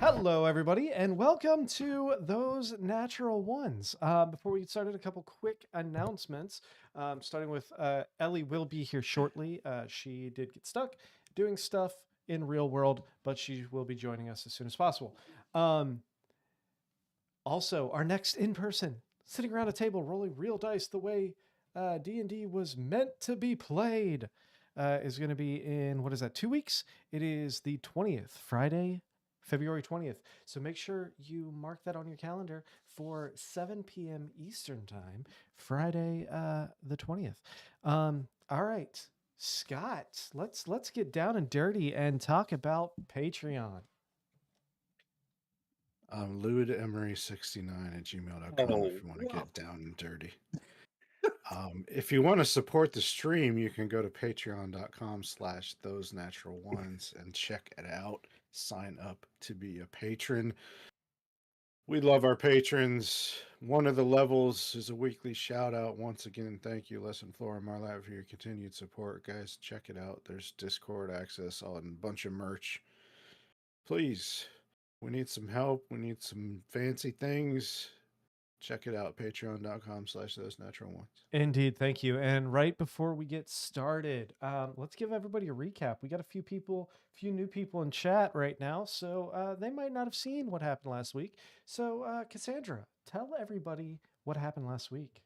Hello, everybody, and welcome to Those Natural Ones. Before we get started, a couple quick announcements. Starting with Ellie will be here shortly. She did get stuck doing stuff in real world, but she will be joining us as soon as possible. Also, our next in person, sitting around a table rolling real dice the way D&D was meant to be played, is going to be in, what is that, 2 weeks? It is the 20th, Friday, February 20th. So make sure you mark that on your calendar for 7 p.m. Eastern Time, Friday, the 20th. All right, Scott, let's get down and dirty and talk about Patreon. LewidEmery69@gmail.com if you want to wow. get down and dirty. If you want to support the stream, you can go to patreon.com/those natural ones and check it out. Sign up to be a patron. We love our patrons. One of the levels is a weekly shout out. Once again, thank you, Les and Flora Marlatt, for your continued support. Guys, check it out. There's Discord access and a bunch of merch. Please, we need some help. We need some fancy things. Check it out, patreon.com/those natural ones. Indeed, thank you. And right before we get started, let's give everybody a recap. We got a few new people in chat right now, so they might not have seen what happened last week. So, Cassandra, tell everybody what happened last week.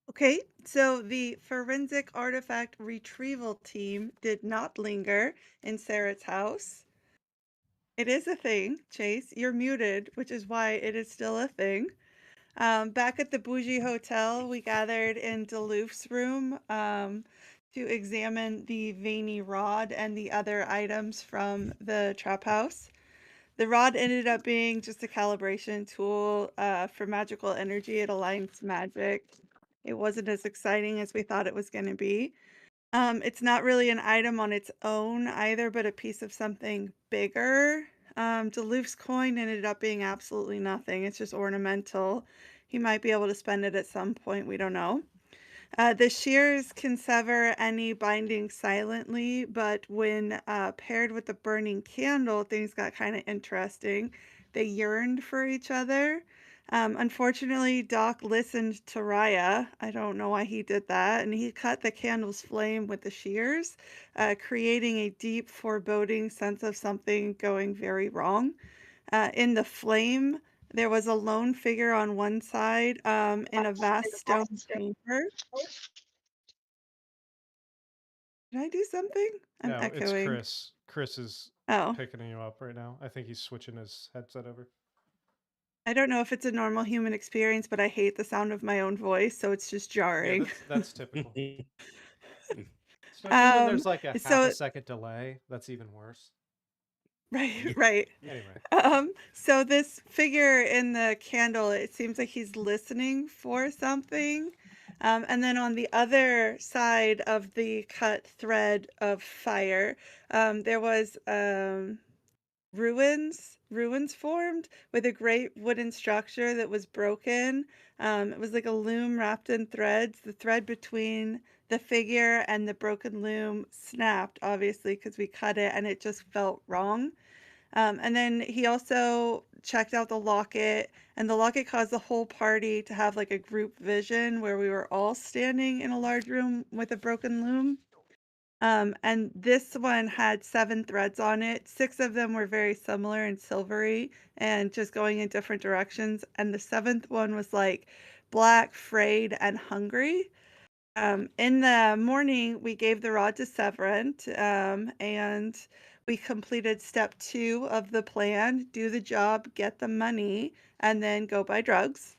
Okay, so the forensic artifact retrieval team did not linger in Sarah's house. It is a thing, Chase. You're muted, which is why it is still a thing. Back at the Bougie Hotel, we gathered in Duluth's room to examine the veiny rod and the other items from the trap house. The rod ended up being just a calibration tool for magical energy. It aligns magic. It wasn't as exciting as we thought it was going to be. It's not really an item on its own either, but a piece of something bigger. Duluth's coin ended up being absolutely nothing. It's just ornamental. He might be able to spend it at some point. We don't know. The shears can sever any binding silently, but when paired with the burning candle, things got kind of interesting. They yearned for each other. Unfortunately, Doc listened to Raya. I don't know why he did that. And he cut the candle's flame with the shears, creating a deep, foreboding sense of something going very wrong. In the flame, there was a lone figure on one side in a vast stone chamber. Did I do something? I'm No, it's echoing. Chris. Chris is Oh, picking you up right now. I think he's switching his headset over. I don't know if it's a normal human experience, but I hate the sound of my own voice, so it's just Yeah, jarring. that's typical. Especially when Um, there's like a half a so second delay. That's even worse. right, right. Anyway. So this figure in the candle, it seems like he's listening for something. And then on the other side of the cut thread of fire, there was ruins formed with a great wooden structure that was broken. It was like a loom wrapped in threads. The thread between the figure and the broken loom snapped, obviously, because we cut it and it just felt wrong. And then he also checked out the locket, and the locket caused the whole party to have like a group vision where we were all standing in a large room with a broken loom. And this one had 7 threads on it. 6 of them were very similar and silvery and just going in different directions. And the 7th one was like black, frayed, and hungry. In the morning, we gave the rod to Severin, and we completed step 2 of the plan, do the job, get the money, and then go buy drugs.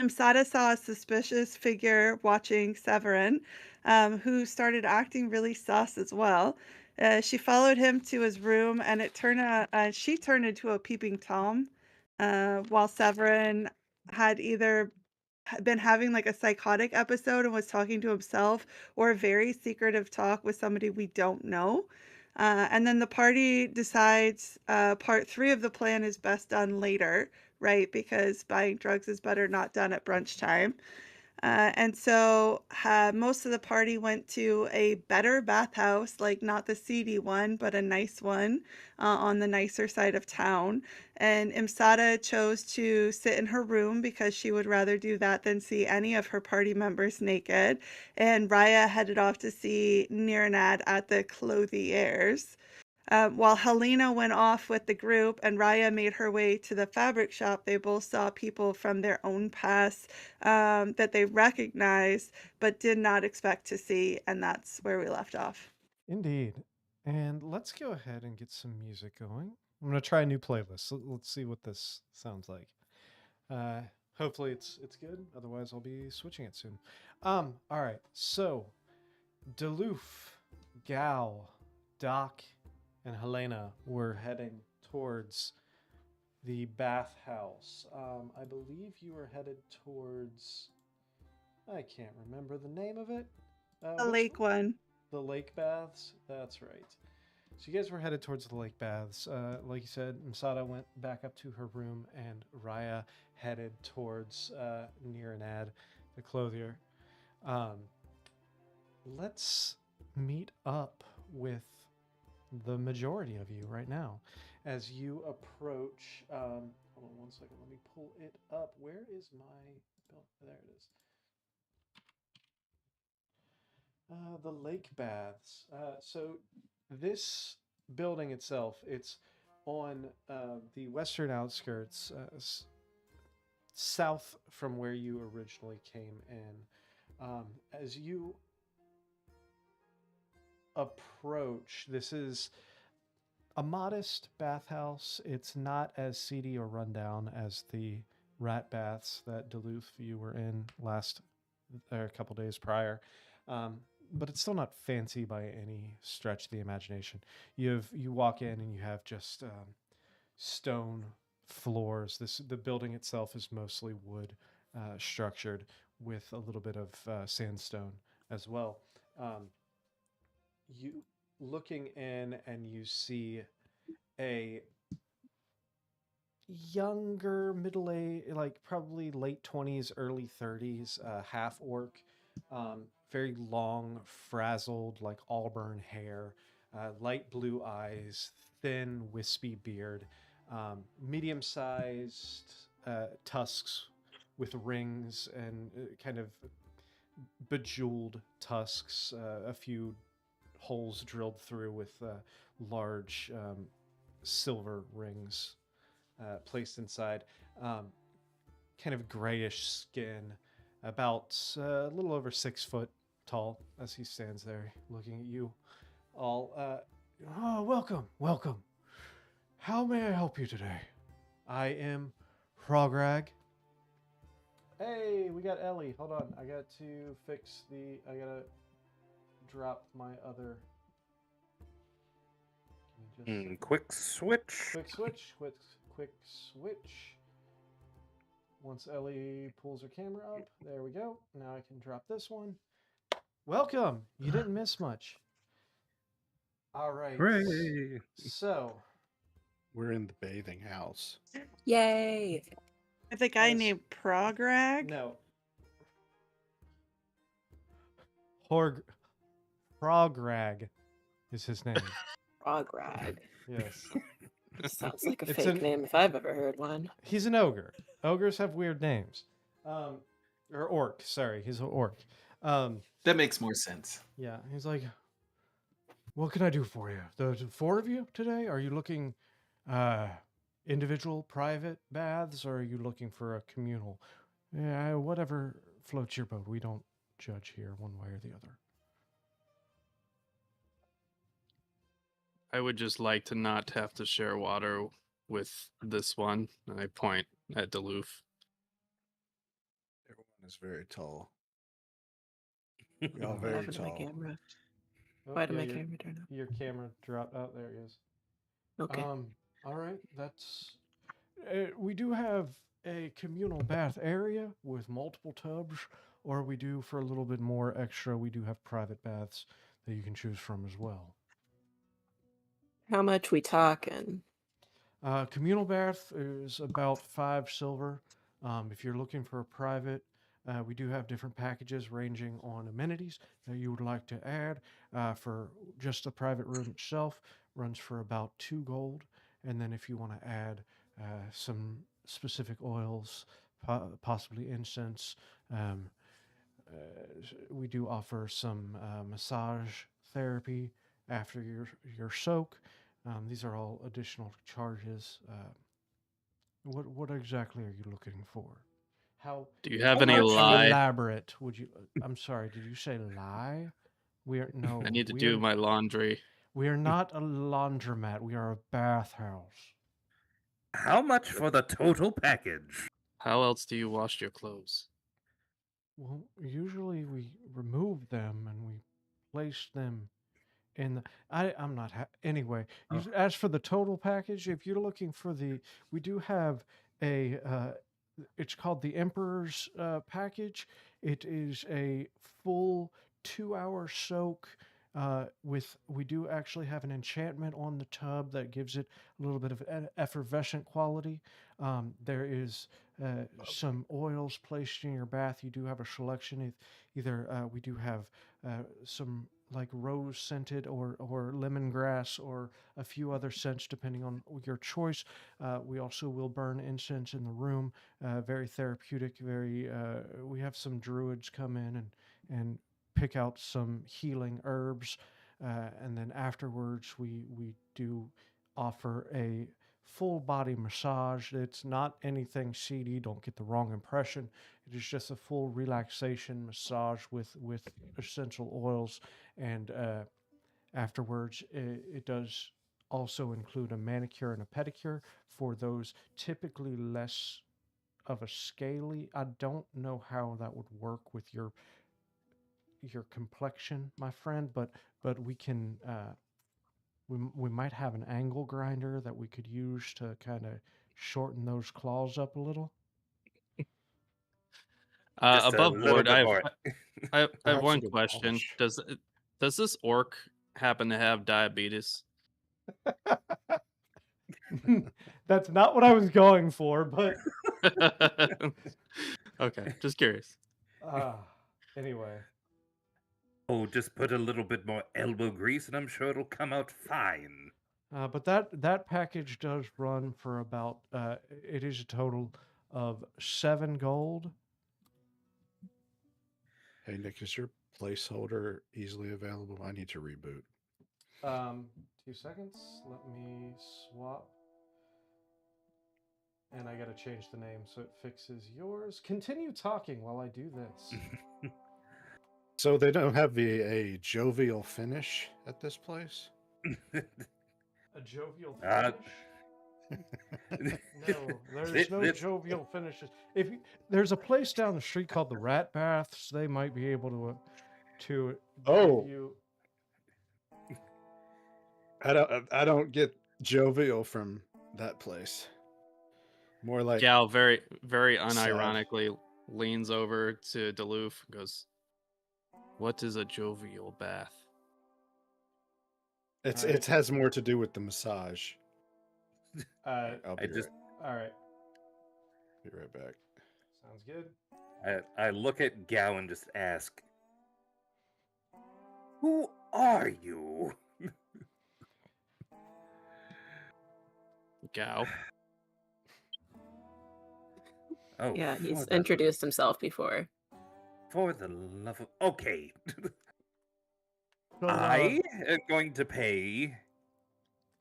Sada saw a suspicious figure watching Severin, who started acting really sus as well. She followed him to his room, and she turned into a peeping Tom, while Severin had either been having like a psychotic episode and was talking to himself, or a very secretive talk with somebody we don't know. And then the party decides part 3 of the plan is best done later, right? Because buying drugs is better not done at brunch time. And so most of the party went to a better bathhouse, like not the seedy one, but a nice one on the nicer side of town. And Imsada chose to sit in her room because she would rather do that than see any of her party members naked. And Raya headed off to see Niranad at the Clothiers. While Helena went off with the group and Raya made her way to the fabric shop, they both saw people from their own past that they recognized but did not expect to see, and that's where we left off. Indeed. And let's go ahead and get some music going. I'm going to try a new playlist. Let's see what this sounds like. Uh, hopefully it's good. Otherwise, I'll be switching it soon. All right. So, Duluth, Gal, Doc, and Helena were heading towards the bathhouse. I believe you were headed towards. I can't remember the name of it. The Which lake one. the lake baths. That's right. So you guys were headed towards the lake baths. Like you said, Masada went back up to her room, and Raya headed towards Niranad, the clothier. Um, let's meet up with the majority of you right now as you approach. Hold on 1 second. Let me pull it up. Where is my? Oh, there it is. The lake baths. So this building itself, it's on the western outskirts, south from where you originally came in. As you approach, this is a modest bathhouse. It's not as seedy or rundown as the rat baths that Duluth you were in last or a couple days prior. But it's still not fancy by any stretch of the imagination. You walk in and you have just stone floors. The building itself is mostly wood structured with a little bit of sandstone as well. You looking in and you see a younger middle age, like probably late 20s, early 30s, half orc, very long, frazzled, like auburn hair, light blue eyes, thin, wispy beard, medium sized tusks with rings and kind of bejeweled tusks, a few holes drilled through with large silver rings placed inside. Kind of grayish skin, about a little over 6 foot tall as he stands there looking at you all. Oh, welcome, welcome. How may I help you today? I am Frograg. Hey, we got Ellie. Hold on. I got to fix the. I gotta drop my other. Quick switch. Quick switch. Quick switch. Once Ellie pulls her camera up, there we go. Now I can drop this one. Welcome. You didn't miss much. All right. Hooray! So We're in the bathing house. Yay! With a guy Yes. named Prograg. no. Frograg is his name. Frograg. Yes. Sounds like a It's fake an- name if I've ever heard one. He's an ogre. Ogres have weird names. Or orc. Sorry, he's an orc. That makes more sense. Yeah, he's like, what can I do for you? The four of you today? Are you looking individual private baths or are you looking for a communal? Yeah, whatever floats your boat. We don't judge here one way or the other. I would just like to not have to share water with this one. I point at Duluth. Everyone is very tall. Y'all very Happened to my tall. camera. Oh, Why did my your- camera turn off? Your camera dropped. Oh, there it is. Okay. All right. That's. We do have a communal bath area with multiple tubs, or we do for a little bit more extra. We do have private baths that you can choose from as well. How much we talking? Communal bath is about 5 silver. If you're looking for a private, We do have different packages ranging on amenities that you would like to add. For just the private room itself, runs for about 2 gold. And then if you want to add some specific oils, possibly incense, um, we do offer some massage therapy after your soak. These are all additional charges. What exactly are you looking for? How Do you have how any much lie? elaborate would you? I'm sorry. Did you say lie? We are no. I need to we do are my laundry. we are not a laundromat. We are a bathhouse. How much for the total package? How else do you wash your clothes? Well, usually we remove them and we place them in the, I'm not anyway. Oh. As for the total package, if you're looking for we do have a it's called the Emperor's package. It is a full 2-hour soak. We do actually have an enchantment on the tub that gives it a little bit of an effervescent quality. There is some oils placed in your bath. You do have a selection. Either we do have some like rose scented or lemongrass or a few other scents depending on your choice. We also will burn incense in the room. Very therapeutic. We have some druids come in and pick out some healing herbs, and then afterwards we do offer a full body massage. It's not anything seedy. Don't get the wrong impression. It is just a full relaxation massage with essential oils, and afterwards it does also include a manicure and a pedicure for those typically less of a scaly. I don't know how that would work with your complexion, my friend, but we can we might have an angle grinder that we could use to kind of shorten those claws up a little. Just a Above little board, bit more. I have Perhaps one you could question. polish. Does this orc happen to have diabetes? That's not what I was going for, but Okay, just curious. anyway. Oh, just put a little bit more elbow grease and I'm sure it'll come out fine. But that package does run for about it is a total of 7 gold. Hey, Nick, is your placeholder easily available? I need to reboot. 2 seconds. Let me swap. And I gotta change the name so it fixes yours. Continue talking while I do this. So they don't have a jovial finish at this place? A jovial Uh, finish? No, there's no jovial finishes. There's a place down the street called the Rat Baths, they might be able to Oh. give you. I don't get jovial from that place. More like Gal very sad. unironically leans over to Duluth and goes, "What is a jovial bath?" It has more to do with the massage. I'll be All right. be right back. Sounds good. I look at Gao and just ask, "Who are you?" Gal. Oh, Yeah, he's for the- introduced himself before. For the love of... Okay. So, I am going to pay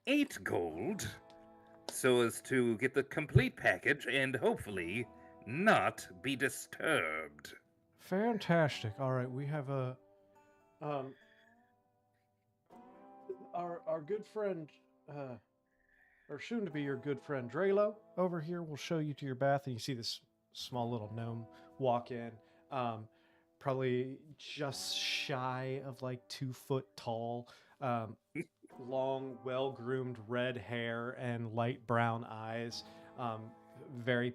8 gold so as to get the complete package and hopefully not be disturbed. fantastic. All right, we have a our good friend or soon to be your good friend Drelo over here will show you to your bath, and you see this small little gnome walk in. Probably just shy of like 2 foot tall, long, well groomed red hair and light brown eyes, very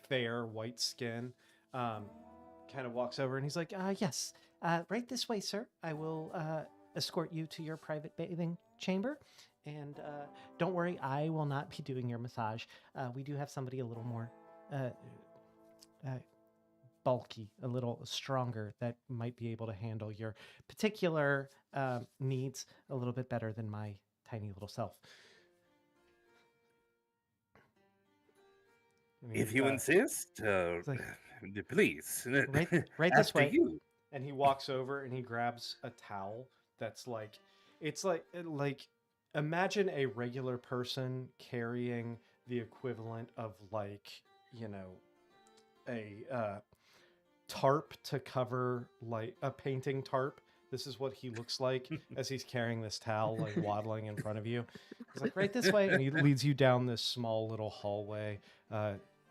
fair white skin. Kind of walks over and he's like, yes, right this way, sir. I will escort you to your private bathing chamber. And don't worry, I will not be doing your massage. We do have somebody a little more bulky, a little stronger, that might be able to handle your particular needs a little bit better than my tiny little self. And If he, you insist, it's like, please. right this After way. you. And he walks over and he grabs a towel that's like, it's like imagine a regular person carrying the equivalent of like, you know, a tarp to cover, like a painting tarp. This is what he looks like as he's carrying this towel, like waddling in front of you. He's like, right this way. And he leads you down this small little hallway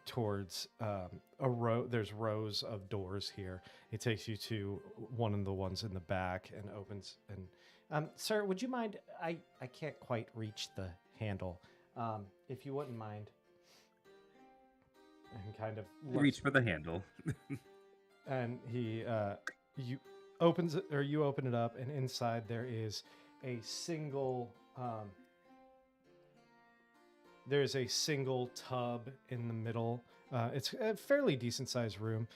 towards a row. There's rows of doors here. He takes you to one of the ones in the back and opens. And sir, would you mind? I can't quite reach the handle. If you wouldn't mind. And kind of Reach for the handle. and he you opens it, or you open it up, and inside there is a single there's a single tub in the middle. It's a fairly decent sized room.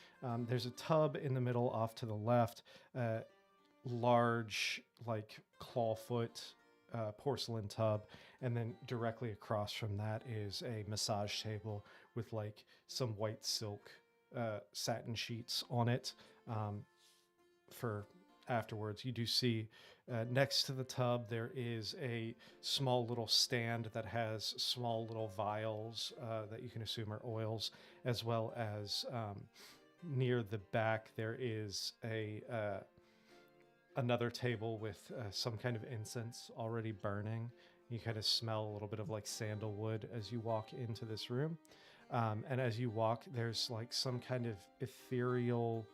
There's a tub in the middle off to the left, large like clawfoot porcelain tub, and then directly across from that is a massage table with like some white silk satin sheets on it for afterwards. You do see next to the tub there is a small little stand that has small little vials that you can assume are oils, as well as near the back there is a another table with some kind of incense already burning. You kind of smell a little bit of like sandalwood as you walk into this room. And as you walk, there's like some kind of ethereal,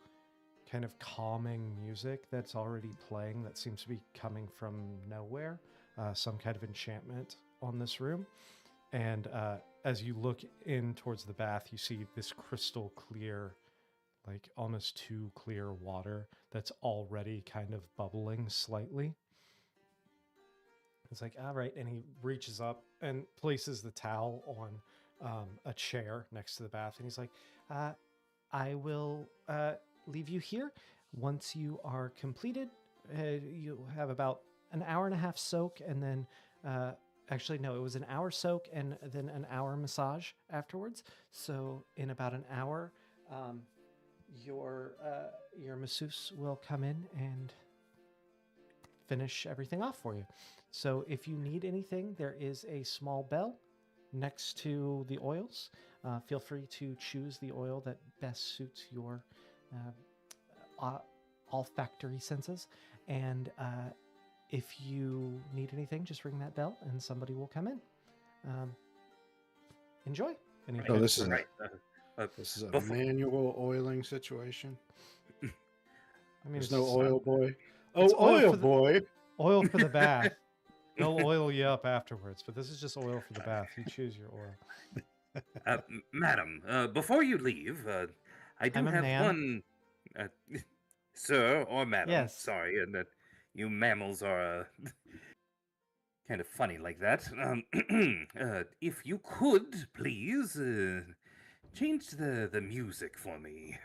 kind of calming music that's already playing that seems to be coming from nowhere. Some kind of enchantment on this room. And as you look in towards the bath, you see this crystal clear, like almost too clear water that's already kind of bubbling slightly. It's like, all right. And he reaches up and places the towel on a chair next to the bath. And he's like, I will leave you here. Once you are completed, you'll have about an hour and a half soak, and then actually, no, it was an hour soak and then an hour massage afterwards. So in about an hour, your masseuse will come in and finish everything off for you. So if you need anything, there is a small bell next to the oils. Feel free to choose the oil that best suits your olfactory senses. And if you need anything, just ring that bell and somebody will come in. Enjoy. Oh, this is right. This is a Before- manual oiling situation. I mean, There's it's no just oil boy. Oh, it's oil oil for the- boy. oil for the bath. They'll oil you up afterwards, but this is just oil for the bath. You choose your oil. Madam, before you leave, I do I'm a have man. one. Sir or madam. Yes. Sorry, and that you mammals are kind of funny like that. If you could, please, change the music for me.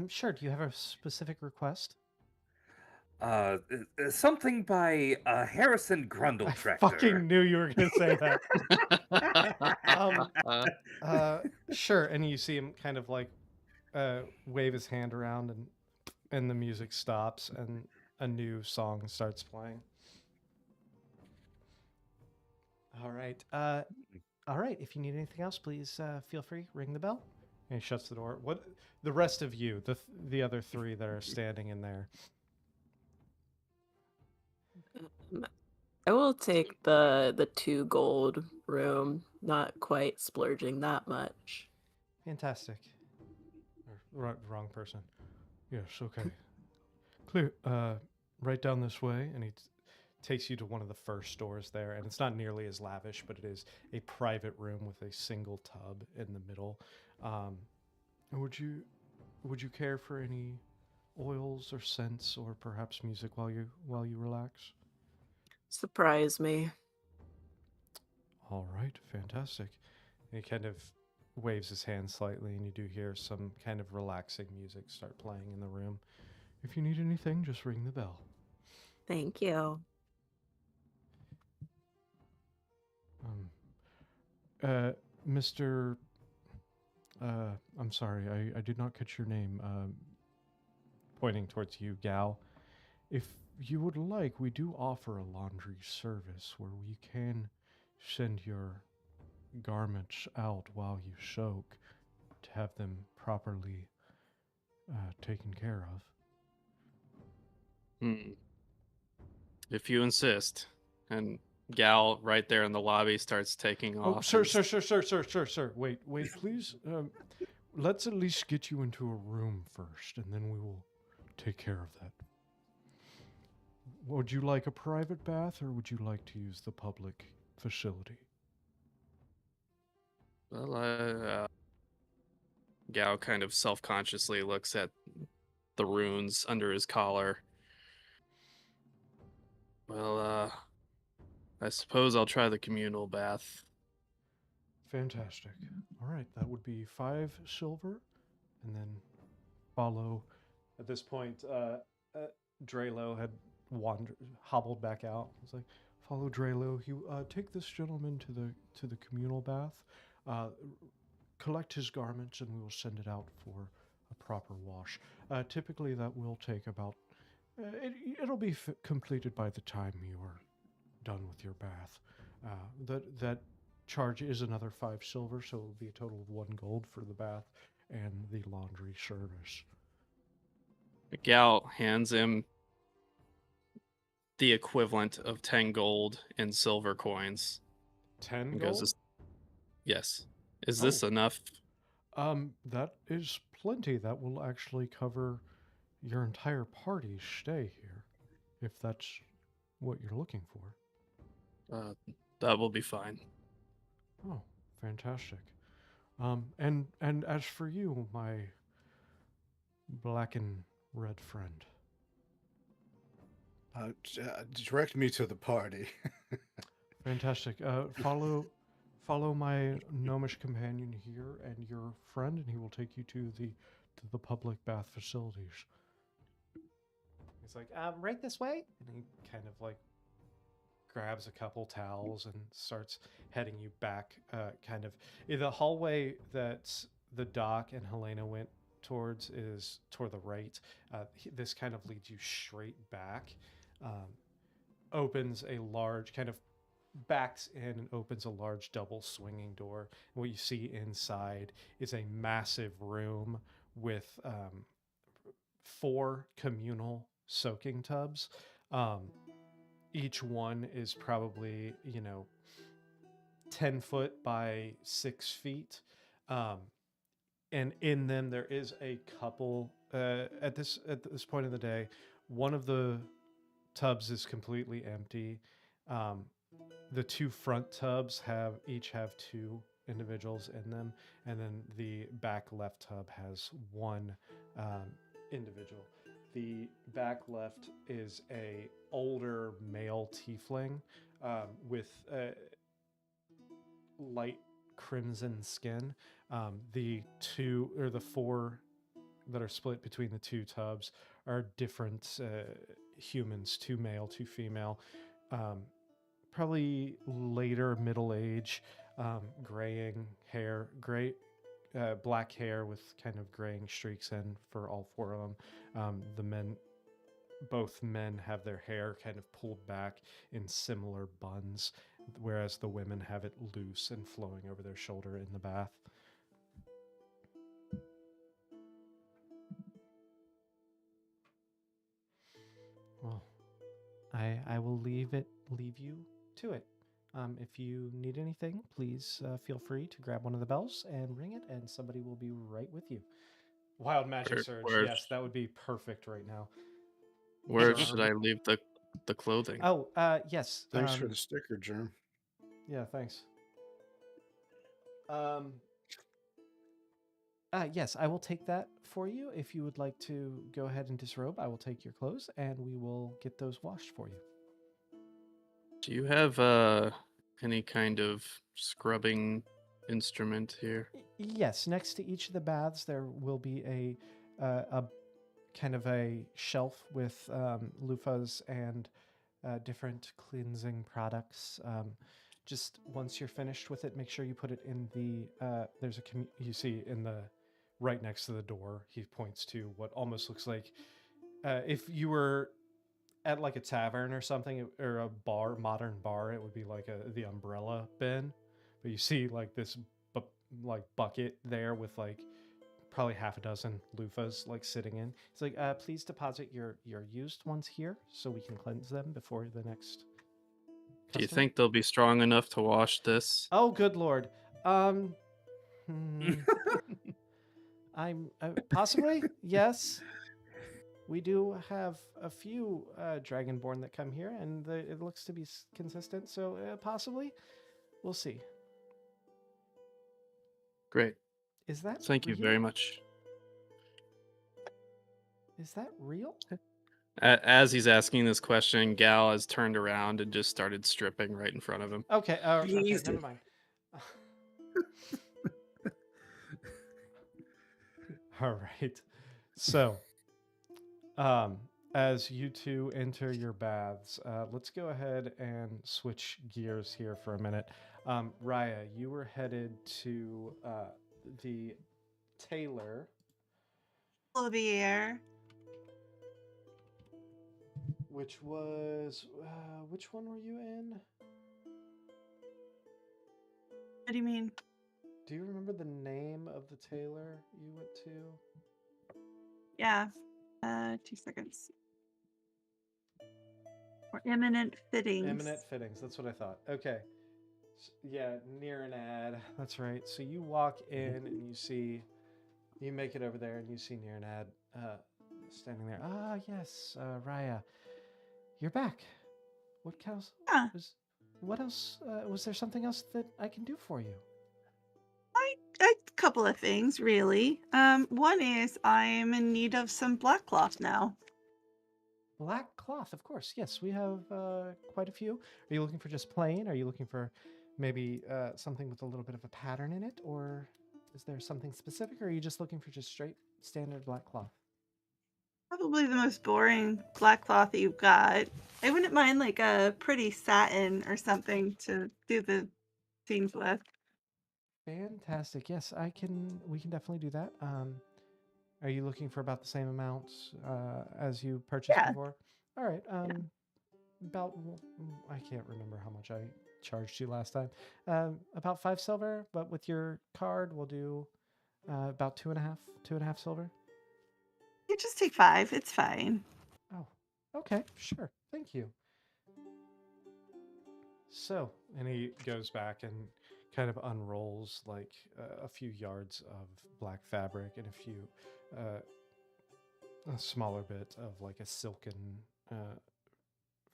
Sure. Do you have a specific request? Something by Harrison Grundle I Tractor. fucking knew you were going to say that. Sure. And you see him kind of like wave his hand around, and the music stops, and a new song starts playing. All right. All right. If you need anything else, please feel free. Ring the bell. And he shuts the door. What? The rest of you, the other three that are standing in there. I will take the 2 gold room, not quite splurging that much. Fantastic. Wrong person. Yes, okay. Clear. Right down this way, and he takes you to one of the first doors there, and it's not nearly as lavish, but it is a private room with a single tub in the middle. Would you care for any oils or scents, or perhaps music while you relax? Surprise me. All right, fantastic. And he kind of waves his hand slightly, and you do hear some kind of relaxing music start playing in the room. If you need anything, just ring the bell. Thank you. Mr. I'm sorry, I did not catch your name. Pointing towards you, Gal. If you would like, we do offer a laundry service where we can send your garments out while you soak to have them properly taken care of. If you insist. And Gal, right there in the lobby, starts taking Oh, off. sir, his- sir. Wait, please. Let's at least get you into a room first, and then we will take care of that. Would you like a private bath, or would you like to use the public facility? Well, Gao kind of self-consciously looks at the runes under his collar. Well, I suppose I'll try the communal bath. Fantastic. All right, that would be 5 silver, and then follow. At this point, Drelo had hobbled back out. He's like, "Follow Drelo. He take this gentleman to the communal bath. Collect his garments, and we will send it out for a proper wash. Typically, that will take about. It'll be completed by the time you are done with your bath. That charge is another 5 silver, so it will be a total of 1 gold for the bath and the laundry service." Gal hands him the equivalent of 10 gold in silver coins. 10 And gold? Yes. Is this enough? That is plenty. That will actually cover your entire party's stay here, if that's what you're looking for. That will be fine. Oh, fantastic. And as for you, my black and red friend. Direct me to the party. Fantastic. Follow my gnomish companion here and your friend, and he will take you to the public bath facilities. He's like, right this way, and he kind of like grabs a couple towels and starts heading you back. Kind of the hallway that the Doc and Helena went towards is toward the right. This kind of leads you straight back. Opens a large kind of backs in and opens a large double swinging door. And what you see inside is a massive room with 4 communal soaking tubs. Each one is probably 10 foot by 6 feet. And in them there is a couple at this point of the day. One of the tubs is completely empty. The 2 front tubs each have 2 individuals in them, and then the back left tub has 1 individual. The back left is a older male tiefling with light crimson skin. The 4 that are split between the 2 tubs are different humans, 2 male, 2 female. Probably later middle age, graying hair, black hair with kind of graying streaks in for all 4 of them. Both men have their hair kind of pulled back in similar buns, whereas the women have it loose and flowing over their shoulder in the bath. Well, I will leave you to it. If you need anything, please feel free to grab one of the bells and ring it, and somebody will be right with you. Wild magic surge. Yes, that would be perfect right now. Where should I leave the clothing? Oh, yes. Thanks for the sticker, Germ. Yeah, thanks. Yes, I will take that for you. If you would like to go ahead and disrobe, I will take your clothes, and we will get those washed for you. Do you have any kind of scrubbing instrument here? Yes, next to each of the baths there will be a kind of a shelf with loofahs and different cleansing products. Just once you're finished with it, make sure you put it in the. There's a you see in the right next to the door. He points to what almost looks like if you were at like a tavern or something or a bar, modern bar, it would be like the umbrella bin. But you see like this like bucket there with like probably half a dozen loofahs like sitting in. It's like, please deposit your used ones here so we can cleanse them before the next Do you customer. think they'll be strong enough to wash this? Oh, good lord. I'm possibly yes. We do have a few Dragonborn that come here, and it looks to be consistent. So possibly, we'll see. Great. Is that Thank you real? very much. Is that real? As he's asking this question, Gal has turned around and just started stripping right in front of him. Okay. Okay. Jesus. Never mind. All right. So, as you two enter your baths, let's go ahead and switch gears here for a minute. Raya, you were headed to the tailor. Olivier. Which was which one were you in? What do you mean? Do you remember the name of the tailor you went to? Yeah. 2 seconds. Or Eminent Fittings. Eminent Fittings. That's what I thought. Okay. Yeah, near an ad. That's right. So you walk in and you make it over there and you see near an ad standing there. Ah, yes, Raya, you're back. What else? Yeah. What else? Was there something else that I can do for you? A couple of things, really. One is I'm in need of some black cloth now. Black cloth, of course. Yes, we have quite a few. Are you looking for just plain? Are you looking for maybe something with a little bit of a pattern in it? Or is there something specific? Or are you just looking for just straight standard black cloth? Probably the most boring black cloth that you've got. I wouldn't mind like a pretty satin or something to do the scenes with. Fantastic. Yes, we can definitely do that. Are you looking for about the same amounts as you purchased Yeah. before? All right. About I can't remember how much I charged you last time. About 5 silver, but with your card, we'll do about 2.5 silver. You just take 5. It's fine. Oh, okay, sure. Thank you. So, and he goes back and kind of unrolls like a few yards of black fabric and a smaller bit of like a silken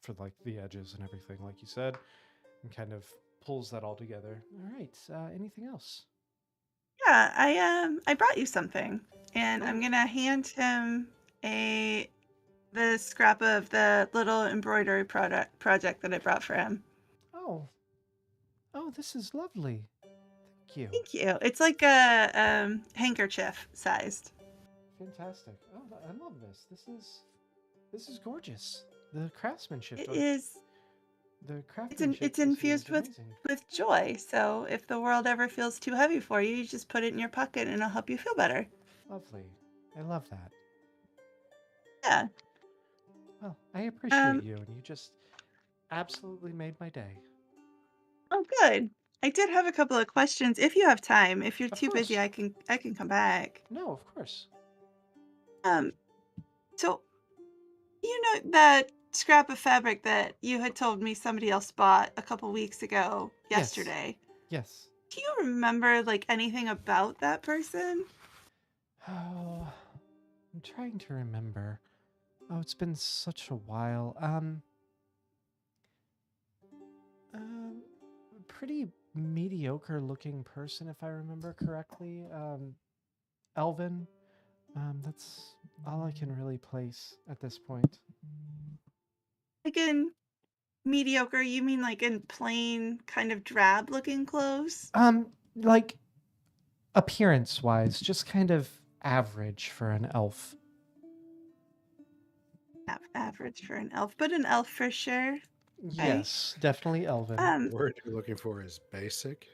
for like the edges and everything, like you said, and kind of pulls that all together. All right. Anything else? Yeah, I brought you something, and I'm gonna hand him the scrap of the little embroidery project that I brought for him. Oh, this is lovely. Thank you. Thank you. It's like a handkerchief sized. Fantastic. Oh, I love this. This is gorgeous. The craftsmanship. It is. The craftsmanship. It's infused with joy. So if the world ever feels too heavy for you, you just put it in your pocket, and it'll help you feel better. Lovely. I love that. Yeah. Well, I appreciate you, and you just absolutely made my day. Oh, good. I did have a couple of questions. If you have time, if you're Of too busy, course. I can come back. No, of course. So you know that scrap of fabric that you had told me somebody else bought a couple weeks ago yesterday? Yes. Do you remember like anything about that person? Oh, I'm trying to remember. Oh, it's been such a while. Pretty mediocre looking person, if I remember correctly. Elvin. That's all I can really place at this point. Like in mediocre, you mean like in plain, kind of drab looking clothes? Like appearance-wise, just kind of average for an elf. Average for an elf, but an elf for sure. Yes, definitely elven. The word you're looking for is basic.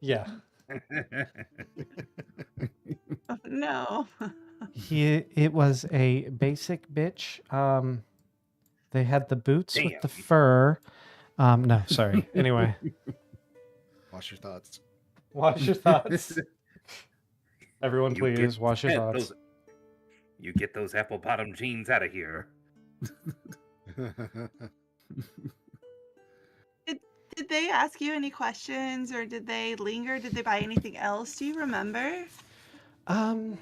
Yeah. Oh, no. It was a basic bitch. They had the boots with the Damn. fur. No, sorry. Anyway, Watch your thoughts. wash your thoughts. Everyone, You please get wash your thoughts. You get those apple bottom jeans out of here. Did they ask you any questions, or did they linger? Did they buy anything else? Do you remember? I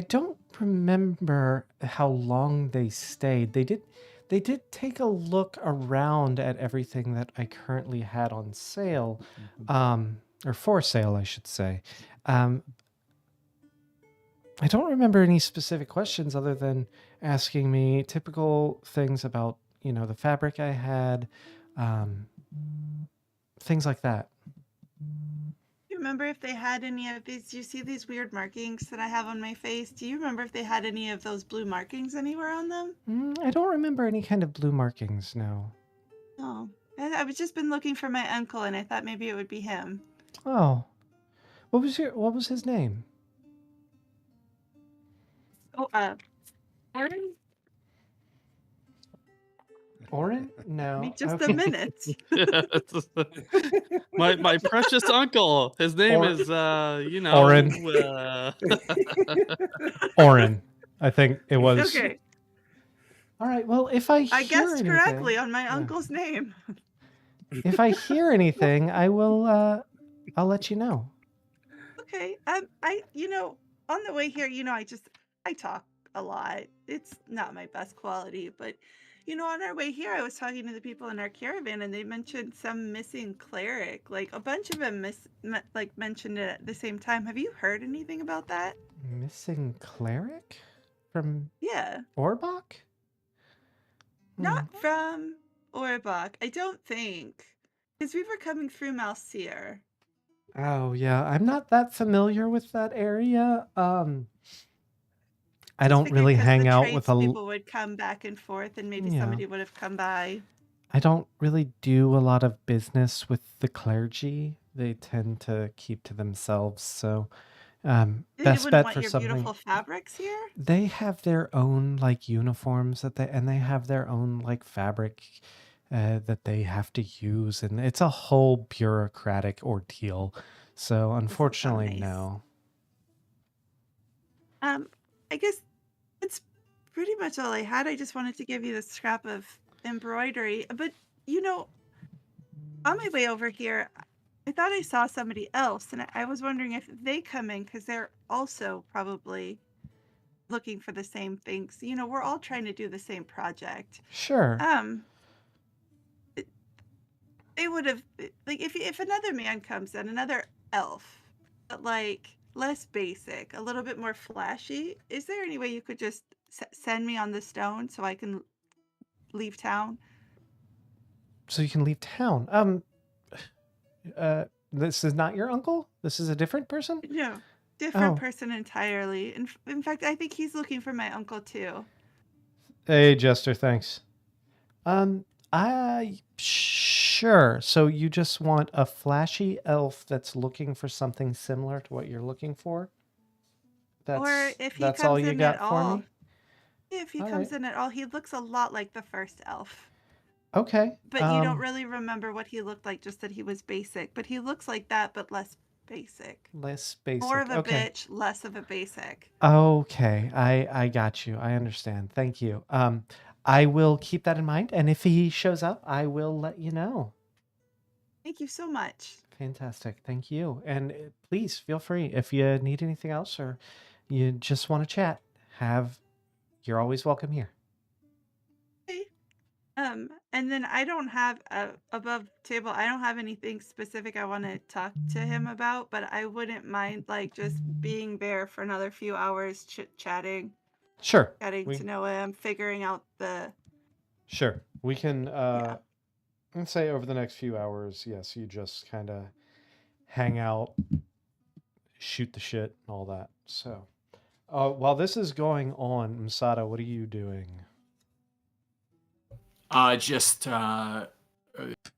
don't remember how long they stayed. They did take a look around at everything that I currently had on sale, or for sale, I should say. I don't remember any specific questions other than asking me typical things about, the fabric I had, things like that. Do you remember if they had any of these? Do you see these weird markings that I have on my face? Do you remember if they had any of those blue markings anywhere on them? I don't remember any kind of blue markings, no. Oh, I've just been looking for my uncle, and I thought maybe it would be him. Oh. What was his name? Oh, Aaron? Oren? No. Give me just okay. a minute. my precious uncle. His name is Oren. Oren. I think it was. Okay, All right. Well, if I I hear guessed anything, correctly on my yeah. uncle's name. If I hear anything, I will. I'll let you know. Okay, on the way here, I talk a lot. It's not my best quality, but on our way here, I was talking to the people in our caravan, and they mentioned some missing cleric. Like a bunch of them mentioned it at the same time. Have you heard anything about that? Missing cleric from Yeah, Orbach? not from Orbach. I don't think, because we were coming through Malseer. Oh yeah, I'm not that familiar with that area. I don't Figured really 'cause hang the out with tradespeople would come back and forth, and maybe Yeah. somebody would have come by. I don't really do a lot of business with the clergy. They tend to keep to themselves. So, They best wouldn't bet want for your something. beautiful fabrics here? They have their own like uniforms and they have their own like fabric that they have to use, and it's a whole bureaucratic ordeal. So, unfortunately, nice. no. I guess that's pretty much all I had. I just wanted to give you the scrap of embroidery. But, on my way over here, I thought I saw somebody else, and I was wondering if they come in, because they're also probably looking for the same things. We're all trying to do the same project. Sure. They would have, like, if another man comes in, another elf, but like less basic, a little bit more flashy, is there any way you could just send me on the stone so I can leave town? So you can leave town. This is not your uncle? This is a different person? No, different Oh. person entirely. In fact, I think he's looking for my uncle too. Hey, Jester, thanks. Sure. So you just want a flashy elf that's looking for something similar to what you're looking for? Or if he that's comes all you in got at for all. me? If he All comes right. in at all, he looks a lot like the first elf. Okay. But you don't really remember what he looked like, just that he was basic. But he looks like that, but less basic. Less basic. More of a okay. bitch, less of a basic. Okay. I got you. I understand. Thank you. I will keep that in mind, and if he shows up, I will let you know. Thank you so much. Fantastic. Thank you. And please feel free if you need anything else or you just want to chat. You're always welcome here. Okay. And then I don't have above table. I don't have anything specific I want to talk to him about, but I wouldn't mind like just being there for another few hours, chatting. Sure. Getting to know him, figuring out the. Sure. We can. Let's say over the next few hours, yes, you just kind of hang out, shoot the shit and all that. So, while this is going on, Masada, what are you doing? Just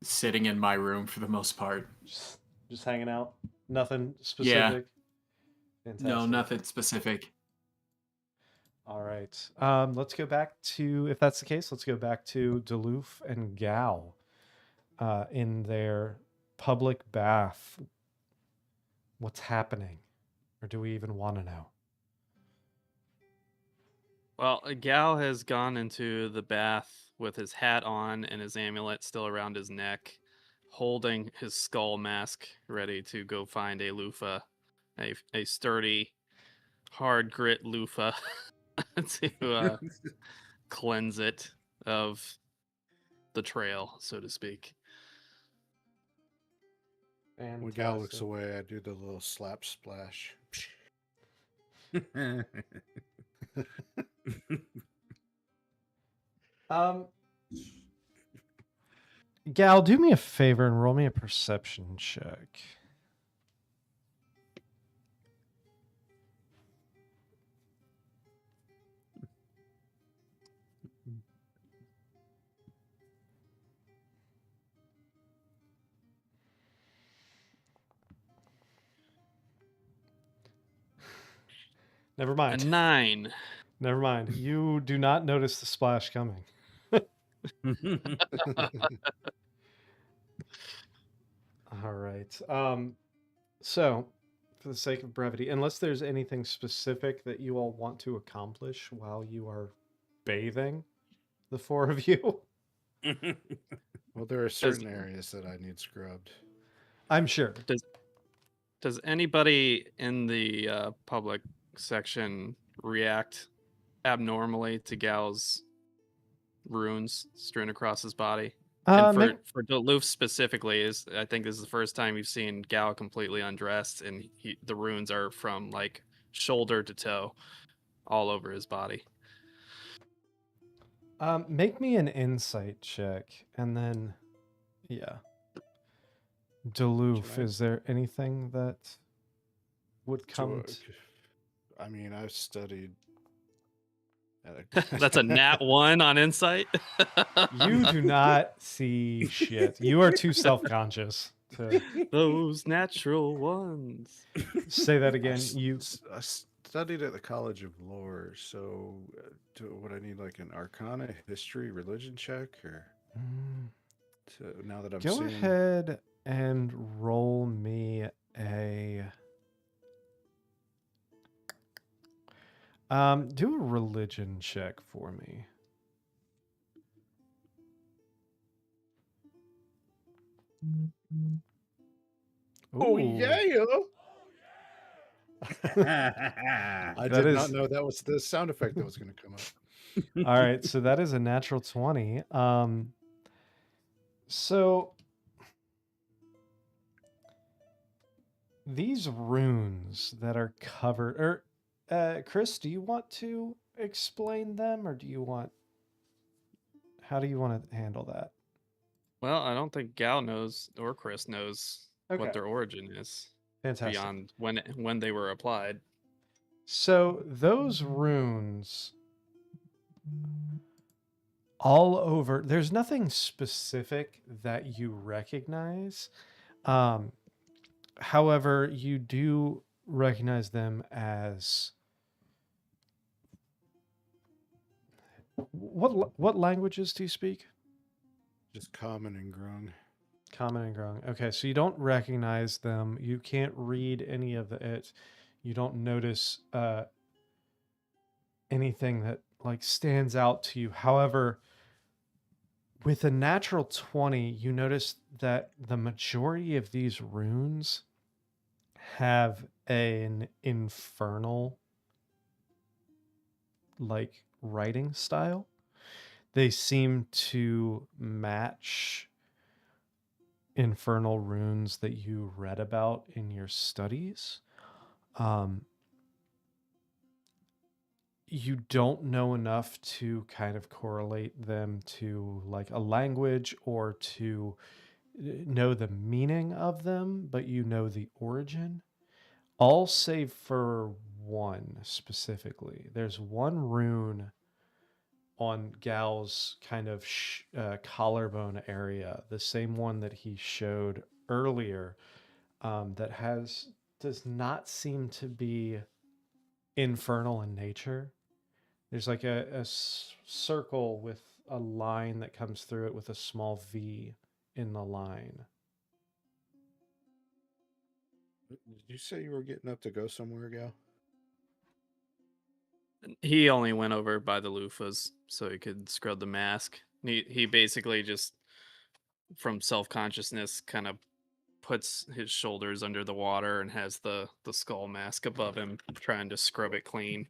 sitting in my room for the most part. Just hanging out. Nothing Yeah. specific. Fantastic. No, nothing specific. All right. Let's go back to, if that's the case, let's go back to Duluth and Gal in their public bath. What's happening? Or do we even want to know? Well, Gal has gone into the bath with his hat on and his amulet still around his neck, holding his skull mask, ready to go find a loofah, a sturdy, hard grit loofah to cleanse it of the trail, so to speak. When Gal looks away, I do the little slap splash. Gal, do me a favor and roll me a perception check. Never A mind. 9. Never mind. You do not notice the splash coming. All right. So, for the sake of brevity, unless there's anything specific that you all want to accomplish while you are bathing, the four of you, Well, there are certain areas that I need scrubbed. I'm sure. Does anybody in the public section react abnormally to Gal's runes strewn across his body? And for Duluth specifically, I think this is the first time you've seen Gal completely undressed, and the runes are from like shoulder to toe, all over his body. Make me an insight check, and then, yeah. Duluth, is there anything that would come? I mean, I've studied. That's a nat 1 on insight. You do not see shit. You are too self-conscious to those natural ones. Say that again. I studied at the College of Lore, so would I need like an Arcana, history, religion check, or now that I'm go ahead and roll me a do a religion check for me. Oh yeah! I did not know that was the sound effect that was going to come up. All right, so that is a natural 20. So these runes that are covered, or Chris, do you want to explain them, or how do you want to handle that? Well, I don't think Gal knows or Chris knows what their origin is. Fantastic. Beyond when they were applied. So those runes all over, there's nothing specific that you recognize. However, you do recognize them as what languages do you speak? Just Common and Grung. Common and Grung. Okay, so you don't recognize them. You can't read any of it. You don't notice anything that like stands out to you. However, with a natural 20, you notice that the majority of these runes have an infernal like writing style. They seem to match infernal runes that you read about in your studies. You don't know enough to kind of correlate them to like a language or to know the meaning of them, but you know the origin. all save for one specifically. There's one rune on Gal's kind of collarbone area, the same one that he showed earlier, that does not seem to be infernal in nature. There's like a circle with a line that comes through it with a small V in the line. Did you say you were getting up to go somewhere, Gal? He only went over by the loofahs so he could scrub the mask. He basically just, from self-consciousness, kind of puts his shoulders under the water and has the skull mask above him, trying to scrub it clean.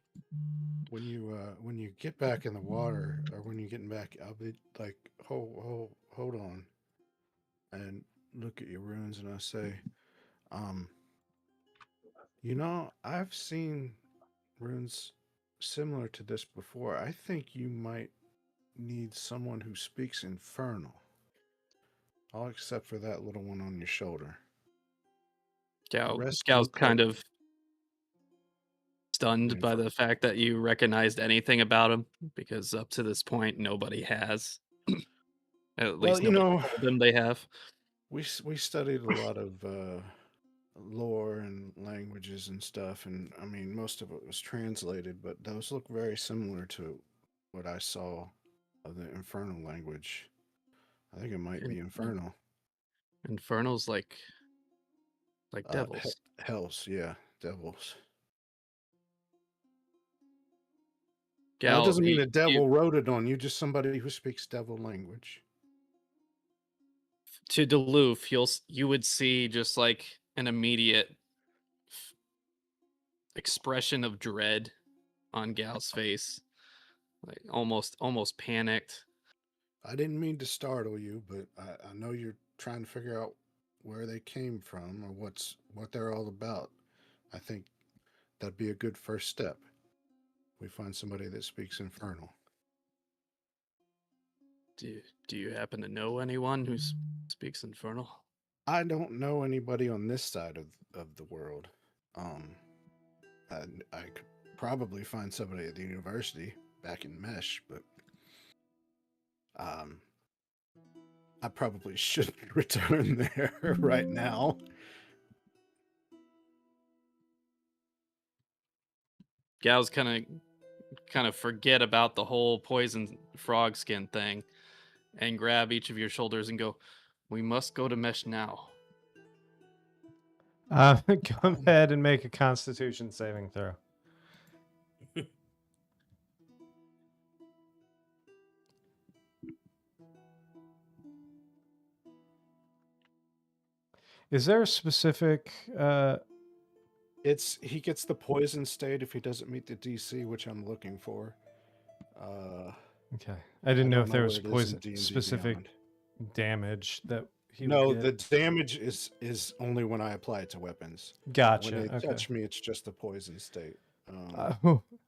When you get back in the water, or when you're getting back, I'll be like, hold on, and look at your runes, and I say, I've seen runes similar to this before. I think you might need someone who speaks infernal. All except for that little one on your shoulder. Gal's look kind like of stunned by infernal. the fact that you recognized anything about him, because up to this point nobody has. At Well, least nobody told them they have. we studied a lot of lore and languages and stuff, and I mean most of it was translated, but those look very similar to what I saw of the infernal language. I think it might be infernal. Infernals like devils. Hells, yeah, devils. Now, Gal, it doesn't mean a you, devil wrote it on you, just somebody who speaks devil language. to Duluth, you would see just like an immediate expression of dread on Gal's face, like almost panicked. I didn't mean to startle you, but I know you're trying to figure out where they came from or what they're all about. I think that'd be a good first step. We find somebody that speaks infernal. Do you happen to know anyone who speaks infernal? I don't know anybody on this side of the world. I could probably find somebody at the university back in Mesh, but I probably shouldn't return there right now. Gal's kind of forget about the whole poison frog skin thing and grab each of your shoulders and go, "We must go to Mesh now." Go ahead and make a Constitution saving throw. Is there a specific? He gets the poison state if he doesn't meet the DC, which I'm looking for. Okay, I didn't know if there was what it is in poison D&D specific Beyond. damage that he No, would the get. damage is only when I apply it to weapons. Gotcha. When they Okay. touch me, it's just a poison state.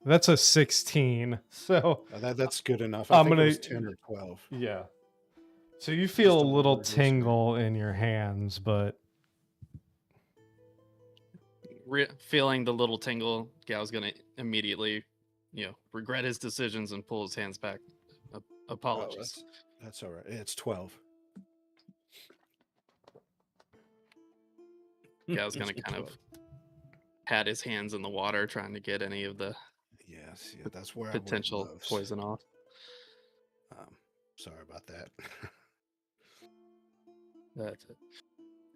That's a 16. So that's good enough. I'm I think gonna it was 10 or 12. Yeah. So you feel Just a a little word listener. tingle in your hands, but Feeling the little tingle, Gal's gonna immediately, regret his decisions and pull his hands back. Apologies. That's all right. It's 12. Gal's gonna kind of pat his hands in the water, trying to get any of the Yes, yeah, that's where potential I wear gloves. poison off. Sorry about that. That's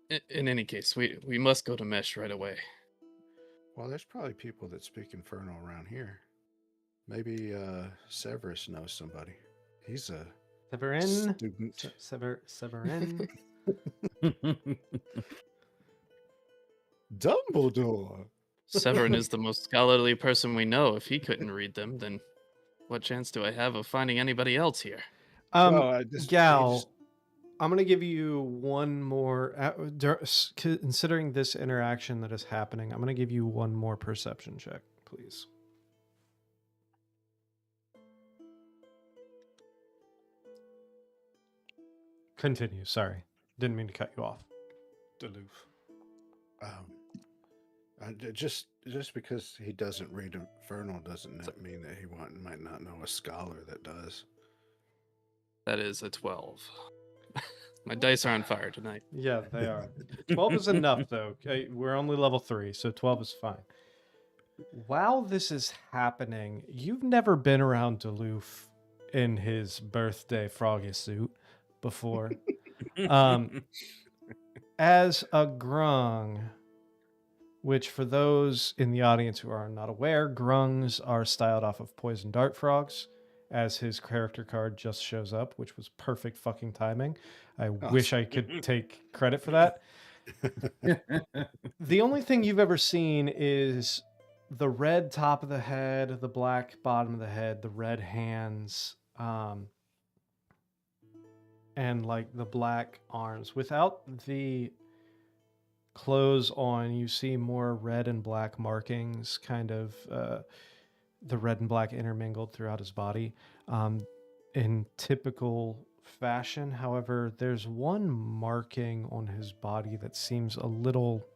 it. In any case, we must go to Mesh right away. Well, there's probably people that speak infernal around here. Maybe Severus knows somebody. He's a Severin. student. Severin. Dumbledore. Severin is the most scholarly person we know. If he couldn't read them, then what chance do I have of finding anybody else here? Gal, I'm going to give you one more, considering this interaction that is happening, I'm going to give you one more perception check, please. Continue, sorry. Didn't mean to cut you off. Duluth. Just because he doesn't read Infernal doesn't mean that he might not know a scholar that does. That is a 12. My dice are on fire tonight. Yeah, they are. 12 is enough, though. Okay, we're only level 3, so 12 is fine. While this is happening, you've never been around Duluth in his birthday froggy suit before. As a grung, which for those in the audience who are not aware, grungs are styled off of poison dart frogs, as his character card just shows up, which was perfect fucking timing. I wish I could take credit for that. The only thing you've ever seen is the red top of the head, the black bottom of the head, the red hands, and like the black arms. Without the clothes on, you see more red and black markings, kind of the red and black intermingled throughout his body in typical fashion. However, there's one marking on his body that seems a little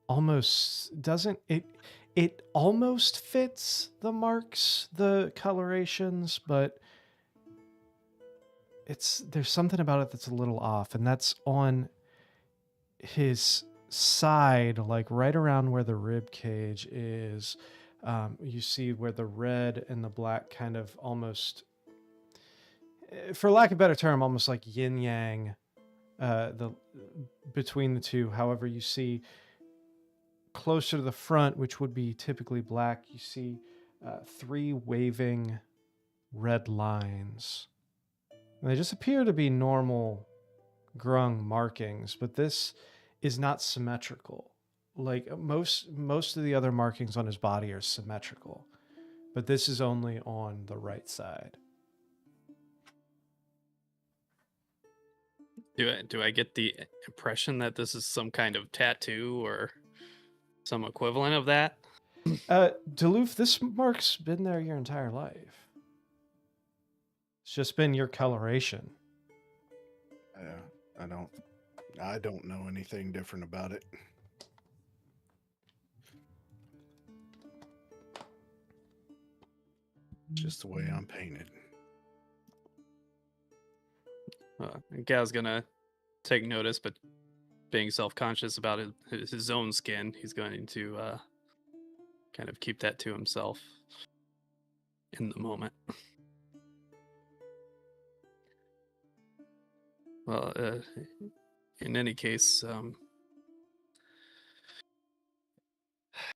almost doesn't it almost fits the marks, the colorations, but there's something about it that's a little off, and that's on his side, like right around where the rib cage is. You see where the red and the black kind of almost, for lack of a better term, almost like yin yang, between the two. However, you see closer to the front, which would be typically black, you see 3 waving red lines. And they just appear to be normal grung markings, but this is not symmetrical. Like most of the other markings on his body are symmetrical, but this is only on the right side. Do I get the impression that this is some kind of tattoo or some equivalent of that? Duluth, this mark's been there your entire life. It's just been your coloration. I don't know anything different about it. Just the way I'm painted. Gal's gonna take notice, but being self-conscious about his own skin, he's going to kind of keep that to himself in the moment. Well, in any case,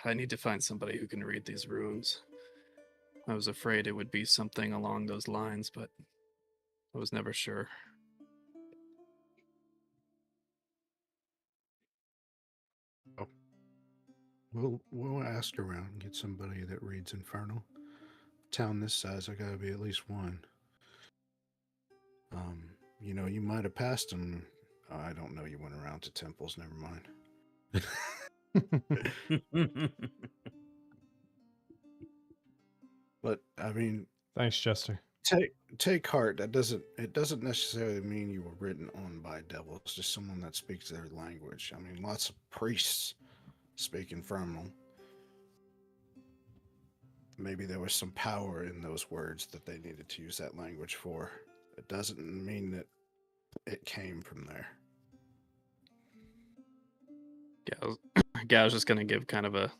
I need to find somebody who can read these runes. I was afraid it would be something along those lines, but I was never sure. We'll ask around and get somebody that reads Infernal. Town this size, I gotta be at least one. You might have passed them. I don't know. You went around to temples. Never mind. But I mean, Thanks, Chester. Take heart. It doesn't necessarily mean you were written on by devils. It's just someone that speaks their language. I mean, lots of priests speak Infernal. Maybe there was some power in those words that they needed to use that language for. It doesn't mean that it came from there. Gal's just going to give kind of a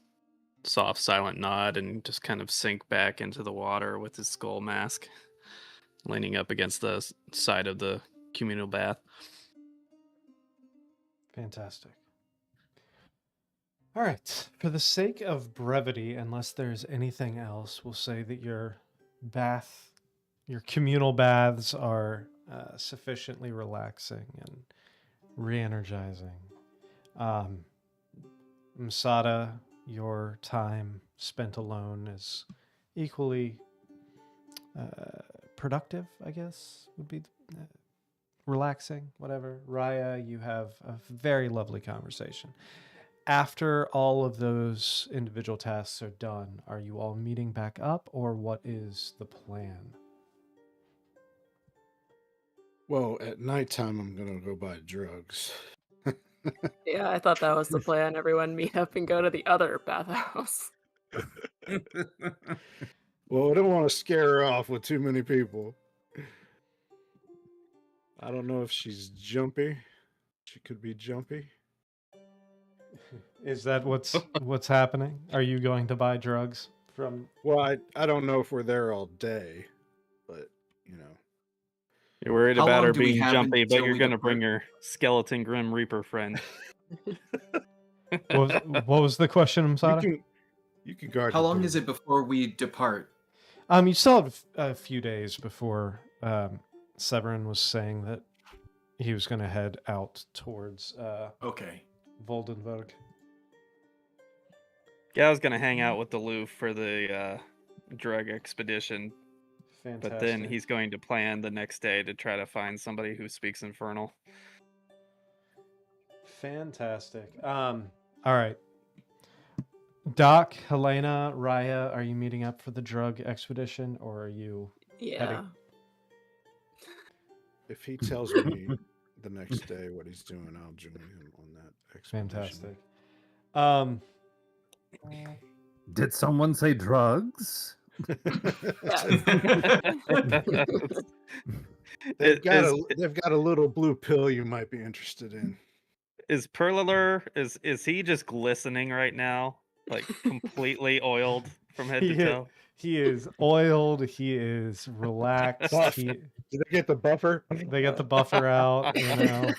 soft, silent nod and just kind of sink back into the water with his skull mask, leaning up against the side of the communal bath. Fantastic. All right. For the sake of brevity, unless there's anything else, we'll say that your communal baths are sufficiently relaxing and re-energizing. Masada, your time spent alone is equally productive, I guess, would be relaxing, whatever. Raya, you have a very lovely conversation. After all of those individual tasks are done, are you all meeting back up, or what is the plan? Well, at nighttime, I'm going to go buy drugs. Yeah, I thought that was the plan. Everyone meet up and go to the other bathhouse. Well, I don't want to scare her off with too many people. I don't know if she's jumpy. She could be jumpy. Is that what's happening? Are you going to buy drugs from? Well, I don't know if we're there all day, but you know. You're worried How about long her do we being have jumpy, but until you're we gonna depart? bring your skeleton Grim Reaper friend. What was the question, Masada? You can guard. How the long door. is it before we depart? You still have a few days before Severin was saying that he was going to head out towards Okay. Voldenvogue. Yeah, I was gonna hang out with the Louvre for the drug expedition, Fantastic. but then he's going to plan the next day to try to find somebody who speaks Infernal. Fantastic. All right. Doc, Helena, Raya, are you meeting up for the drug expedition, or are you Yeah. If he tells me the next day what he's doing, I'll join him on that expedition. fantastic? Did someone say drugs? They've got a little blue pill you might be interested in. Is Perlalur, is he just glistening right now? Like completely oiled from head to toe? He is oiled. He is relaxed. Buff. Did they get the buffer? They got the buffer out, you know.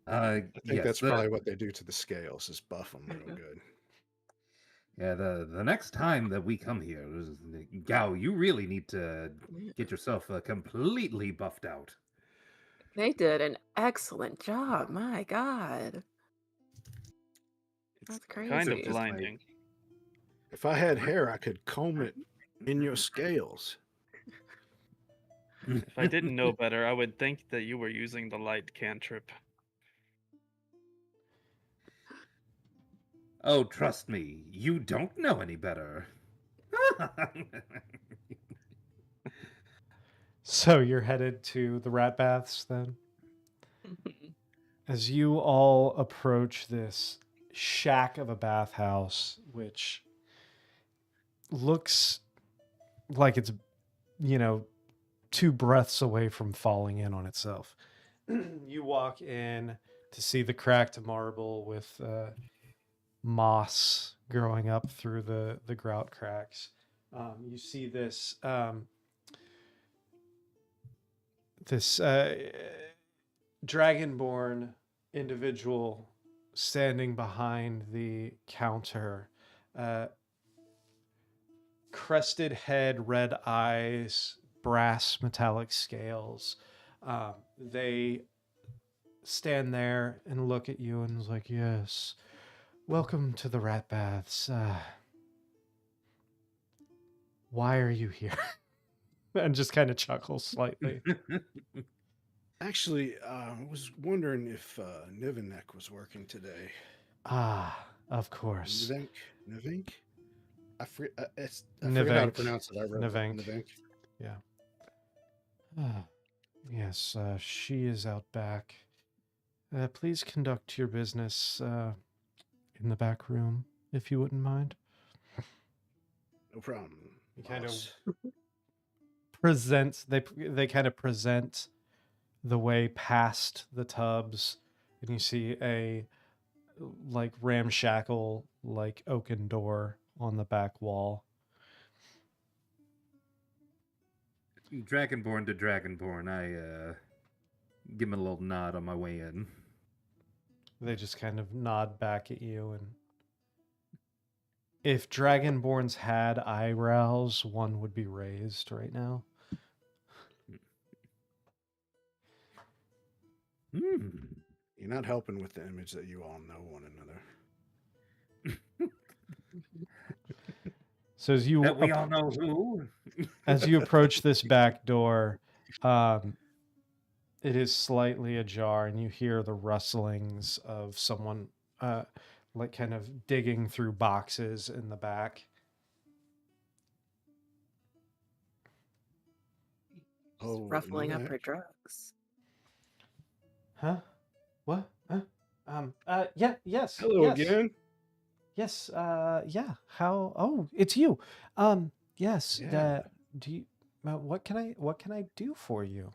I think Yes, that's probably what they do to the scales, is buff them real good. Yeah, the next time that we come here, Gao, you really need to get yourself completely buffed out. They did an excellent job. My God. That's crazy. Kind of Just like- blinding. If I had hair, I could comb it in your scales. If I didn't know better, I would think that you were using the light cantrip. Oh, trust me, you don't know any better. So you're headed to the rat baths then? As you all approach this shack of a bathhouse, which looks like it's, you know, 2 breaths away from falling in on itself. You walk in to see the cracked marble with moss growing up through the grout cracks. You see this dragonborn individual standing behind the counter, crested head, red eyes, brass metallic scales. They stand there and look at you and is like, yes, welcome to the rat baths. Why are you here? And just kind of chuckles slightly. Actually, I was wondering if Nivenek was working today. Ah, of course. Nivink? I forget how to Nivenk. pronounce it. I wrote Nivenk. Nivenk. Yeah. Yes, she is out back. Please conduct your business in the back room, if you wouldn't mind. No problem. You kind of boss. present. They kind of present the way past the tubs, and you see a like ramshackle, like oaken door on the back wall. Dragonborn to Dragonborn, I give him a little nod on my way in. They just kind of nod back at you, and if Dragonborns had eyebrows, one would be raised right now. You're not helping with the image that you all know one another. So as you That we all know who. as you approach this back door, it is slightly ajar, and you hear the rustlings of someone like kind of digging through boxes in the back. Oh, Ruffling up Nivenek. her drugs. Huh? What? Huh? Yeah, yes, Hello yes, again. yes. Yeah. How? Oh, it's you. Yes. Yeah. Do you? What can I do for you?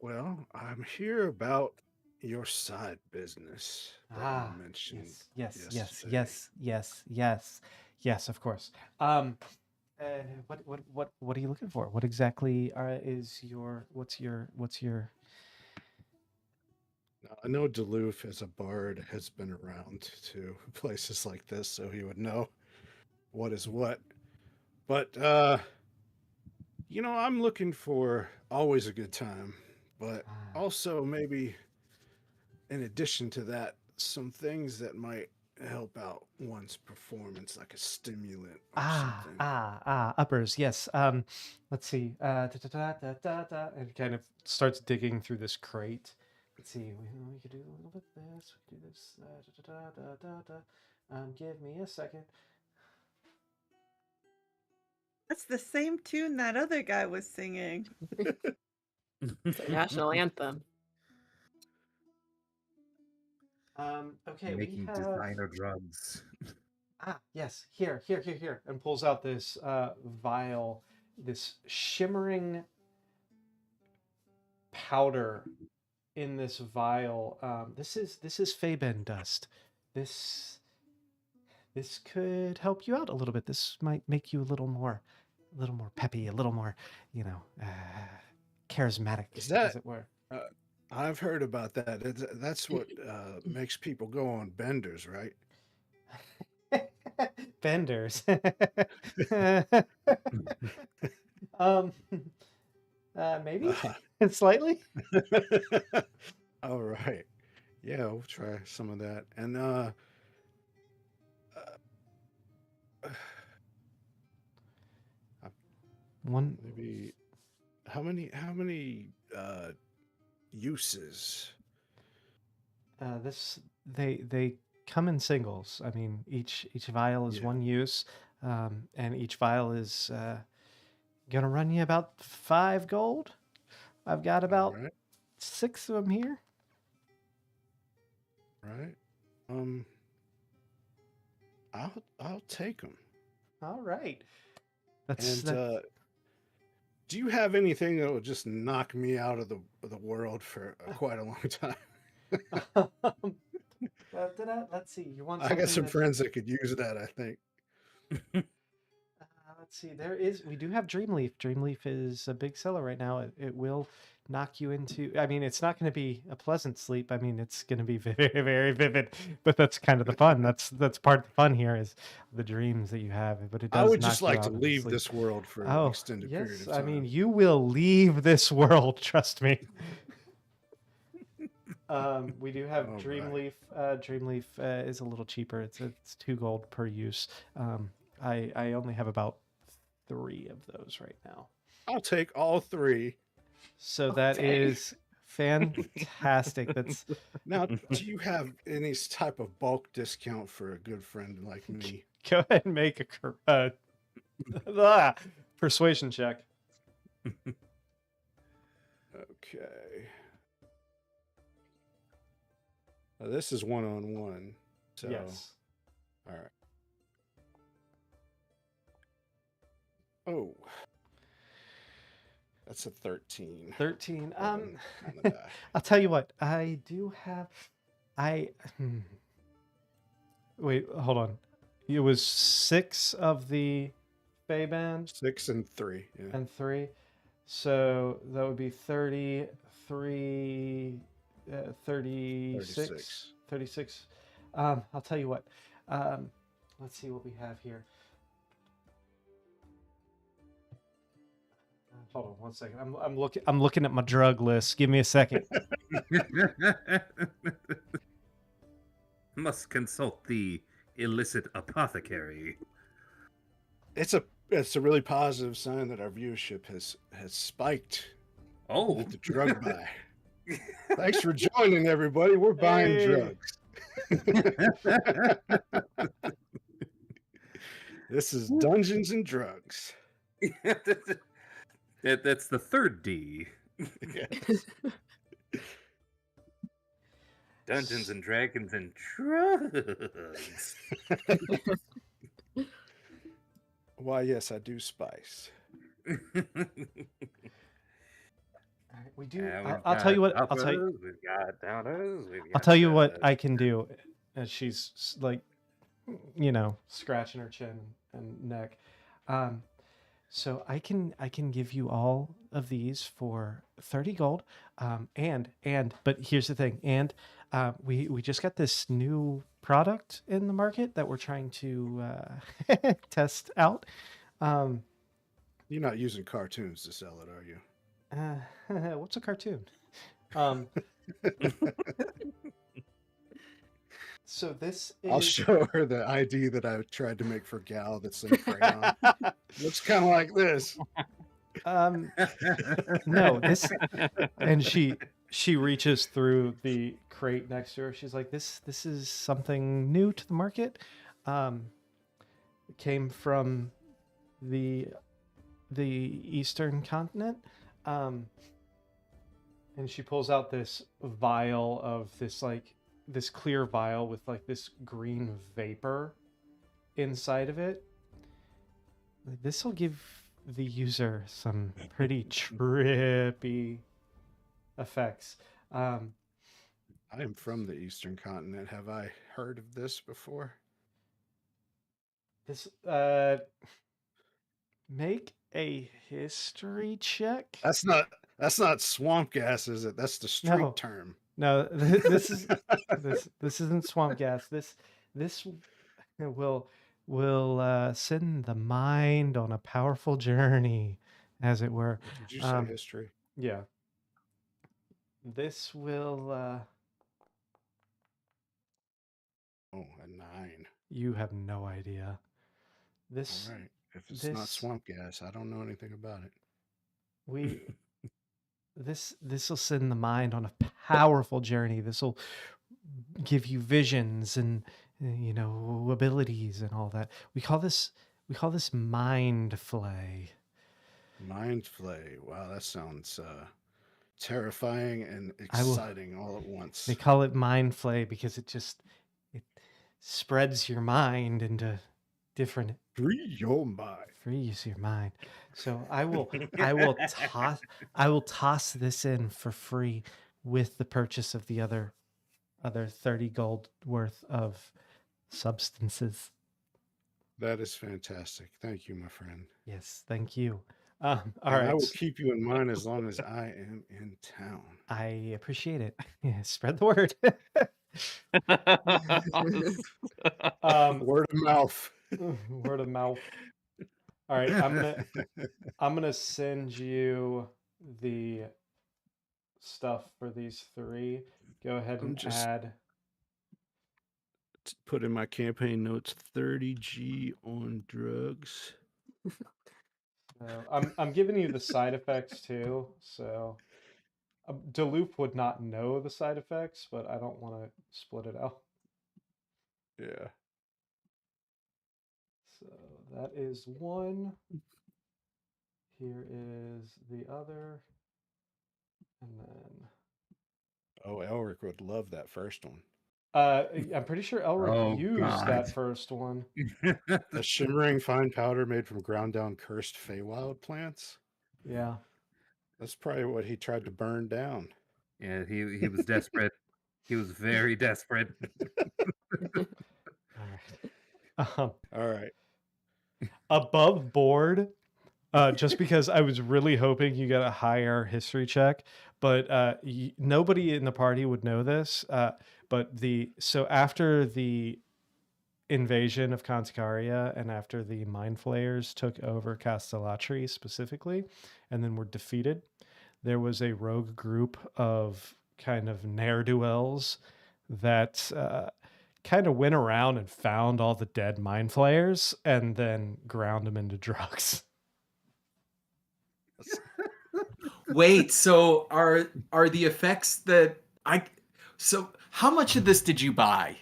Well, I'm here about your side business that you Ah, mentioned yesterday. yes. Of course. What are you looking for? What exactly is your? What's your? Now, I know Duluth as a bard has been around to places like this, so he would know what is what. But I'm looking for always a good time, but Ah. also maybe in addition to that, some things that might help out one's performance, like a stimulant or something. Uppers. Yes. Let's see. And kind of starts digging through this crate. Let's see. We could do a little bit this. We could do this. Give me a second. That's the same tune that other guy was singing. It's our national anthem. Okay. We Making have. designer drugs. Yes. Here. And pulls out this vial, this shimmering powder in this vial. This is Faben dust. This could help you out a little bit. This might make you a little more peppy, a little more, charismatic, Is as that? it were. I've heard about that. That's what makes people go on benders, right? Benders. um, maybe slightly. All right. Yeah, we'll try some of that. And One. maybe how many uses? They come in singles. I mean, each vial is Yeah. one use, and each vial is gonna run you about 5 gold. I've got All about right. 6 of them here. Right. I'll take them. All right. And That's do you have anything that will just knock me out of the world for quite a long time? let's see. You want I got something some that friends that could use that, I think. let's see. We do have Dreamleaf. Dreamleaf is a big seller right now. It will knock you into. I mean, it's not going to be a pleasant sleep. I mean, it's going to be very, very vivid. But that's kind of the fun. That's part of the fun here is the dreams that you have. But it I does would knock just you like to out into leave sleep. this world for an Oh extended period yes, of I time. mean you will leave this world. Trust me. We do have All right. Dreamleaf. Dreamleaf is a little cheaper. It's 2 gold per use. I only have about 3 of those right now. I'll take all 3. So that Okay. is fantastic. That's Now, do you have any type of bulk discount for a good friend like me? go ahead and make a persuasion check. Okay. This is 1-on-1. So, Yes. all right. Oh. That's a 13. 13. on the die. I'll tell you what. I do have. Wait. Hold on. It was 6 of the Fey band 6 and 3. Yeah. and 3, so that would be 33, 36. 36. I'll tell you what. Let's see what we have here. Hold on one second. I'm looking at my drug list. Give me a second. Must consult the illicit apothecary. It's a really positive sign that our viewership has spiked Oh, with the drug buy. Thanks for joining, everybody. We're buying Hey. drugs. This is Dungeons and Drugs. that's the third D. Yes. Dungeons and Dragons and drugs. Why, yes, I do spice. We do. We've I'll tell you got what. I'll tell you. uppers, we've got downers, we've I'll got tell you what I can do. And she's like, scratching her chin and neck. So I can give you all of these for 30 gold. But here's the thing. And we just got this new product in the market that we're trying to test out. You're not using cartoons to sell it, are you? What's a cartoon? So this is... I'll show her the ID that I tried to make for Gal that's in crayon. Looks kind of like this. No, this... And she reaches through the crate next to her. She's like, this is something new to the market. It came from the Eastern continent. And she pulls out this vial of this clear vial with this green vapor inside of it. This will give the user some pretty trippy effects. I am from the Eastern continent. Have I heard of this before? This make a history check. That's not swamp gas, is it? That's the street term. No, this isn't swamp gas. This will send the mind on a powerful journey, as it were. Did you say history? Yeah. This will. A 9. You have no idea. This. All right. If it's not swamp gas, I don't know anything about it. This will send the mind on a powerful journey. This will give you visions and abilities and all that. We call this mind flay. Mind flay. Wow, that sounds terrifying and exciting all at once. They call it mind flay because it spreads your mind into different... Free your mind. Frees your mind. So I will toss this in for free with the purchase of the other 30 gold worth of substances. That is fantastic. Thank you, my friend. Yes, thank you. All right. I will keep you in mind as long as I am in town. I appreciate it. Spread the word. Word of mouth. Word of mouth. All right, I'm gonna send you the stuff for these 3. Go ahead and add. Put in my campaign notes 30G on drugs. I'm giving you the side effects too. So Duluth would not know the side effects, but I don't want to split it out. Yeah. So that is one. Here is the other. And then... Oh, Elric would love that first one. I'm pretty sure Elric used that first one. A shimmering fine powder made from ground down cursed Feywild plants? Yeah. That's probably what he tried to burn down. Yeah, he was desperate. He was very desperate. All right. Above board, just because I was really hoping you got a higher history check, but nobody in the party would know this. So after the invasion of Conticaria and after the Mind Flayers took over Castellatri specifically, and then were defeated, there was a rogue group of kind of ne'er-do-wells that kind of went around and found all the dead Mind Flayers and then ground them into drugs. Wait, so are the effects that so how much of this did you buy?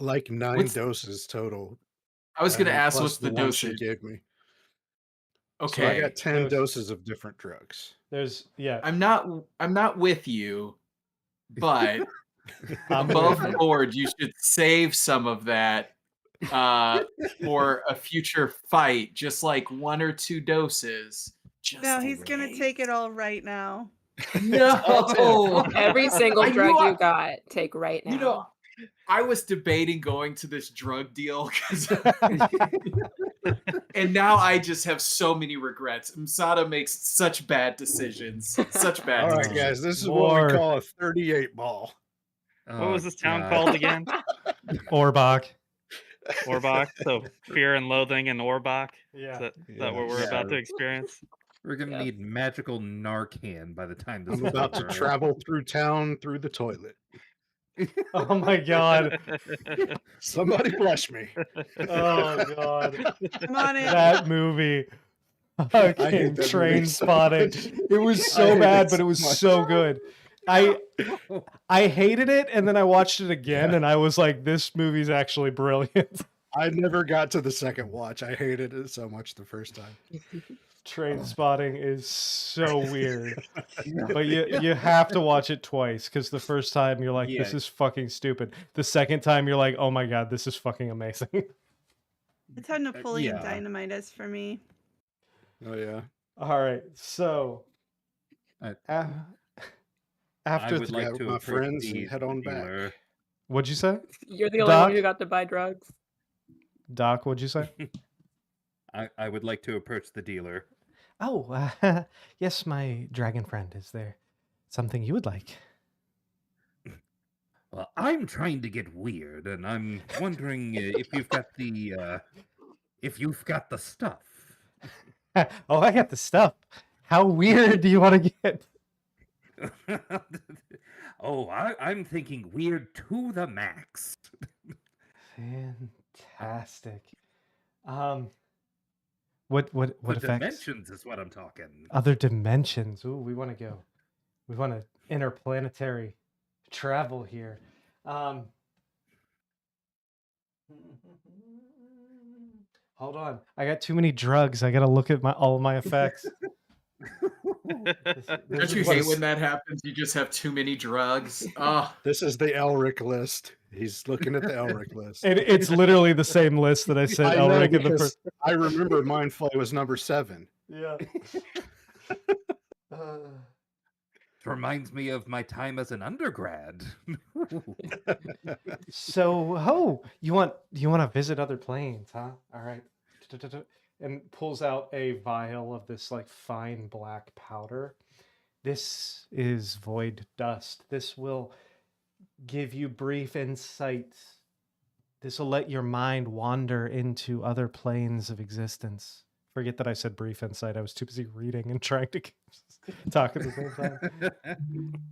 Like 9 doses total. I was going to ask what's the dose she dosage. gave me. Okay. So I got 10 doses of different drugs. There's I'm not with you. but I'm above with you. board, you should save some of that for a future fight, just like 1 or 2 doses. Just No, in he's gonna case. take it all right now. No, Every single I drug knew you got, take right now. You know, I was debating going to this drug deal and now I just have so many regrets. Msada makes such bad decisions. Such bad All right, decisions. guys, this is what More. we call a 38 ball. What was this town God. called again? Orbach. Orbach. So fear and loathing in Orbach. Yeah. Is that what we're about to experience? We're gonna Yep. need magical Narcan by the time this I'm is about to over. travel through town through the toilet. Oh my god. Somebody flush me. Oh god. I'm on it. That movie. hate Fucking that Train movie so Spotting. much. It was I so hate bad, it but so it was much. so good. I hated it, and then I watched it again, and I was like, this movie's actually brilliant. I never got to the second watch. I hated it so much the first time. Train Spotting is so weird. But you have to watch it twice, because the first time you're like, this Yeah. is fucking stupid. The second time you're like, oh my god, this is fucking amazing. That's how Napoleon yeah. Dynamite is for me. Oh yeah. All right, so I- after I would like got to my approach friends the and head on back. dealer. what'd you say? You're the only Doc? one who got to buy drugs. Doc, what'd you say? I would like to approach the dealer. Oh, yes, my dragon friend. Is there something you would like? Well, I'm trying to get weird, and I'm wondering if you've got the stuff. Oh, I got the stuff. How weird do you want to get? Oh, I'm thinking weird to the max. Fantastic. What The effects? dimensions is what I'm talking. Other dimensions. Ooh, we want to go. We want to interplanetary travel here. Hold on. I got too many drugs. I got to look at all of my effects. Don't you hate when that happens? You just have too many drugs. Oh, This is the Elric list. He's looking at the Elric list. And it's literally the same list that I said I know, Elric in the because first. I remember Mindflay was number 7. Yeah. It reminds me of my time as an undergrad. So, you want to visit other planes, huh? All right. And pulls out a vial of this like fine black powder. This is void dust. This will give you brief insight. This will let your mind wander into other planes of existence. Forget that I said brief insight. I was too busy reading and trying to talk at the same time.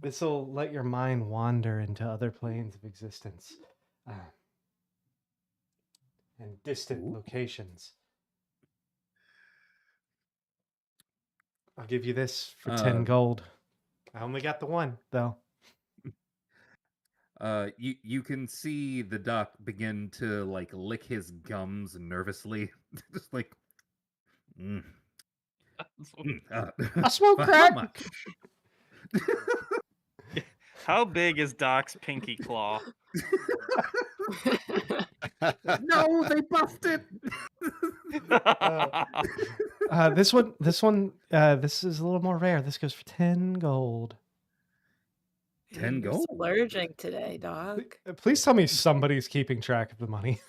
This will let your mind wander into other planes of existence and distant locations. I'll give you this for 10 gold. I only got the one, though. You can see the doc begin to like lick his gums nervously, just like. I smoke How crack. much? How big is Doc's pinky claw? No, they buffed it. This one, this is a little more rare. This goes for 10 gold. 10 You're gold. splurging today, Doc. Please tell me somebody's keeping track of the money.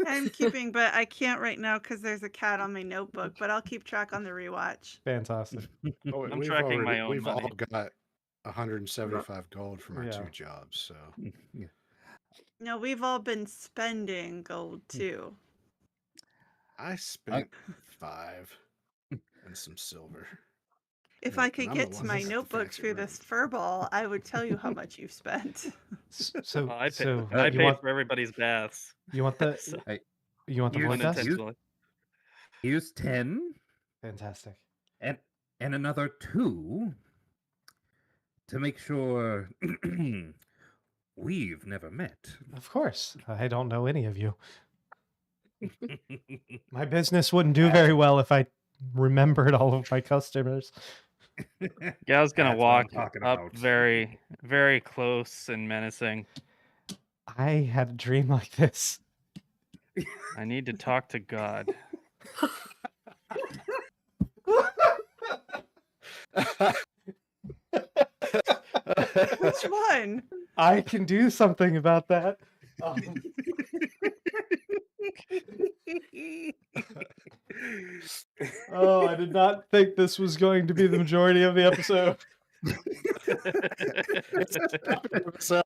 I'm keeping, but I can't right now because there's a cat on my notebook. But I'll keep track on the rewatch. Fantastic. Oh, I'm tracking my own We've money. all got 175 gold from our Yeah. 2 jobs, so Yeah. No, we've all been spending gold too. I spent 5 and some silver. If Yeah, I and could I'm the get one to my that's the notebook fancy through room. this furball, I would tell you how much you've spent. So, Well, I pay, so I you pay want for everybody's baths. you want the So, you want the Here's void dust? unintentionally. Here's 10 Fantastic. and another 2 to make sure we've never met. Of course, I don't know any of you. My business wouldn't do very well if I remembered all of my customers. Gal's gonna That's what I'm walk talking up about. very, very close and menacing. I had a dream like this. I need to talk to God. Which one? I can do something about that. Oh, I did not think this was going to be the majority of the episode. It's a separate episode.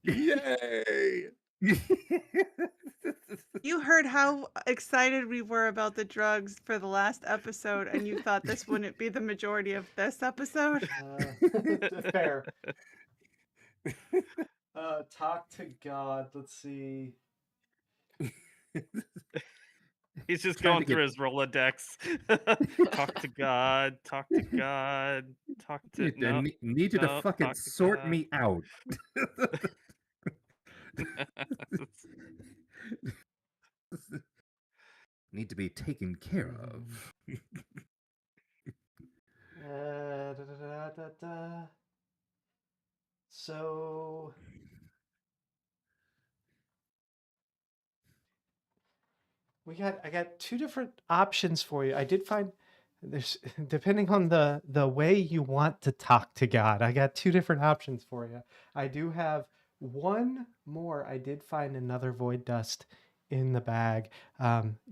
Yay! You heard how excited we were about the drugs for the last episode, and you thought this wouldn't be the majority of this episode? Fair. Talk to God. Let's see. He's just Trying going to get- through his Rolodex. Talk to God. Talk to God. Talk to no. need you to no, fucking talk to sort God. me out. Need to be taken care of. So I got two different options for you. I did find there's depending on the way you want to talk to God. I got two different options for you. I do have one more. I did find another void dust in the bag.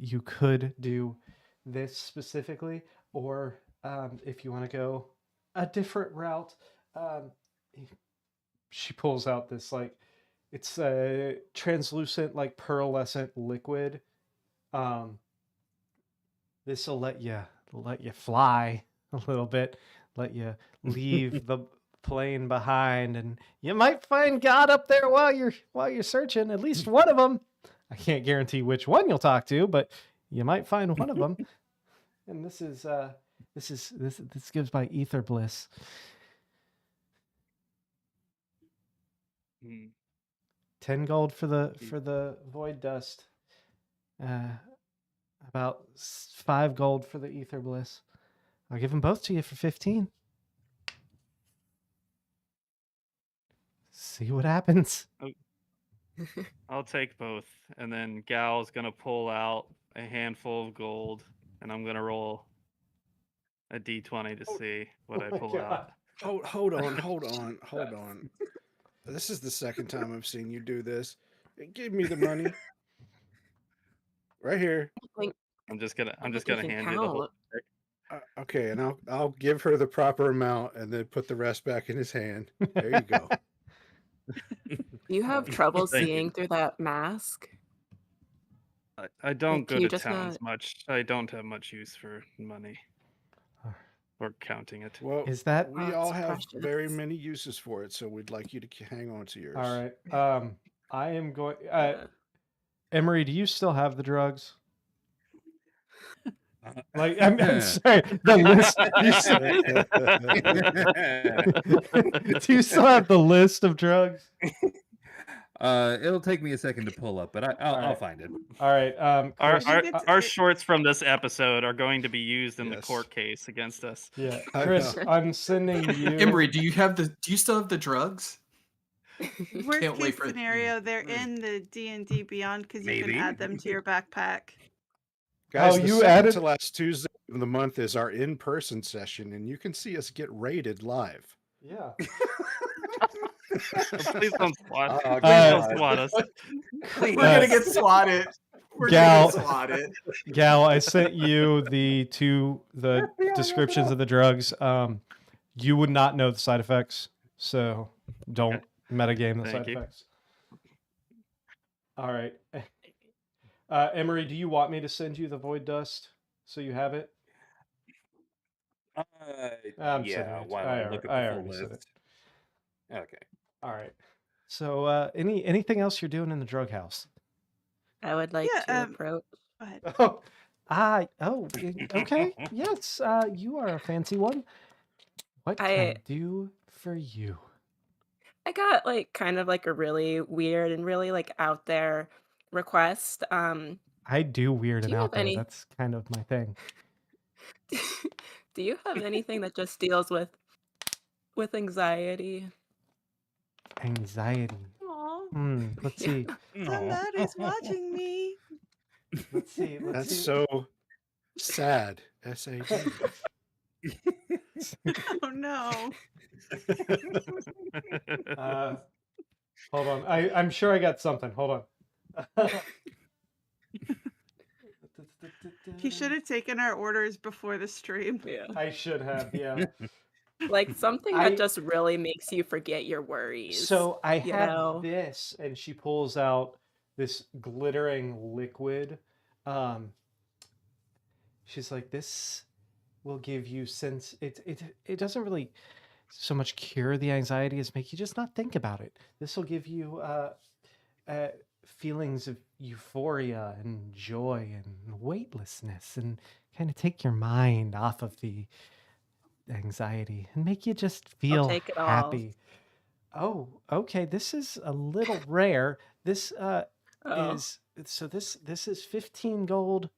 You could do this specifically, or if you want to go a different route, she pulls out this it's a translucent pearlescent liquid. This will let you fly a little bit, let you leave the plane behind, and you might find God up there while you're searching. At least one of them. I can't guarantee which one you'll talk to, but you might find one of them. And this gives by Ether Bliss. 10 gold for the void dust. About 5 gold for the Ether Bliss. I'll give them both to you for 15. See what happens. I'll take both. And then Gal's gonna pull out a handful of gold, and I'm gonna roll a d20 to see what I pull out. Hold on. This is the second time I've seen you do this. Give me the money. Right here. I'm just gonna can hand you the whole count. Okay, and I'll give her the proper amount and then put the rest back in his hand. There you go. You have trouble Thank you. seeing through that mask? I don't Like, go can you to just towns not- much. I don't have much use for money or counting it. Well, Is that we Oh, all it's have very precious. many uses for it, so we'd like you to hang on to yours. all right? I am going. Emery, do you still have the drugs? I'm sorry. The list. Do you still have the list of drugs? It'll take me a second to pull up, but I'll right. find it. All right. Chris, Our shorts from this episode are going to be used in the Yes. court case against us. yeah, I Chris, know. I'm sending you. Emery, do you still have the drugs? Worst Can't wait case for it to be scenario, they're approved. in the D&D Beyond because you can Maybe. add them to your backpack. Guys, Oh, the you second added- to last Tuesday of the month is our in-person session, and you can see us get rated live. Yeah. Please don't swat. Oh, Please don't God. swat us. We're gonna get swatted. We're Gal- gonna get swatted. Gal, I sent you the descriptions of the drugs. You would not know the side effects, so don't metagame the Thank side you. effects. All right. Emery, do you want me to send you the void dust so you have it? I'm sending Yeah, it. while I I look I at the full already said list. Okay. All right. So, anything else you're doing in the drug house? I would like Yeah, to approach. Go ahead. Okay. Yes, you are a fancy one. What can I do for you? I got kind of a really weird and really out there request. I do weird Do and you out have there. any- That's kind of my thing. Do you have anything that just deals with anxiety? Anxiety. Aw, Let's see. somebody's watching me. Let's see. Let's That's see. so sad. SAD. Oh no. Hold on. I'm sure I got something. Hold on. He should have taken our orders before the stream. Yeah. I should have, yeah. Like something I- that just really makes you forget your worries. So I you have know? this, and she pulls out this glittering liquid. She's like, this will give you sense. It doesn't really so much cure the anxiety as make you just not think about it. This will give you feelings of euphoria and joy and weightlessness, and kind of take your mind off of the anxiety and make you just feel take it all. happy. Oh, okay. This is a little rare. This Oh. is so. This is 15 gold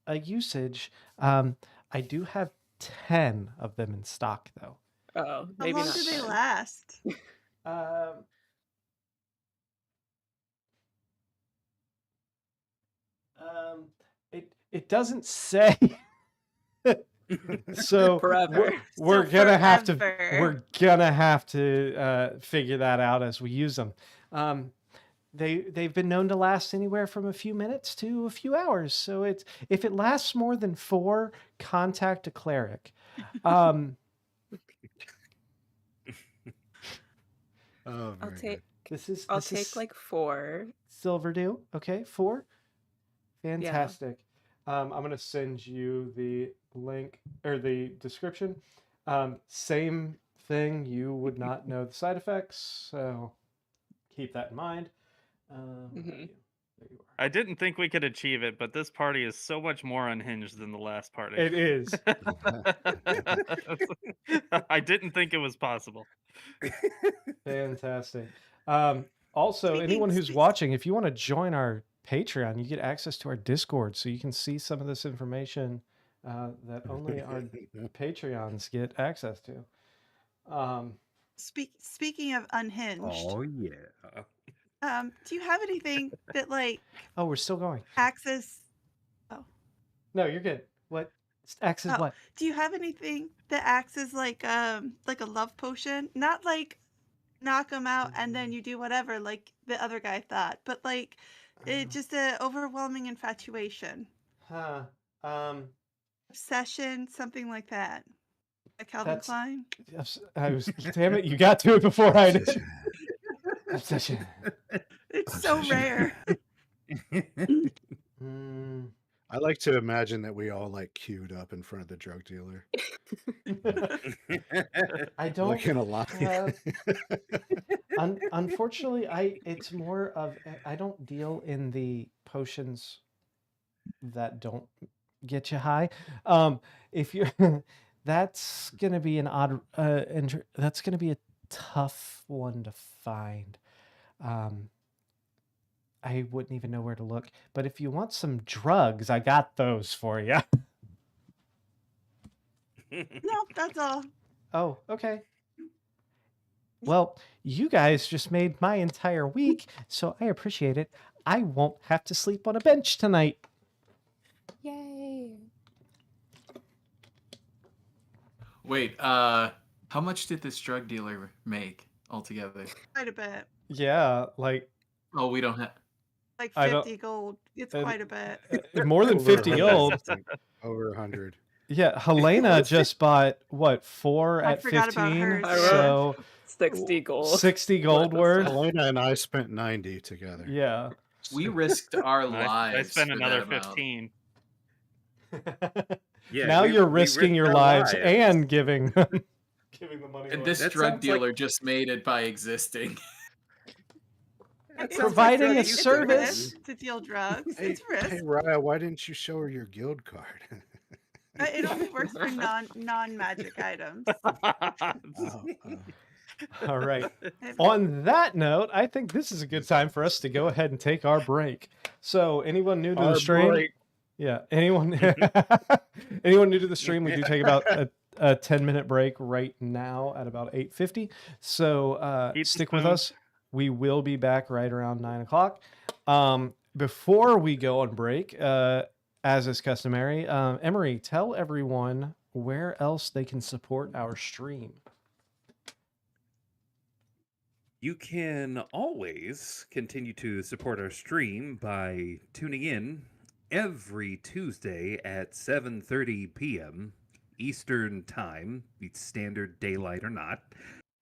a usage. I do have 10 of them in stock though. Oh, How maybe long not. do they 10. last? It doesn't say. So Forever. we're So gonna have to forever. figure that out as we use them. They've been known to last anywhere from a few minutes to a few hours. So if it lasts more than 4, contact a cleric. Oh, I'll very take. good. I'll take like 4. Silver dew. Okay, 4. Fantastic. I'm gonna send you the link or the description. Same thing. You would not know the side effects, so keep that in mind. Where are you? There you are. I didn't think we could achieve it, but this party is so much more unhinged than the last party. It is. I didn't think it was possible. Fantastic. Also, Speaking- anyone who's spe- watching, if you want to join our Patreon, you get access to our Discord, so you can see some of this information that only our Patreons get access to. Speaking of unhinged, Oh yeah. do you have anything that like Oh, we're still going. acts as No, you're good. What? Acts as Oh. what? do you have anything that acts as like a love potion? Not like knock them out and then you do whatever like the other guy thought, but like it just a overwhelming infatuation, Huh. obsession, something like that. Like Calvin That's- Klein. I was. Damn it! You got to it before I did. Obsession. It's so rare. I like to imagine that we all like queued up in front of the drug dealer, I don't. like in a line. Unfortunately, it's more of I don't deal in the potions that don't get you high. If you're, that's gonna be an odd. That's gonna be a tough one to find. I wouldn't even know where to look. But if you want some drugs, I got those for you. No, that's all. Oh, okay. Well, you guys just made my entire week, so I appreciate it. I won't have to sleep on a bench tonight. Yay. Wait, how much did this drug dealer make altogether? Quite a bit. Yeah, like Oh, we don't have. Like I don't- 50 gold. It's uh, quite a bit. more than Over 50 100, gold. I think. Over 100. Yeah, Helena just bought what 4 I at forgot about 15, hers. so 60 gold. 60 gold worth. Elena and I spent 90 together. Yeah. We risked our I lives. spent for another that amount. 15. Yeah. Now we- you're we risking risked your our lives lives. and giving the money And away. this That drug sounds like- dealer just made it by existing. That It's sounds Providing drug a It's usage. service. risk to deal drugs. Hey, It's risk. hey, Raya, why didn't you show her your guild card? It only works for non-magic items. Oh. All right. I've- On that note, I think this is a good time for us to go ahead and take our break. So, anyone new to the Our stream? break. Yeah. Anyone anyone new to the stream, we do take about a 10-minute break right now at about 8:50. So Eat the stick with spoon. us. We will be back right around 9 o'clock. Before we go on break, as is customary, Emery, tell everyone where else they can support our stream. You can always continue to support our stream by tuning in every Tuesday at 7:30 p.m. Eastern Time, standard daylight or not,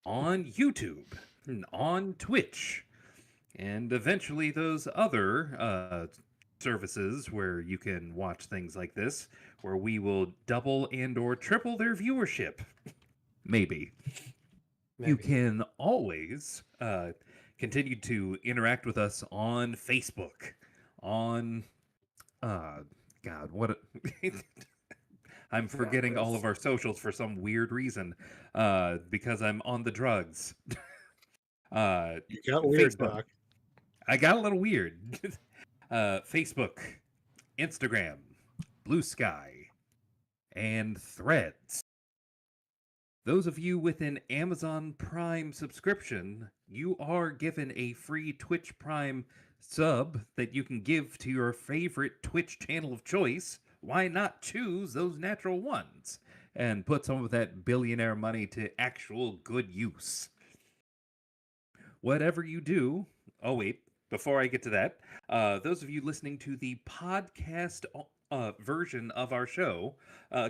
on YouTube and on Twitch, and eventually those other services where you can watch things like this, where we will double and or triple their viewership. Maybe. You can always continue to interact with us on Facebook, on God, what I'm forgetting all of our socials for some weird reason because I'm on the drugs. You got weird, Facebook. Doc. I got a little weird. Facebook, Instagram, Blue Sky, and Threads. Those of you with an Amazon Prime subscription, you are given a free Twitch Prime sub that you can give to your favorite Twitch channel of choice. Why not choose those natural ones and put some of that billionaire money to actual good use? Whatever you do, oh wait, before I get to that, those of you listening to the podcast version of our show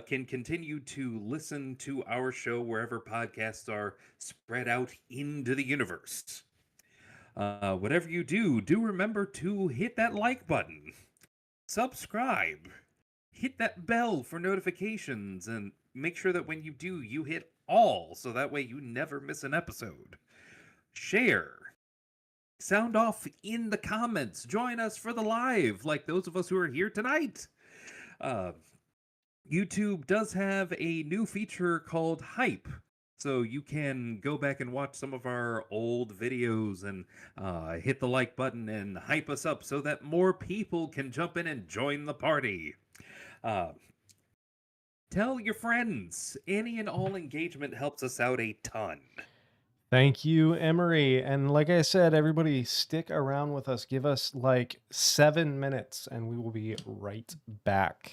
can continue to listen to our show wherever podcasts are spread out into the universe. Whatever you do, do remember to hit that like button, subscribe, hit that bell for notifications, and make sure that when you do, you hit all, so that way you never miss an episode. Share. Sound off in the comments. Join us for the live, like those of us who are here tonight. YouTube does have a new feature called Hype. So you can go back and watch some of our old videos and hit the like button and hype us up so that more people can jump in and join the party. Tell your friends. Any and all engagement helps us out a ton. Thank you, Emery. And like I said, everybody stick around with us. Give us like 7 minutes and we will be right back.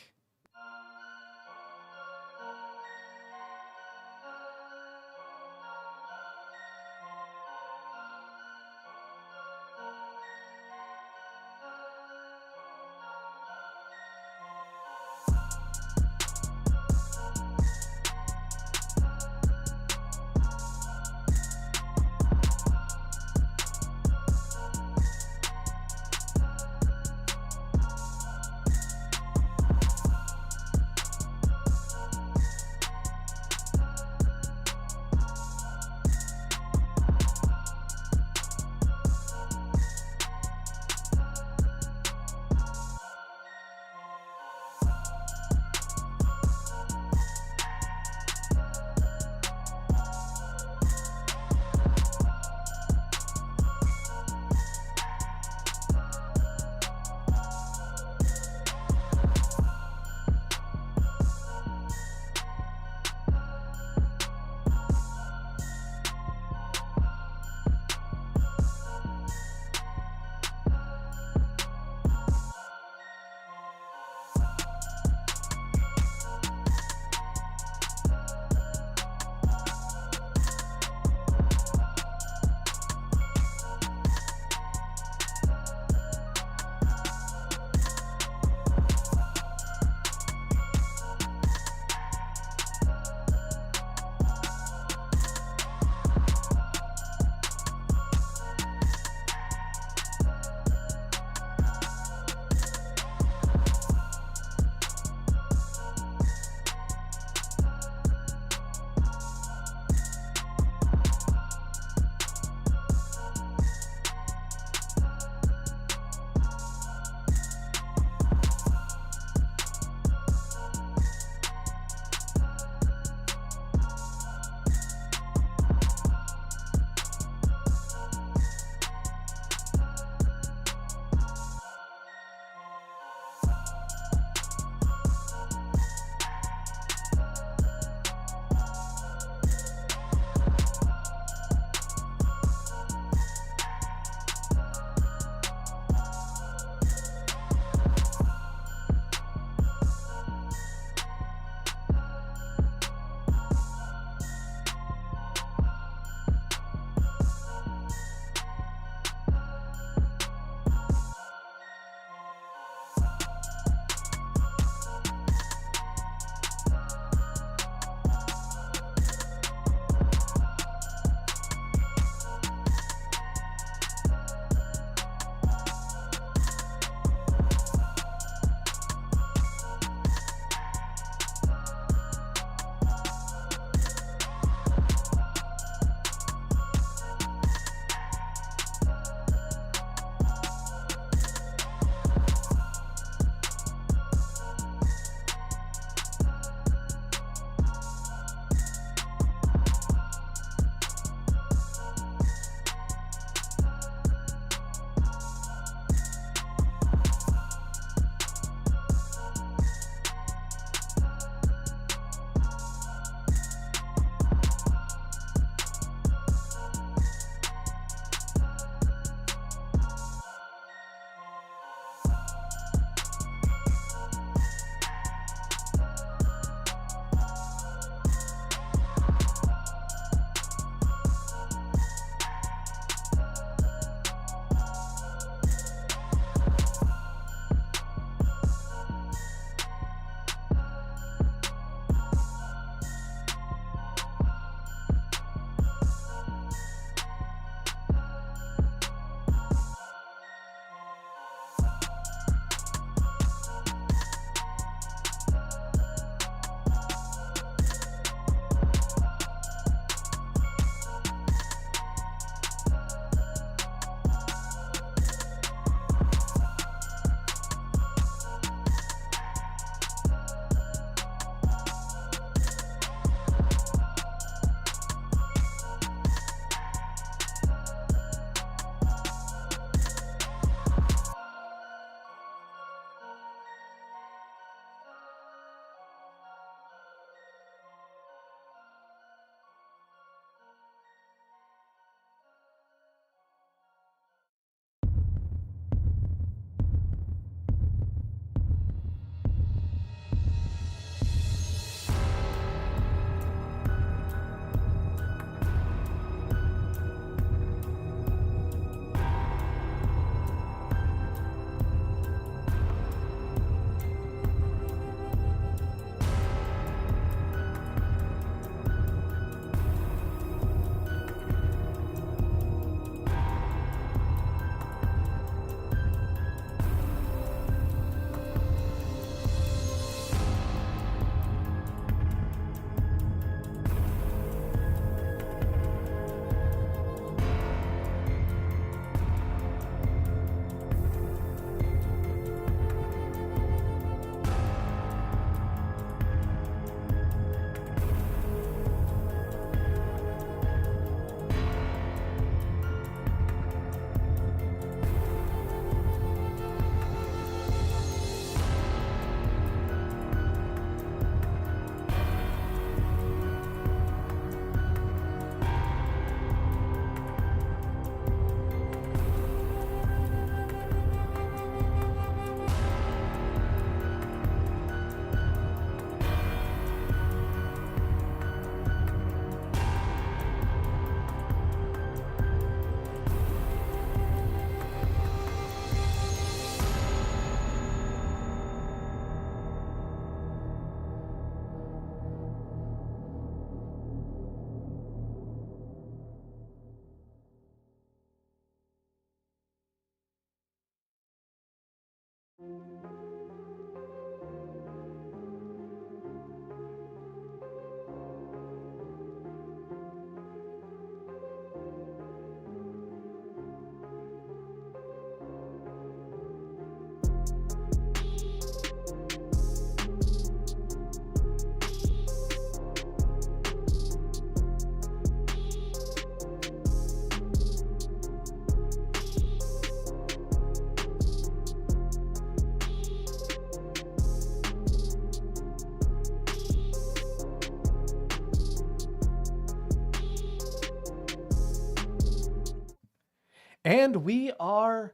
And we are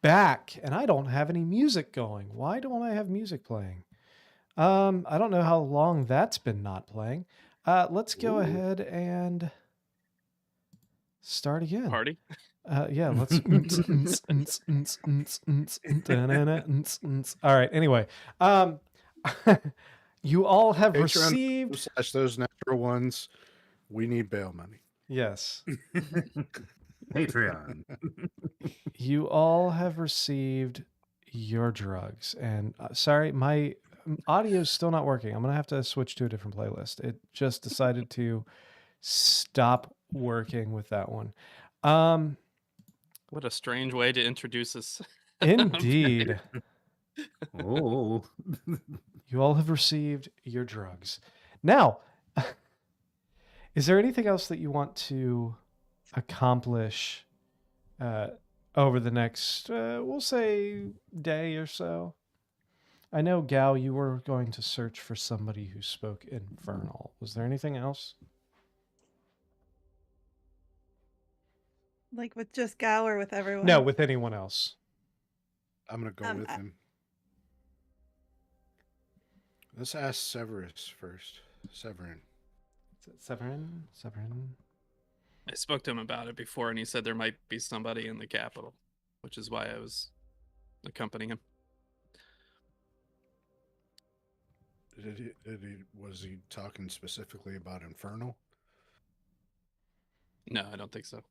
back, and I don't have any music going. Why don't I have music playing? I don't know how long that's been not playing. Let's go ahead and start again. Party? Yeah, let's. All right. Anyway, you all have received. / those natural ones. We need bail money. Yes. Patreon. You all have received your drugs, and sorry, my audio's still not working. I'm gonna have to switch to a different playlist. It just decided to stop working with that one. What a strange way to introduce us. Indeed. Oh. You all have received your drugs. Now, is there anything else that you want to accomplish over the next, we'll say, day or so? I know, Gal, you were going to search for somebody who spoke Infernal. Was there anything else? Like with just Gow or with everyone? No, with anyone else. I'm gonna go with him. Let's ask Severus first. Severin. Severin? I spoke to him about it before, and he said there might be somebody in the capital, which is why I was accompanying him. Was he talking specifically about Infernal? No, I don't think so.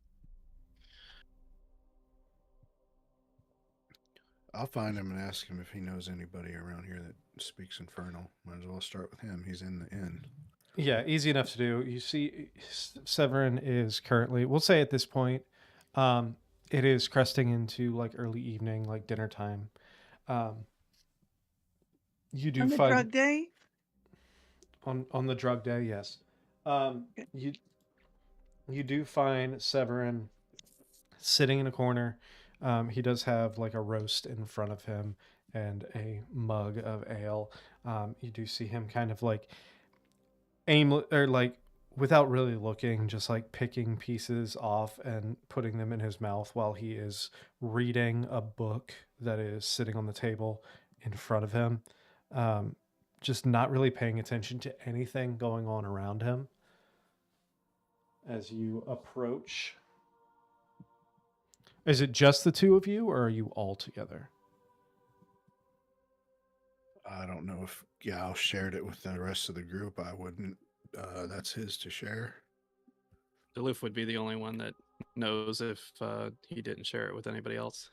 I'll find him and ask him if he knows anybody around here that speaks Infernal. Might as well start with him. He's in the inn. Yeah, easy enough to do. You see, Severin is currently, we'll say at this point, it is cresting into like early evening, like dinner time. You do on the find drug day? On the drug day, yes. Okay. You do find Severin sitting in a corner. He does have like a roast in front of him and a mug of ale. You do see him kind of like without really looking, just like picking pieces off and putting them in his mouth while he is reading a book that is sitting on the table in front of him. Just not really paying attention to anything going on around him. As you approach, is it just the two of you, or are you all together? I don't know if Gal shared it with the rest of the group. I wouldn't. That's his to share. Aloof would be the only one that knows if he didn't share it with anybody else.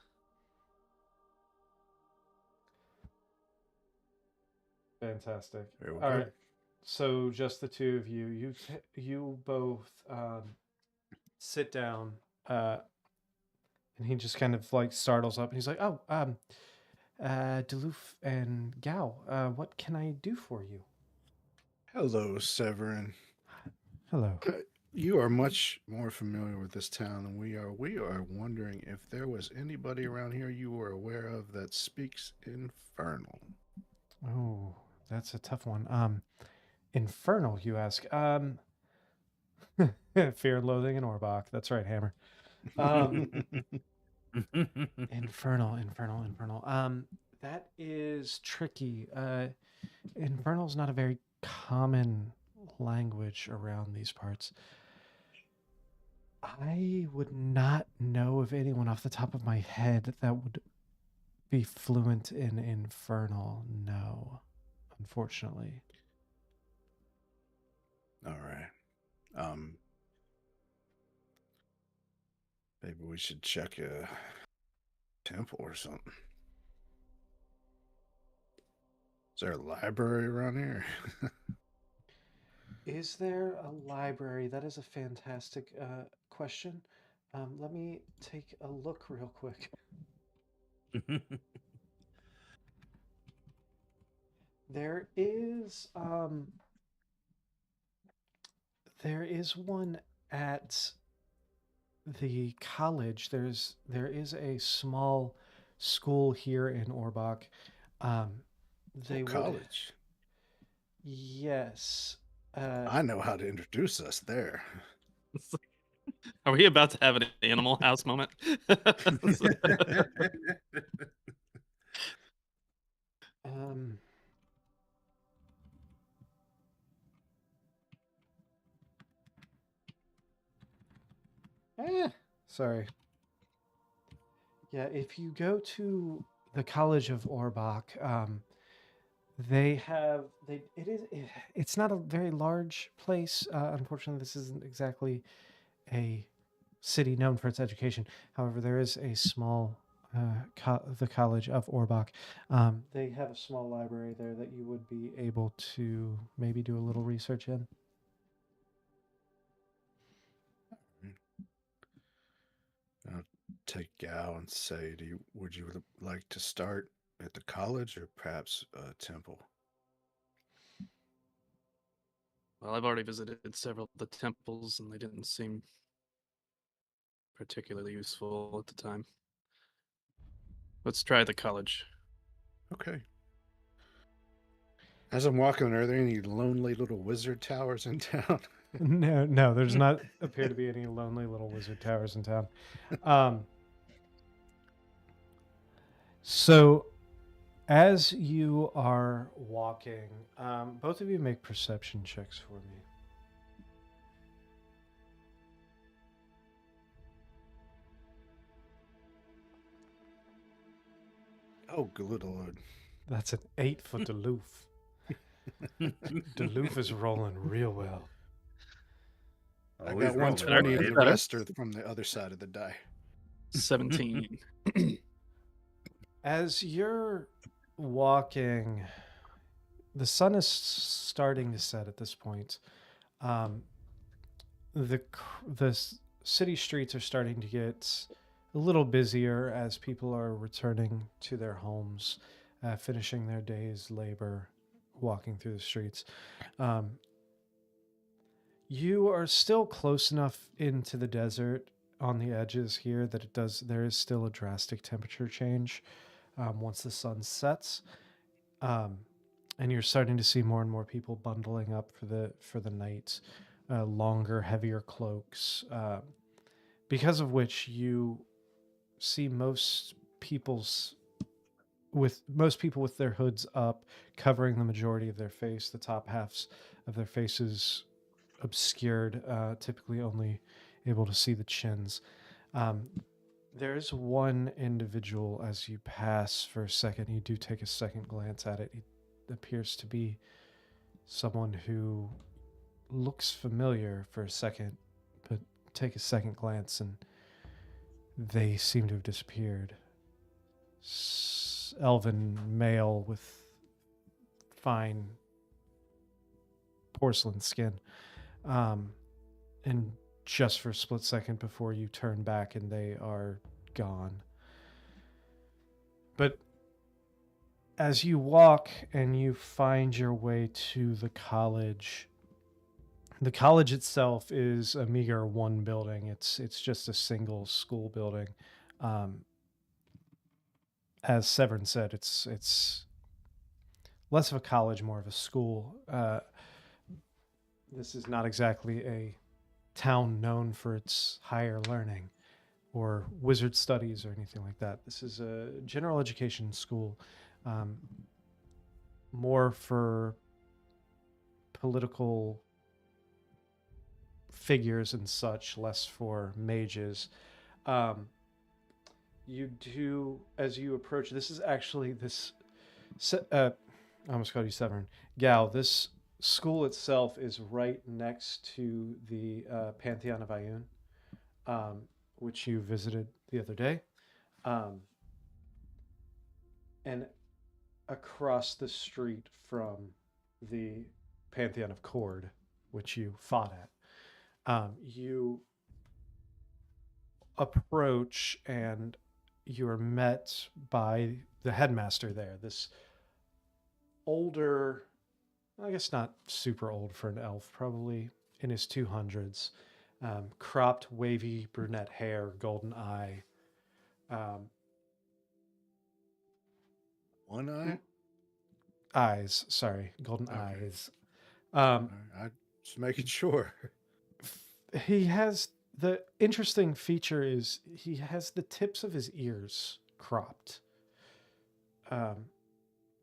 Fantastic. All right. So just the two of you. You both sit down, and he just kind of like startles up, and he's like, "Oh, Duluth and Gao, what can I do for you?" Hello, Severin. Hello. You are much more familiar with this town than we are. We are wondering if there was anybody around here you were aware of that speaks Infernal. Oh, that's a tough one. Infernal, you ask? Fear and Loathing in Orbach. That's right, Hammer. Infernal. That is tricky. Infernal is not a very common language around these parts. I would not know of anyone off the top of my head that would be fluent in Infernal. No, unfortunately. All right. Maybe we should check a temple or something. Is there a library around here? Is there a library? That is a fantastic question. Let me take a look real quick. There is one at the college. There is a small school here in Orbach. College. Yes. I know how to introduce us there. Are we about to have an Animal House moment? Um, sorry. Yeah, if you go to the College of Orbach, it's not a very large place. Unfortunately, this isn't exactly a city known for its education. However, there is a small the College of Orbach. They have a small library there that you would be able to maybe do a little research in. I'll take Gal and say, would you like to start at the college or perhaps a temple? Well, I've already visited several of the temples, and they didn't seem particularly useful at the time. Let's try the college. Okay. As I'm walking, are there any lonely little wizard towers in town? No, there's not appear to be any lonely little wizard towers in town. So, as you are walking, both of you make perception checks for me. Oh, good Lord. That's an 8 for Duluth. Duluth is rolling real well. I Always got rolling, 120 right? and the rest are from the other side of the die. 17. As you're walking, the sun is starting to set at this point. The city streets are starting to get a little busier as people are returning to their homes, finishing their day's labor, walking through the streets. You are still close enough into the desert on the edges here that there is still a drastic temperature change once the sun sets. And you're starting to see more and more people bundling up for the night, longer, heavier cloaks, because of which you see most people with their hoods up, covering the majority of their face. The top halves of their faces obscured, typically only able to see the chins. There's one individual as you pass for a second. You do take a second glance at it. It appears to be someone who looks familiar for a second, but take a second glance and they seem to have disappeared. Elven male with fine porcelain skin. And just for a split second before you turn back and they are gone. But as you walk and you find your way to the college itself is a meager one building. It's just a single school building. As Severn said, it's less of a college, more of a school. This is not exactly a town known for its higher learning or wizard studies or anything like that. This is a general education school, more for political figures and such, less for mages. You do, as you approach, this is actually this, I almost called you Severn. Gal, this school itself is right next to the Pantheon of Ioun, which you visited the other day. And across the street from the Pantheon of Cord, which you fought at. You approach and you are met by the headmaster there, this older, I guess not super old for an elf, probably in his 200s, cropped, wavy brunette hair, golden eye. One eye? Eyes, sorry, golden Okay. eyes. I just making sure. He has The interesting feature is he has the tips of his ears cropped.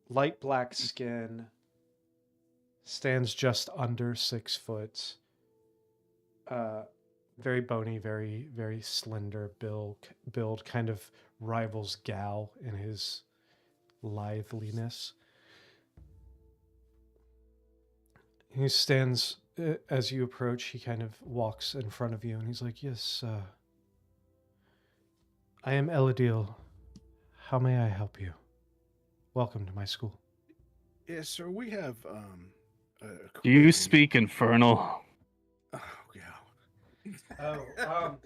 Light black skin, stands just under 6 foot. Very bony, very, very slender build, kind of rivals Gal in his liveliness. He stands, as you approach, he kind of walks in front of you and he's like, yes, I am Elodil. How may I help you? Welcome to my school. Yes, sir. We have a Do you query. speak Infernal? Oh,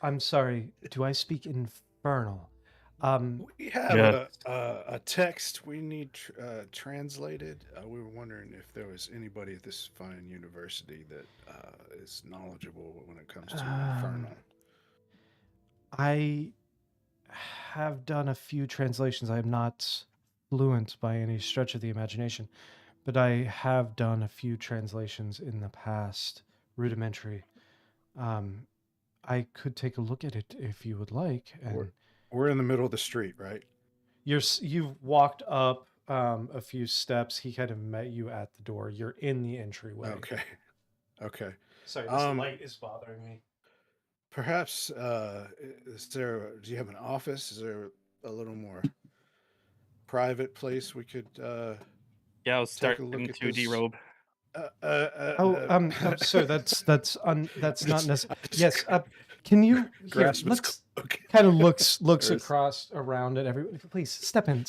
I'm sorry. Do I speak Infernal? we have Yeah. a text we need translated. We were wondering if there was anybody at this fine university that is knowledgeable when it comes to Infernal. I have done a few translations. I am not fluent by any stretch of the imagination, but I have done a few translations in the past, rudimentary. I could take a look at it if you would like. And We're in the middle of the street, right? you've walked up a few steps. He kind of met you at the door. You're in the entryway. Okay. Sorry, this light is bothering me. Perhaps do you have an office? Is there a little more private place we could Yeah, I was take a starting look at to this? derobe. Sir, that's not necessary. Yes, can you here, grasp his let's cloak. kind of looks Or is- across around at everyone. Please step in.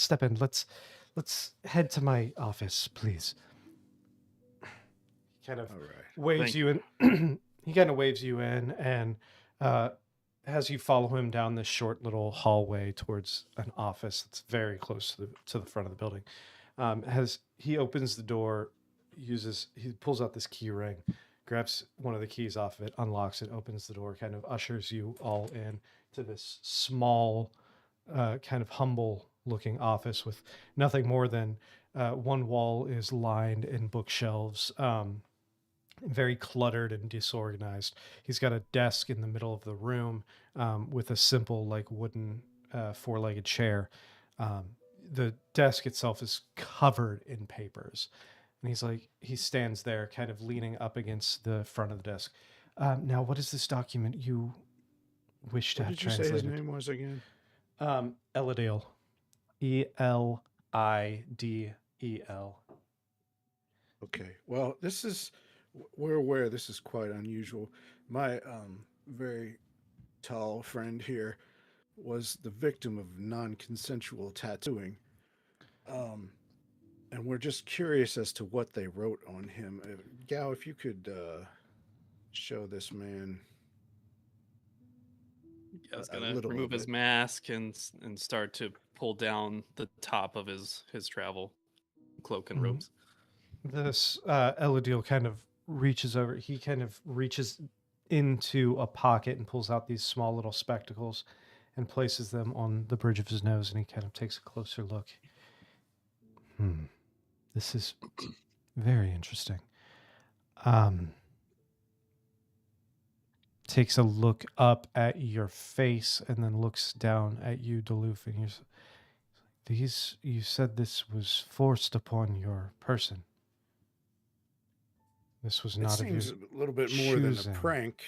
Let's head to my office, please. Kind of All right. waves Thank you in. He kind of waves you in, and as you follow him down this short little hallway towards an office that's very close to the front of the building. As he opens the door, he pulls out this key ring, grabs one of the keys off of it, unlocks it, opens the door, kind of ushers you all in to this small, kind of humble looking office with nothing more than one wall is lined in bookshelves, very cluttered and disorganized. He's got a desk in the middle of the room with a simple, like, wooden four-legged chair. The desk itself is covered in papers. And he stands there kind of leaning up against the front of the desk. Now, what is this document you wish to What have did you say translated? his name was again? Elidale. Elidel. Okay. Well, we're aware this is quite unusual. My very tall friend here was the victim of non-consensual tattooing. And we're just curious as to what they wrote on him. Gal, if you could show this man. I was a gonna little remove of his it. mask and start to pull down the top of his travel cloak and Mhm. robes. This Elodil kind of reaches over. He kind of reaches into a pocket and pulls out these small little spectacles and places them on the bridge of his nose, and he kind of takes a closer look. This is very interesting. Takes a look up at your face and then looks down at you, Duluth, and you said this was forced upon your person. This was It not of your seems a little bit more than a choosing. prank.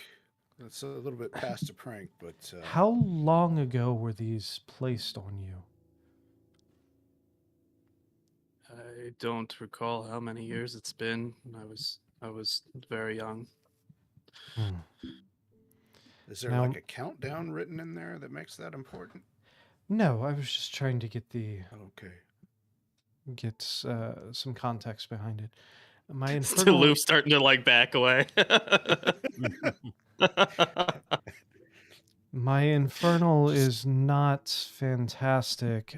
It's a little bit past a prank, but How long ago were these placed on you? I don't recall how many years it's been. I was very young. is there Now- like a countdown written in there that makes that important? No, I was just trying to get Okay. some context behind it. My infernal, Duluth starting to like back away. my infernal is not fantastic.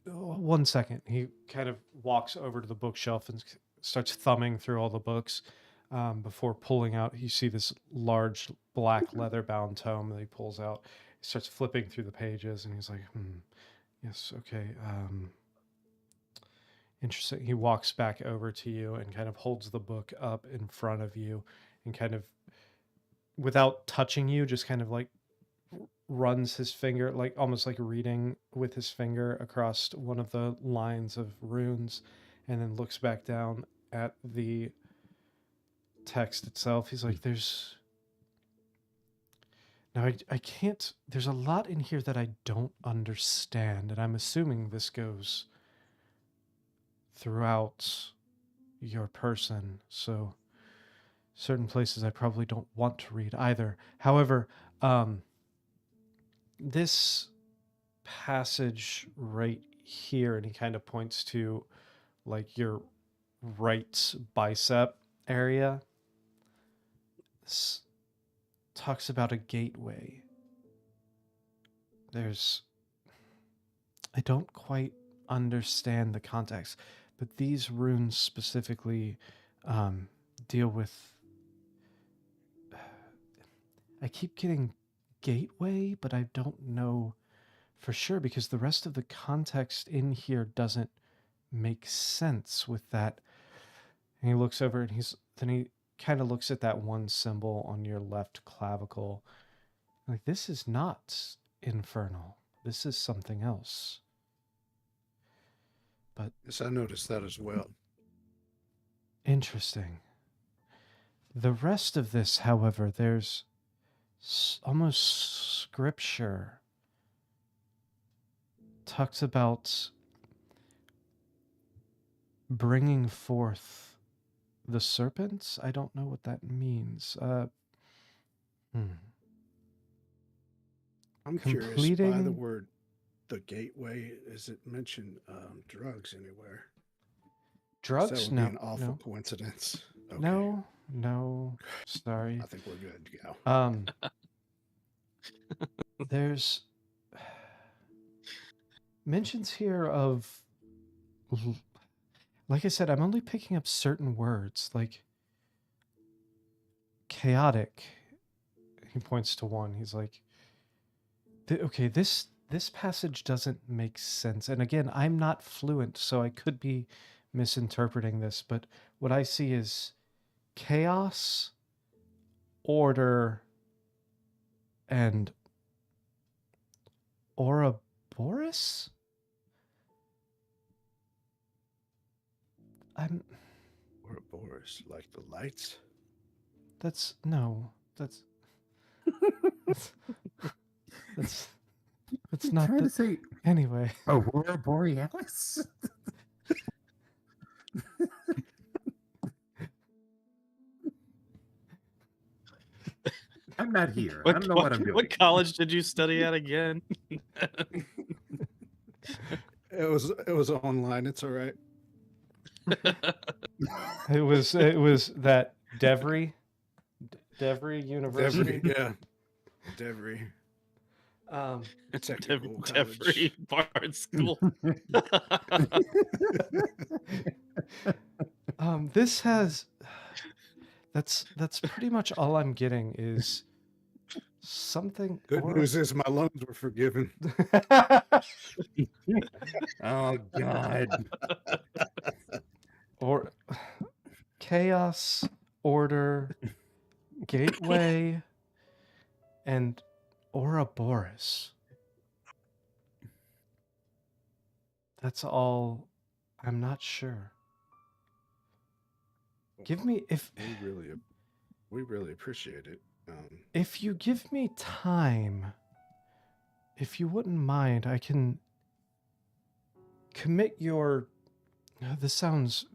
One second. He kind of walks over to the bookshelf and starts thumbing through all the books before pulling out. You see this large black leather-bound tome that he pulls out. He starts flipping through the pages, and he's like, yes, okay. Interesting. He walks back over to you and kind of holds the book up in front of you and kind of, without touching you, just kind of like runs his finger, like almost like reading with his finger across one of the lines of runes, and then looks back down at the text itself. He's like, I can't, there's a lot in here that I don't understand, and I'm assuming this goes throughout your person, so certain places I probably don't want to read either. However, this passage right here, and he kind of points to like your right bicep area, this talks about a gateway. I don't quite understand the context, but these runes specifically deal with, I keep getting gateway, but I don't know for sure because the rest of the context in here doesn't make sense with that. And he looks over and he kind of looks at that one symbol on your left clavicle. Like, this is not infernal. This is something else. But Yes, I noticed that as well. interesting. The rest of this, however, there's almost scripture talks about bringing forth the serpents. I don't know what that means. I'm curious, by the Completing- word, the gateway, is it mentioned drugs anywhere? Drugs? That would No, be an awful no, coincidence. Okay. no. Sorry. I think we're good to go. There's mentions here of, like I said, I'm only picking up certain words, like chaotic. He points to one. He's like, okay, this passage doesn't make sense. And again, I'm not fluent, so I could be misinterpreting this, but what I see is chaos, order, and Ouroboros? Ouroboros, like the lights? That's not trying to say anyway. Aurora Borealis? I'm not here. I don't know what I'm doing. What college did you study at again? It was online. It's all right. It was that Devry University. Devry, yeah. Devry. Technical college. Devry Bard School. This has that's pretty much all I'm getting is something. Good news is my loans were forgiven. Oh God. Or chaos, order, gateway, and Ouroboros. That's all. I'm not sure. Give me we really appreciate it. If you give me time, if you wouldn't mind, I can commit your. This sounds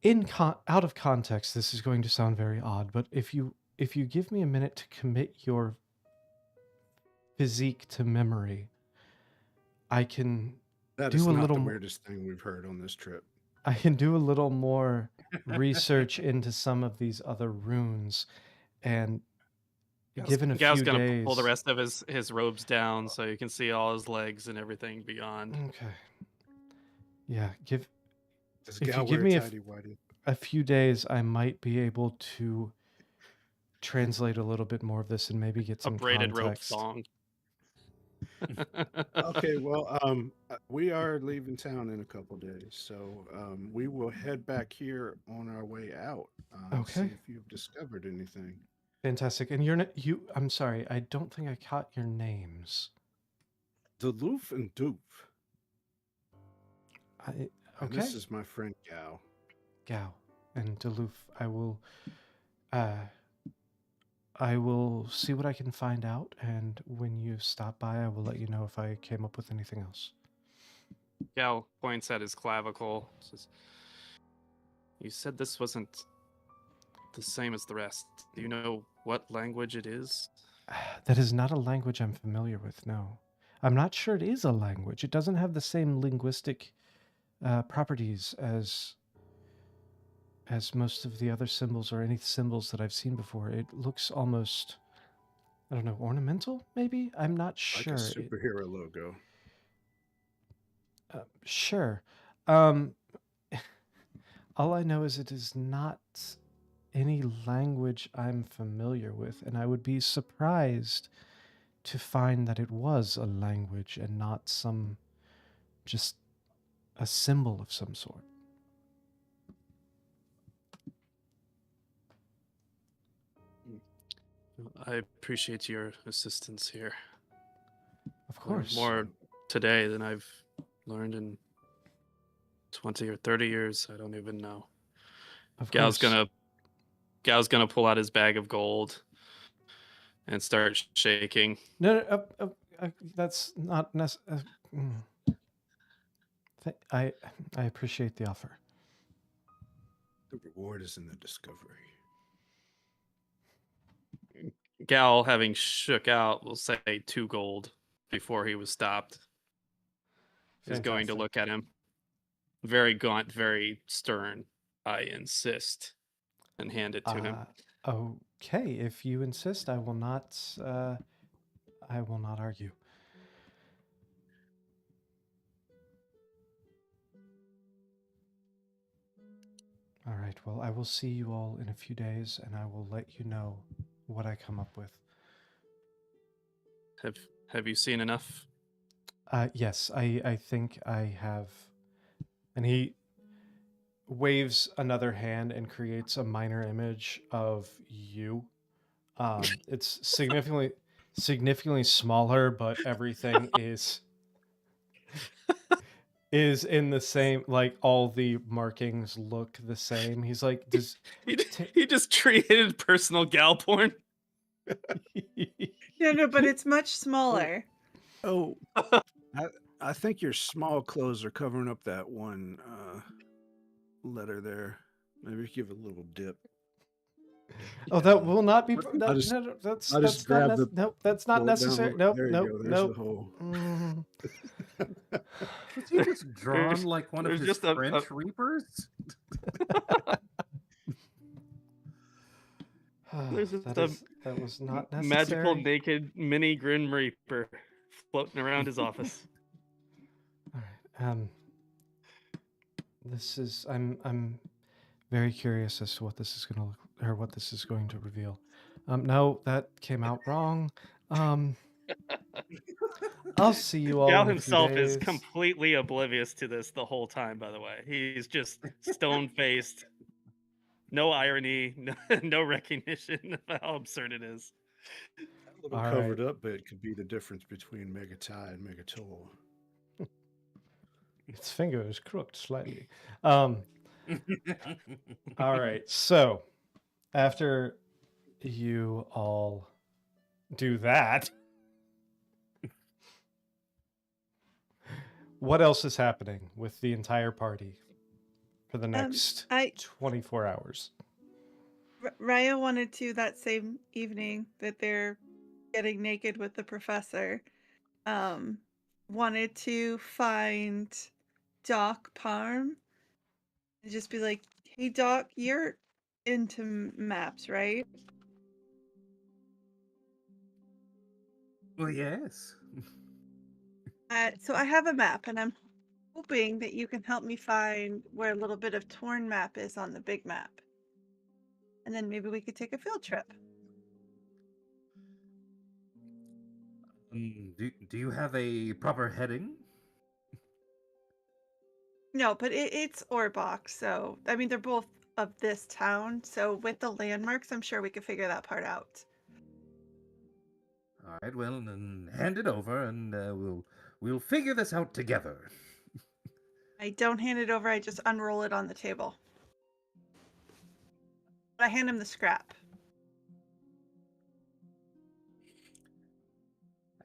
out of context. This is going to sound very odd, but if you give me a minute to commit your physique to memory, I can That do is a not little the more. weirdest thing we've heard on this trip. I can do a little more research into some of these other runes, and given a Gal's few gonna days, pull the rest of his robes down so you can see all his legs and everything beyond. Okay. Yeah, Does if Gal you give wear me tighty-whitey? a few days, I might be able to translate a little bit more of this and maybe get A some braided rope context. song. Okay, well, we are leaving town in a couple days, so we will head back here on our way out. See Okay. if you've discovered anything. Fantastic. And I'm sorry, I don't think I caught your names. Duluth and Doof. I And this okay. is my friend Gal. Gao and Duluth. Uh I will see what I can find out, and when you stop by, I will let you know if I came up with anything else. Gal points at his clavicle. Says, "You said this wasn't the same as the rest. Do you know what language it is?" That is not a language I'm familiar with, no. I'm not sure it is a language. It doesn't have the same linguistic properties as most of the other symbols or any symbols that I've seen before. It looks almost, I don't know, ornamental, maybe? I'm not Like a sure. superhero logo. Sure. All I know is it is not any language I'm familiar with, and I would be surprised to find that it was a language and not just a symbol of some sort. I appreciate your assistance here. Of Learned course. more today than I've learned in 20 or 30 years. I don't even know. Of Gal's course. gonna pull out his bag of gold and start shaking. No, that's not necessary. I appreciate the offer. The reward is in the discovery. Gal, having shook out, will say 2 gold before he was stopped. Is going to Fantastic. look at him. Very gaunt, very stern. I insist. And hand it to him. Okay, if you insist, I will not argue. All right, well, I will see you all in a few days, and I will let you know what I come up with. Have you seen enough? Yes, I think I have. And he waves another hand and creates a minor image of you. It's significantly smaller, but everything is in the same, like all the markings look the same. He's like, does he just treated personal gal porn. No, but it's much smaller. Oh, I think your small clothes are covering up that one letter there. Maybe give it a little dip. Oh, that will not be. I just That's grab not. the Nope, that's not pull it down necessary. like- Nope, there you nope, go. There's nope. the hole. Was he just drawn like one of there's his just a- French Reapers? There's just that was not necessary. magical naked mini Grim Reaper floating around his office. All right. This is. I'm very curious as to what this is going to look, or what this is going to reveal. No, that came out wrong. I'll see you all Gal in a few himself days. is completely oblivious to this the whole time, by the way. He's just stone-faced. No irony, no recognition of how absurd it is. A little All covered right. up bit could be the difference between Megatai and Megatol. Its finger is crooked slightly. All right. So, after you all do that, what else is happening with the entire party for the next 24 hours? Raya wanted to, that same evening that they're getting naked with the professor, wanted to find Doc Parm and just be like, hey Doc, you're into maps, right? Well, yes. So I have a map, and I'm hoping that you can help me find where a little bit of torn map is on the big map. And then maybe we could take a field trip. Do you have a proper heading? No, but it's Orbach, so I mean they're both of this town. So with the landmarks, I'm sure we could figure that part out. All right, well, then hand it over, and we'll figure this out together. I don't hand it over. I just unroll it on the table. I hand him the scrap.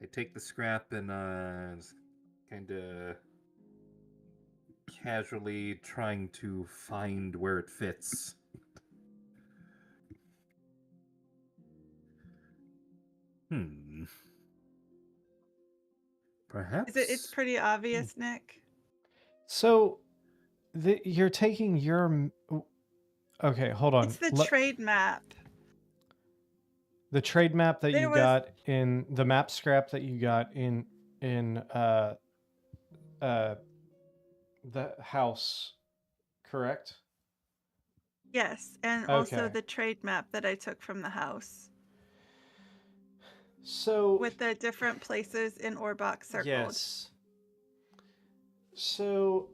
I take the scrap and kind of casually trying to find where it fits. Perhaps It's pretty obvious, Nick. So you're taking your. Okay, hold on. It's the trade map. The trade map that There you was- got in the map scrap that you got in the house, correct? Yes, and also Okay. the trade map that I took from the house So with the different places in Orbach circled. yes. So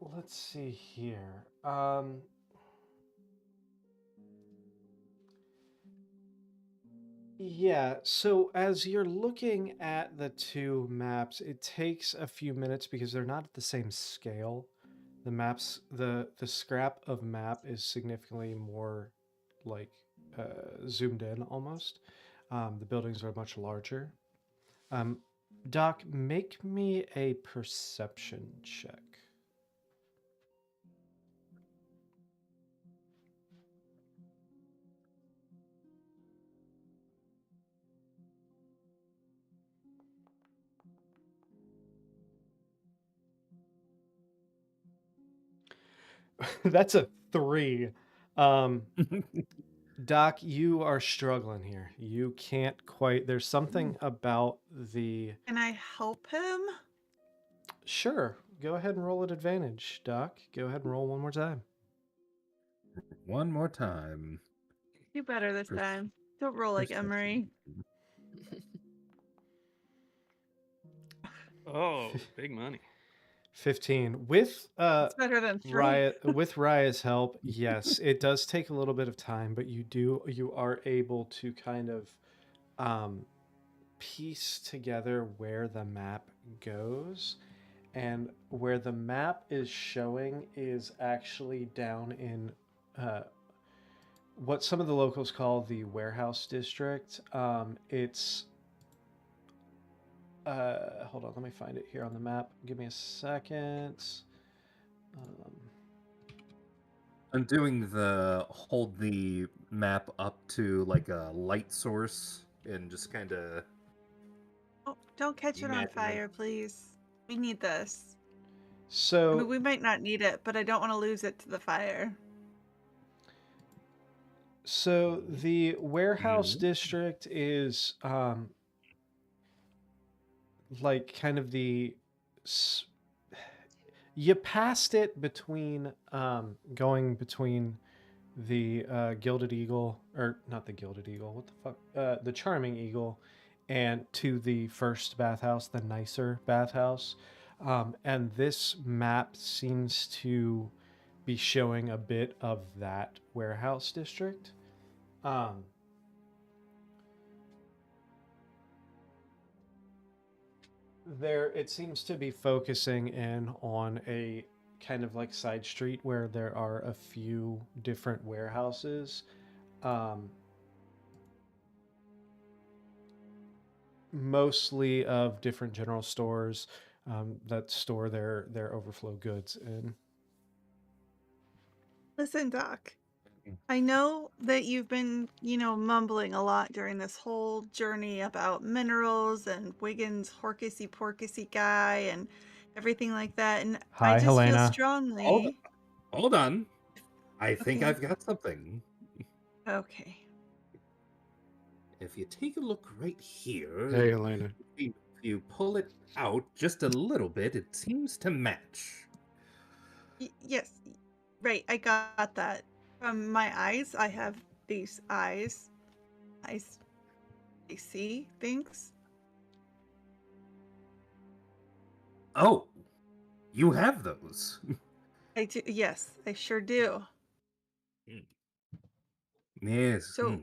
let's see here. Yeah, so as you're looking at the two maps, it takes a few minutes because they're not at the same scale. The maps, the scrap of map is significantly more like zoomed in almost. The buildings are much larger. Doc, make me a perception check. That's a 3. Doc, you are struggling here. You can't quite. There's something about the. Can I help him? Sure. Go ahead and roll at advantage, Doc. Go ahead and roll one more time. one more time. Do better this time. Don't roll like Emery. Oh, big money. 15. With It's better than 3. with Raya's help, yes, it does take a little bit of time, but you are able to kind of piece together where the map goes. And where the map is showing is actually down in what some of the locals call the warehouse district. It's hold on, let me find it here on the map. Give me a second. I'm doing the hold the map up to like a light source and just kind of. Oh, don't catch it on Imagine fire, please. We need this. So I mean, we might not need it, but I don't want to lose it to the fire. So the warehouse district is like kind of the you passed it between going between the Gilded Eagle, or not the Gilded Eagle, what the fuck, the Charming Eagle, and to the first bathhouse, the nicer bathhouse. And this map seems to be showing a bit of that warehouse district. There, it seems to be focusing in on a kind of like side street where there are a few different warehouses. Mostly of different general stores that store their overflow goods in. Listen, Doc. I know that you've been, mumbling a lot during this whole journey about minerals and Wiggins' Horkissy guy and everything like that. And Hi, I just Helena. feel strongly. Hold on. I think Okay. I've got something. Okay. If you take a look right here, Hey, Elena. if you pull it out just a little bit, it seems to match. Yes. Right. I got that. From my eyes, I have these eyes. They see things. Oh, you have those. I do, yes, I sure do. Yes. So,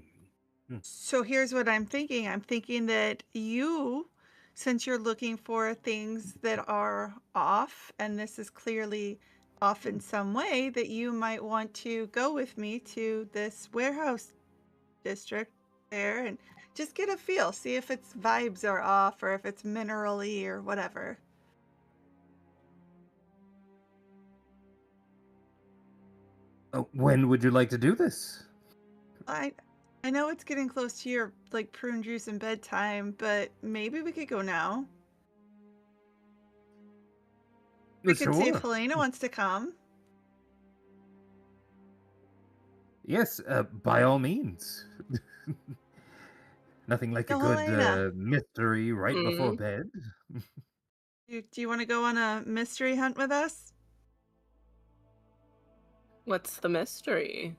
so here's what I'm thinking. I'm thinking that you, since you're looking for things that are off, and this is clearly off in some way, that you might want to go with me to this warehouse district there and just get a feel, see if its vibes are off or if it's mineral-y or whatever. When would you like to do this? I I know it's getting close to your like prune juice and bedtime, but maybe we could go now. We could see if Sure. Helena wants to come. Yes, by all means. Nothing like a So good Helena, mystery right before Mm. bed. do you want to go on a mystery hunt with us? What's the mystery?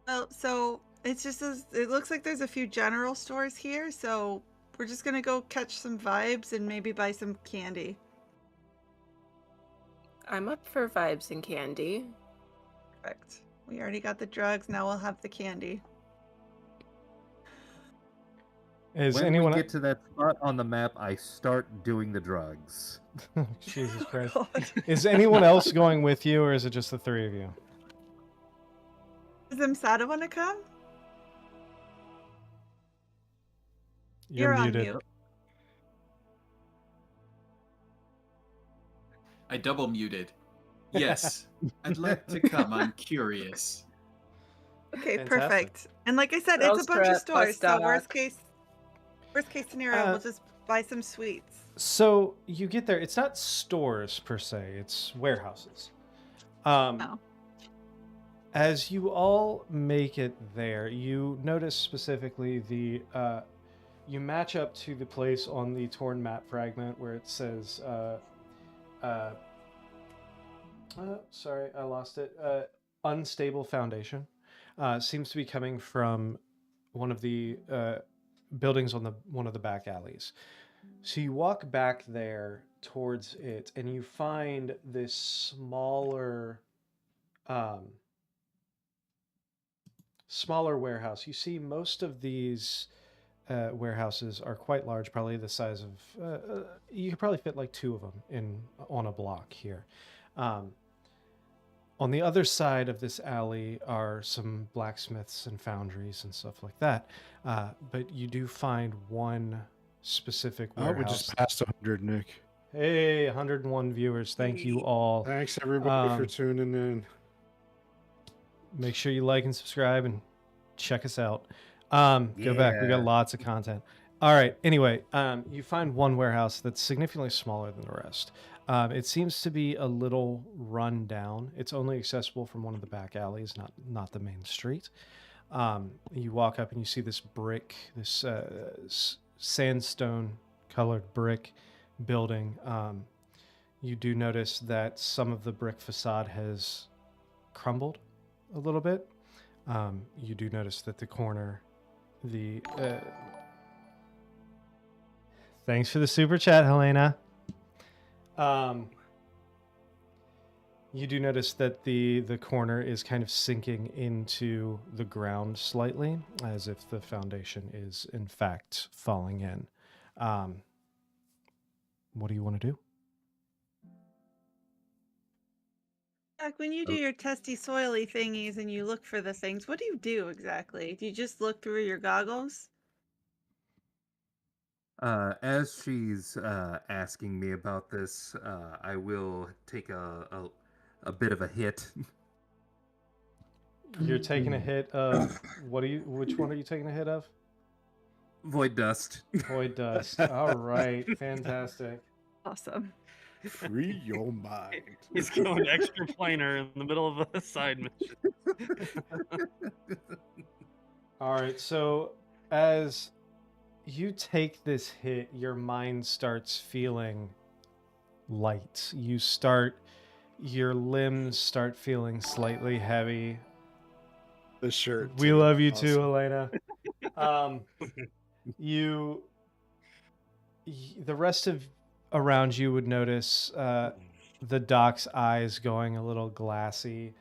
Well, so it's just it looks like there's a few general stores here, so we're just gonna go catch some vibes and maybe buy some candy. I'm up for vibes and candy. Perfect. We already got the drugs, now we'll have the candy. Is When anyone? we get to that spot on the map, I start doing the drugs. Jesus Christ! God. Is anyone else going with you, or is it just the three of you? Does Imsada want to come? You're on muted. mute. I double muted. Yes, I'd like to come. I'm curious. Okay, Fantastic. perfect. And like I said, it's a Girls bunch of trip, stores, bus so doc. worst case scenario, Uh, we'll just buy some sweets. So you get there. It's not stores per se. It's warehouses. Oh. As you all make it there, you notice specifically the you match up to the place on the torn map fragment where it says sorry, I lost it. Unstable foundation seems to be coming from one of the buildings on one of the back alleys. So you walk back there towards it, and you find this smaller warehouse. You see most of these warehouses are quite large, probably the size of you could probably fit like two of them on a block here. On the other side of this alley are some blacksmiths and foundries and stuff like that. But you do find one specific Oh, warehouse. we just passed 100, Nick. Hey, 101 viewers. Thank you all. Thanks, everybody, for tuning in. Make sure you like and subscribe and check us out. Go back. We got Yeah. lots of content. All right. Anyway, you find one warehouse that's significantly smaller than the rest. It seems to be a little run down. It's only accessible from one of the back alleys, not the main street. You walk up and you see this brick, this sandstone colored brick building. You do notice that some of the brick facade has crumbled a little bit. You do notice that the corner, thanks for the super chat, Helena. You do notice that the corner is kind of sinking into the ground slightly, as if the foundation is in fact falling in. What do you want to do? Like when you do your testy soily thingies and you look for the things, what do you do exactly? Do you just look through your goggles? As she's asking me about this, I will take a bit of a hit. You're taking a hit of which one are you taking a hit of? Void dust. Void dust. All right, fantastic. Awesome. Free your mind. He's going extra planar in the middle of a side mission. All right, so as you take this hit, your mind starts feeling light. Your limbs start feeling slightly heavy. The shirt. We too. love you too, Awesome. Helena. The rest of around you would notice the Doc's eyes going a little glassy.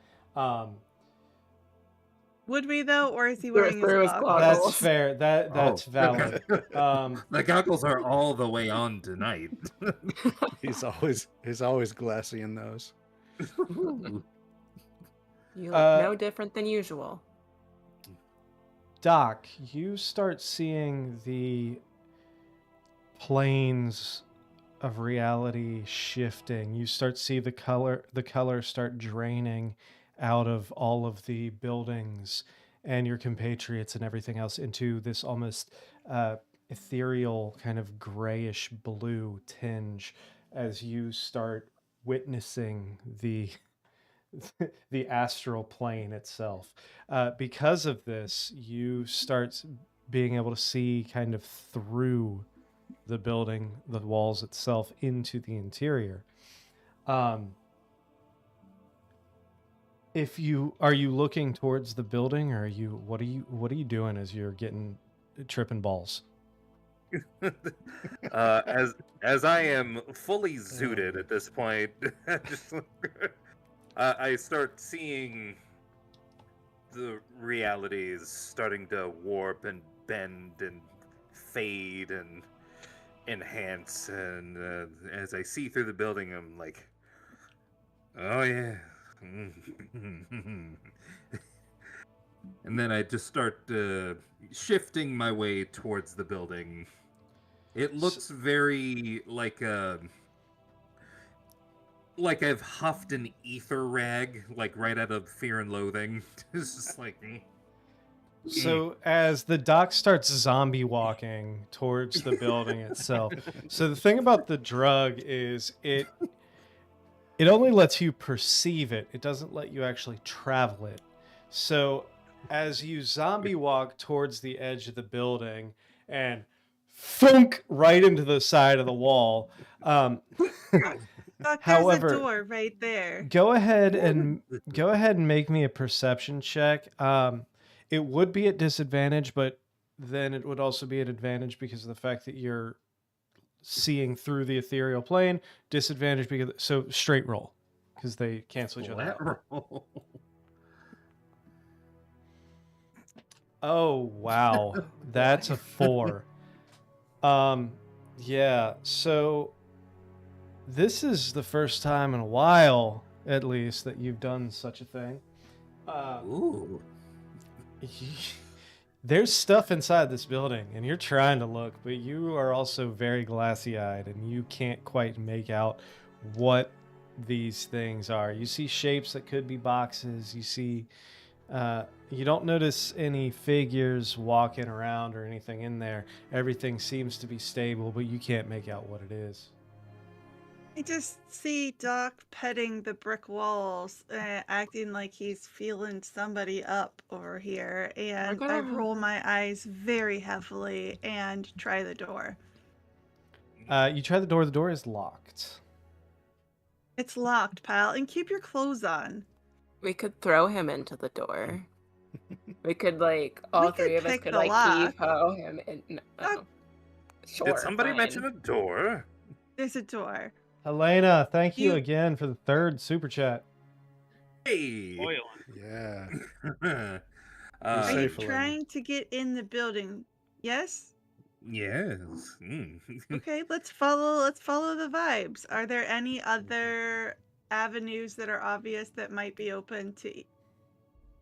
Would we though, or is he Through- wearing his through his goggles? That's goggles. fair. That's Oh, valid. okay. The goggles are all the way on tonight. He's always glassy in those. You look Uh, no different than usual. Doc, you start seeing the planes of reality shifting. You start see the color start draining out of all of the buildings and your compatriots and everything else into this almost ethereal kind of grayish blue tinge as you start witnessing the the astral plane itself. Because of this, you start being able to see kind of through the building, the walls itself, into the interior. If you are you looking towards the building, or are you what are you doing as you're getting tripping balls? As I am fully zooted at this point, just, I start seeing the realities starting to warp and bend and fade and enhance, and as I see through the building, I'm like, oh yeah. And then I just start shifting my way towards the building. It looks very like I've huffed an ether rag, like right out of Fear and Loathing. It's just like. So as the Doc starts zombie walking towards the building itself. So the thing about the drug is it only lets you perceive it. It doesn't let you actually travel it. So as you zombie walk towards the edge of the building and thunk right into the side of the wall. Doc, there's However, a door right there. go ahead and make me a perception check. It would be at disadvantage, but then it would also be an advantage because of the fact that you're seeing through the ethereal plane. Disadvantage because so straight roll because they cancel each other out. Roll. Oh wow, that's a 4. Yeah. So this is the first time in a while, at least, that you've done such a thing. Ooh. There's stuff inside this building, and you're trying to look, but you are also very glassy-eyed, and you can't quite make out what these things are. You see shapes that could be boxes. You see, you don't notice any figures walking around or anything in there. Everything seems to be stable, but you can't make out what it is. I just see Doc petting the brick walls, acting like he's feeling somebody up over here, and I roll my eyes very heavily and try the door. You try the door. The door is locked. It's locked, pal, and keep your clothes on. We could throw him into the door. We could all We could three of us pick could the lock. heave-ho him in. No. Sure, Did somebody fine. mention a door? There's a door. Helena, thank you You- again for the 3rd super chat. Hey. Yeah. Are you safe, Elena. trying to get in the building? Yes? Yes. Mm. Okay, let's follow the vibes. Are there any other avenues that are obvious that might be open to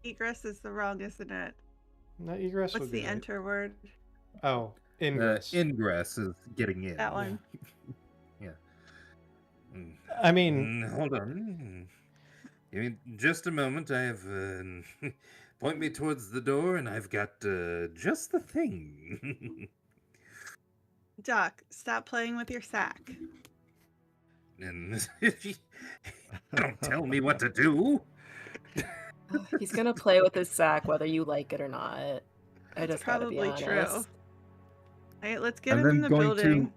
egress? Is the wrong, isn't it? No, egress What's would be the right. enter word? Oh, ingress. Ingress is getting in. That one. Mm. I mean, Hold on. Give me just a moment. I have point me towards the door, and I've got just the thing. Doc, stop playing with your sack. And don't tell me what to do. He's gonna play with his sack whether you like it or not. I That's just gotta be probably honest. true. All right, let's get I'm him in then the going building. to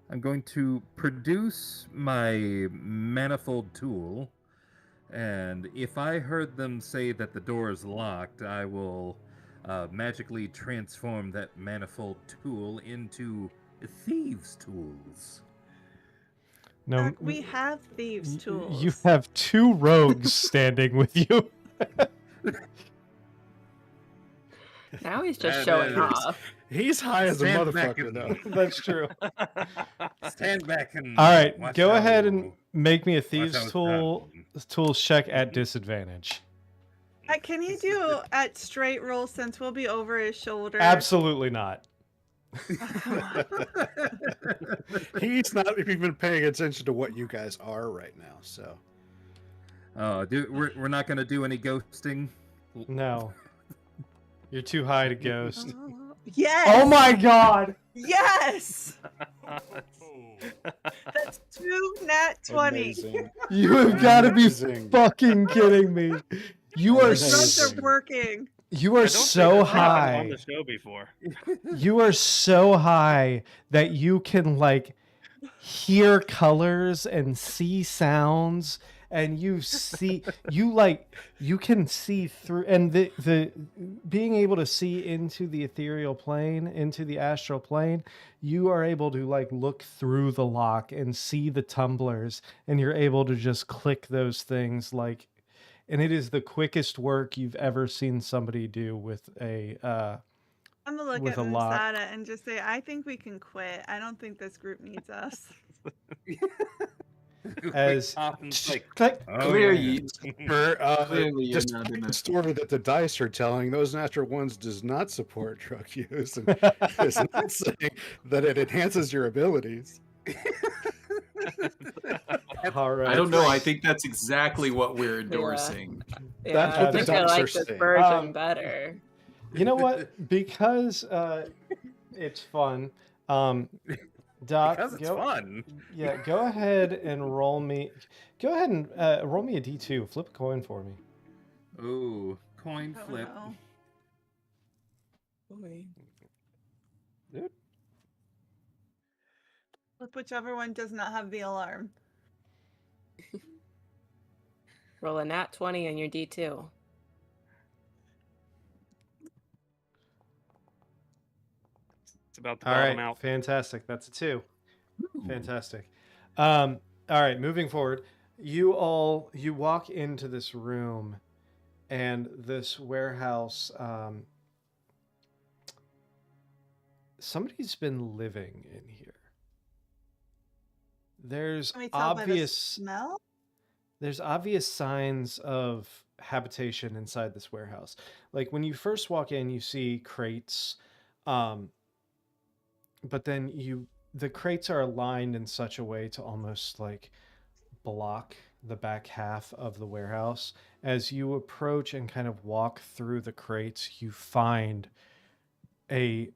I'm going to produce my manifold tool, and if I heard them say that the door is locked, I will magically transform that manifold tool into thieves' tools. No, We have thieves' tools. you have 2 rogues standing with you. Now he's just That showing is- off. He's high as a Stand back motherfucker, and- though. That's true. Stand back and All right, watch go how- ahead and make me a watch thieves how it's tool done. tools check at disadvantage. Can you do at straight roll since we'll be over his shoulder? Absolutely not. Oh, come on. He's not even paying attention to what you guys are right now. So We're not gonna do any ghosting. No. You're too high to ghost. Yes. Oh my god! Yes. That's 2 nat 20. amazing. You have got to be Amazing. fucking kidding me. You are Those drugs Amazing. are working. you I are don't so think that's happened on high. the show before. You are so high that you can like hear colors and see sounds, and you can see through, and the being able to see into the ethereal plane, into the astral plane, you are able to like look through the lock and see the tumblers, and you're able to just click those things like, and it is the quickest work you've ever seen somebody do with a I'm gonna look with at a lock. Masada and just say, I think we can quit. I don't think this group needs us. As Like, click. oh, Clearly, Clearly, you're just not in the a- story that the dice are telling, those natural ones does not support drug use, and it's not saying that it enhances your abilities. All right. I don't know. I think that's exactly what we're endorsing. Yeah, That's I what the think I dice like are this saying. version better. You know what? Because it's fun. Doc, because it's fun. Yeah, go ahead and roll me. Go ahead and roll me a d2. Flip a coin for me. Ooh, coin Oh, flip. no. Flip whichever one does not have the alarm. Roll a nat 20 on your D2. It's about to All bottom right, out. fantastic. That's a 2. Fantastic. All right, moving forward. You walk into this room, and this warehouse. Somebody's been living in here. There's Can we tell by the obvious. smell? There's obvious signs of habitation inside this warehouse. Like when you first walk in, you see crates, but then the crates are aligned in such a way to almost like block the back half of the warehouse. As you approach and kind of walk through the crates, you find a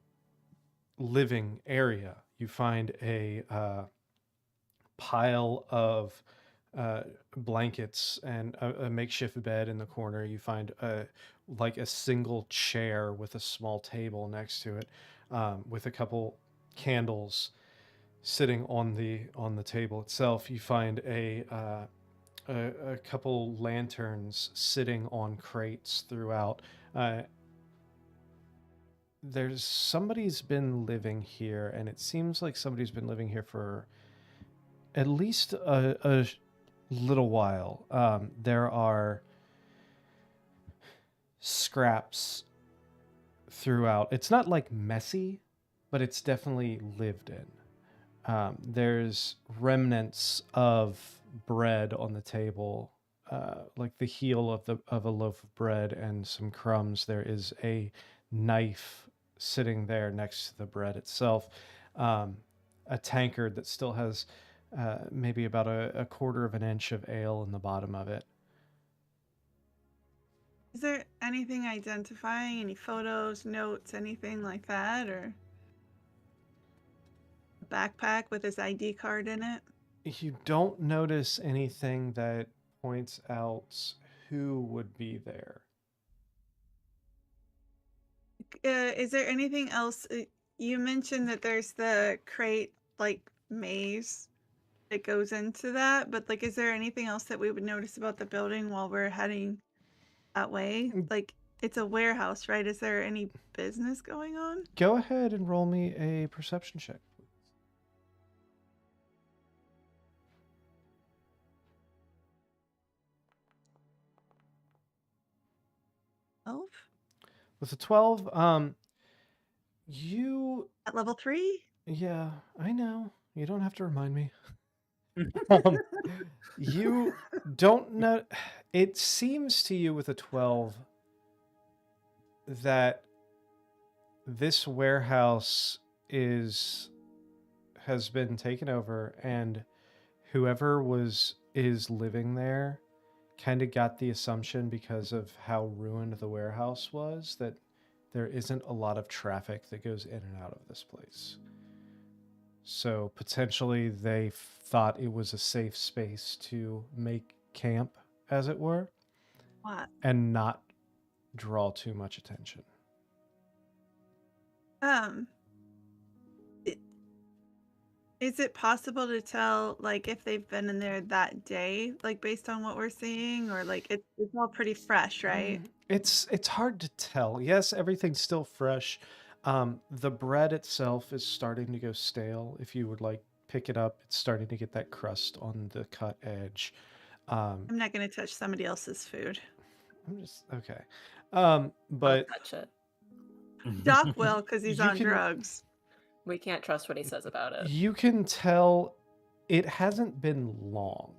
living area. You find a pile of blankets and a makeshift bed in the corner. You find like a single chair with a small table next to it, with a couple candles sitting on the table itself. You find a couple lanterns sitting on crates throughout. There's somebody's been living here, and it seems like somebody's been living here for at least a little while. There are scraps throughout. It's not like messy, but it's definitely lived in. There's remnants of bread on the table, like the heel of a loaf of bread and some crumbs. There is a knife sitting there next to the bread itself. A tankard that still has maybe about a quarter of an inch of ale in the bottom of it. Is there anything identifying, any photos, notes, anything like that, or a backpack with his ID card in it? You don't notice anything that points out who would be there. Is there anything else? You mentioned that there's the crate like maze that goes into that, but like, is there anything else that we would notice about the building while we're heading that way? Like, it's a warehouse, right? Is there any business going on? Go ahead and roll me a perception check. With a 12, you... At level 3? Yeah, I know. You don't have to remind me. You don't know... It seems to you with a 12 that this warehouse has been taken over, and whoever is living there kind of got the assumption, because of how ruined the warehouse was, that there isn't a lot of traffic that goes in and out of this place. So potentially they thought it was a safe space to make camp, as it were, What? and not draw too much attention. Is it possible to tell, like, if they've been in there that day, like, based on what we're seeing, or like it's all pretty fresh, right? It's hard to tell. Yes, everything's still fresh. The bread itself is starting to go stale. If you would like pick it up, it's starting to get that crust on the cut edge. I'm not going to touch somebody else's food. I'm just okay. I'll But touch it. Doc will, because he's You on can- drugs. We can't trust what he says about it. you can tell it hasn't been long.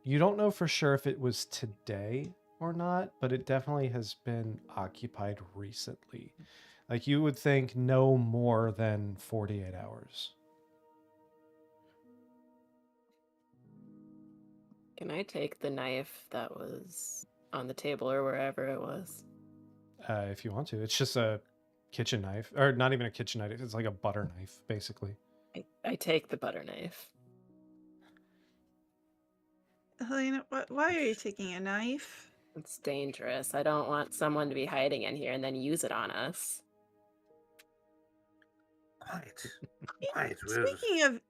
You don't know for sure if it was today or not, but it definitely has been occupied recently. Like, you would think no more than 48 hours. Can I take the knife that was on the table or wherever it was? If you want to. It's just a kitchen knife, or not even a kitchen knife. It's like a butter knife, basically. I take the butter knife. Helena, why are you taking a knife? It's dangerous. I don't want someone to be hiding in here and then use it on us. Quiet. Speaking of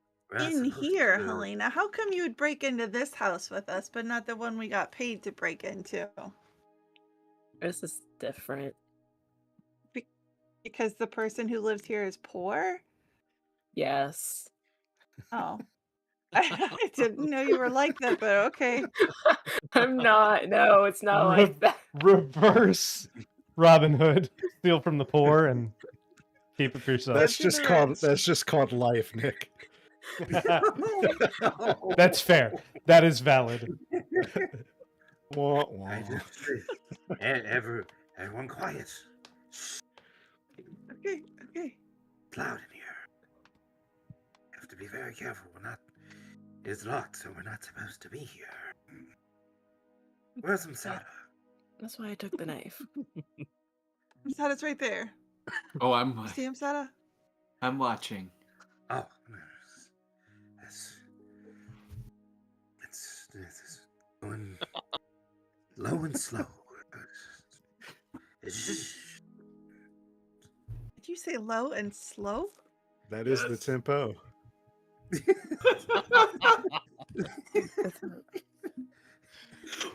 in here, Helena, how come you would break into this house with us, but not the one we got paid to break into? This is different. Because the person who lives here is poor? Yes. Oh. I didn't know you were like that, but okay. I'm not. No, it's not like that. Reverse Robin Hood. Steal from the poor and keep it for yourself. That's just called life, Nick. That's fair. That is valid. Wah, wah. Everyone quiet. Okay. It's loud in here. Have to be very careful. It's locked, so we're not supposed to be here. Where's Masada? That's why I took the knife. Masada's right there. Oh, You see him, Sada? I'm watching. Oh, it's going low and slow. Did you say low and slow? That is the tempo.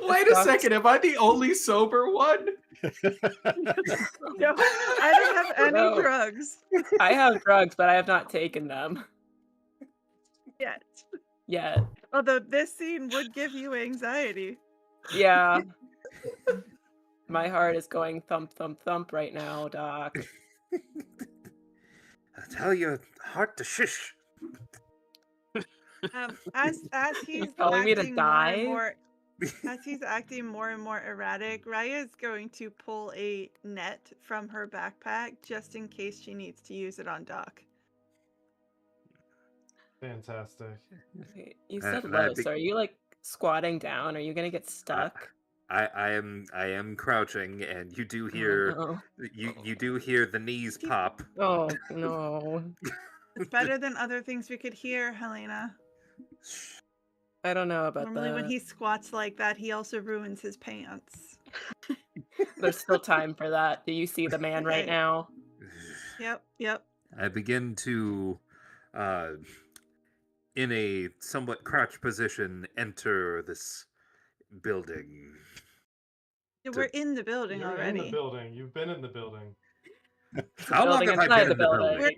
Wait a second, am I the only sober one? No, I don't have any No. drugs I have drugs, but I have not taken them yet. yet. Although this scene would give you anxiety. Yeah. My heart is going thump, thump, thump right now, Doc. I tell your heart to shush. As he's telling me to acting die? as he's acting more and more erratic, Raya is going to pull a net from her backpack just in case she needs to use it on Doc. Fantastic. Okay, you said low, be- so are you like squatting down? Are you gonna get stuck? I am crouching, and you do hear Oh, you do hear the knees pop. no. Oh no. It's better than other things we could hear, Helena. I don't know about Normally that. when he squats like that, he also ruins his pants. There's still time for that. Do you see the man right Right. now? Yep. I begin to, in a somewhat crouched position, enter this building. We're in the building You're already. in the building. You've been in the building. How long Building have I inside been in the building?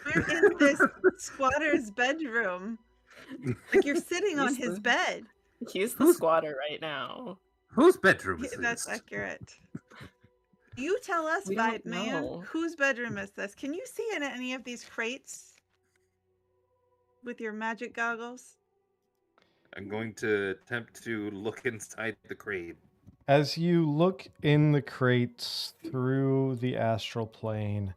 We're in this squatter's bedroom. Like you're sitting on his bed. He's the squatter right now. Whose bedroom is That's this? accurate. You tell us, We Vibe don't Man, know. whose bedroom is this? Can you see in any of these crates with your magic goggles? I'm going to attempt to look inside the crate. As you look in the crates through the astral plane,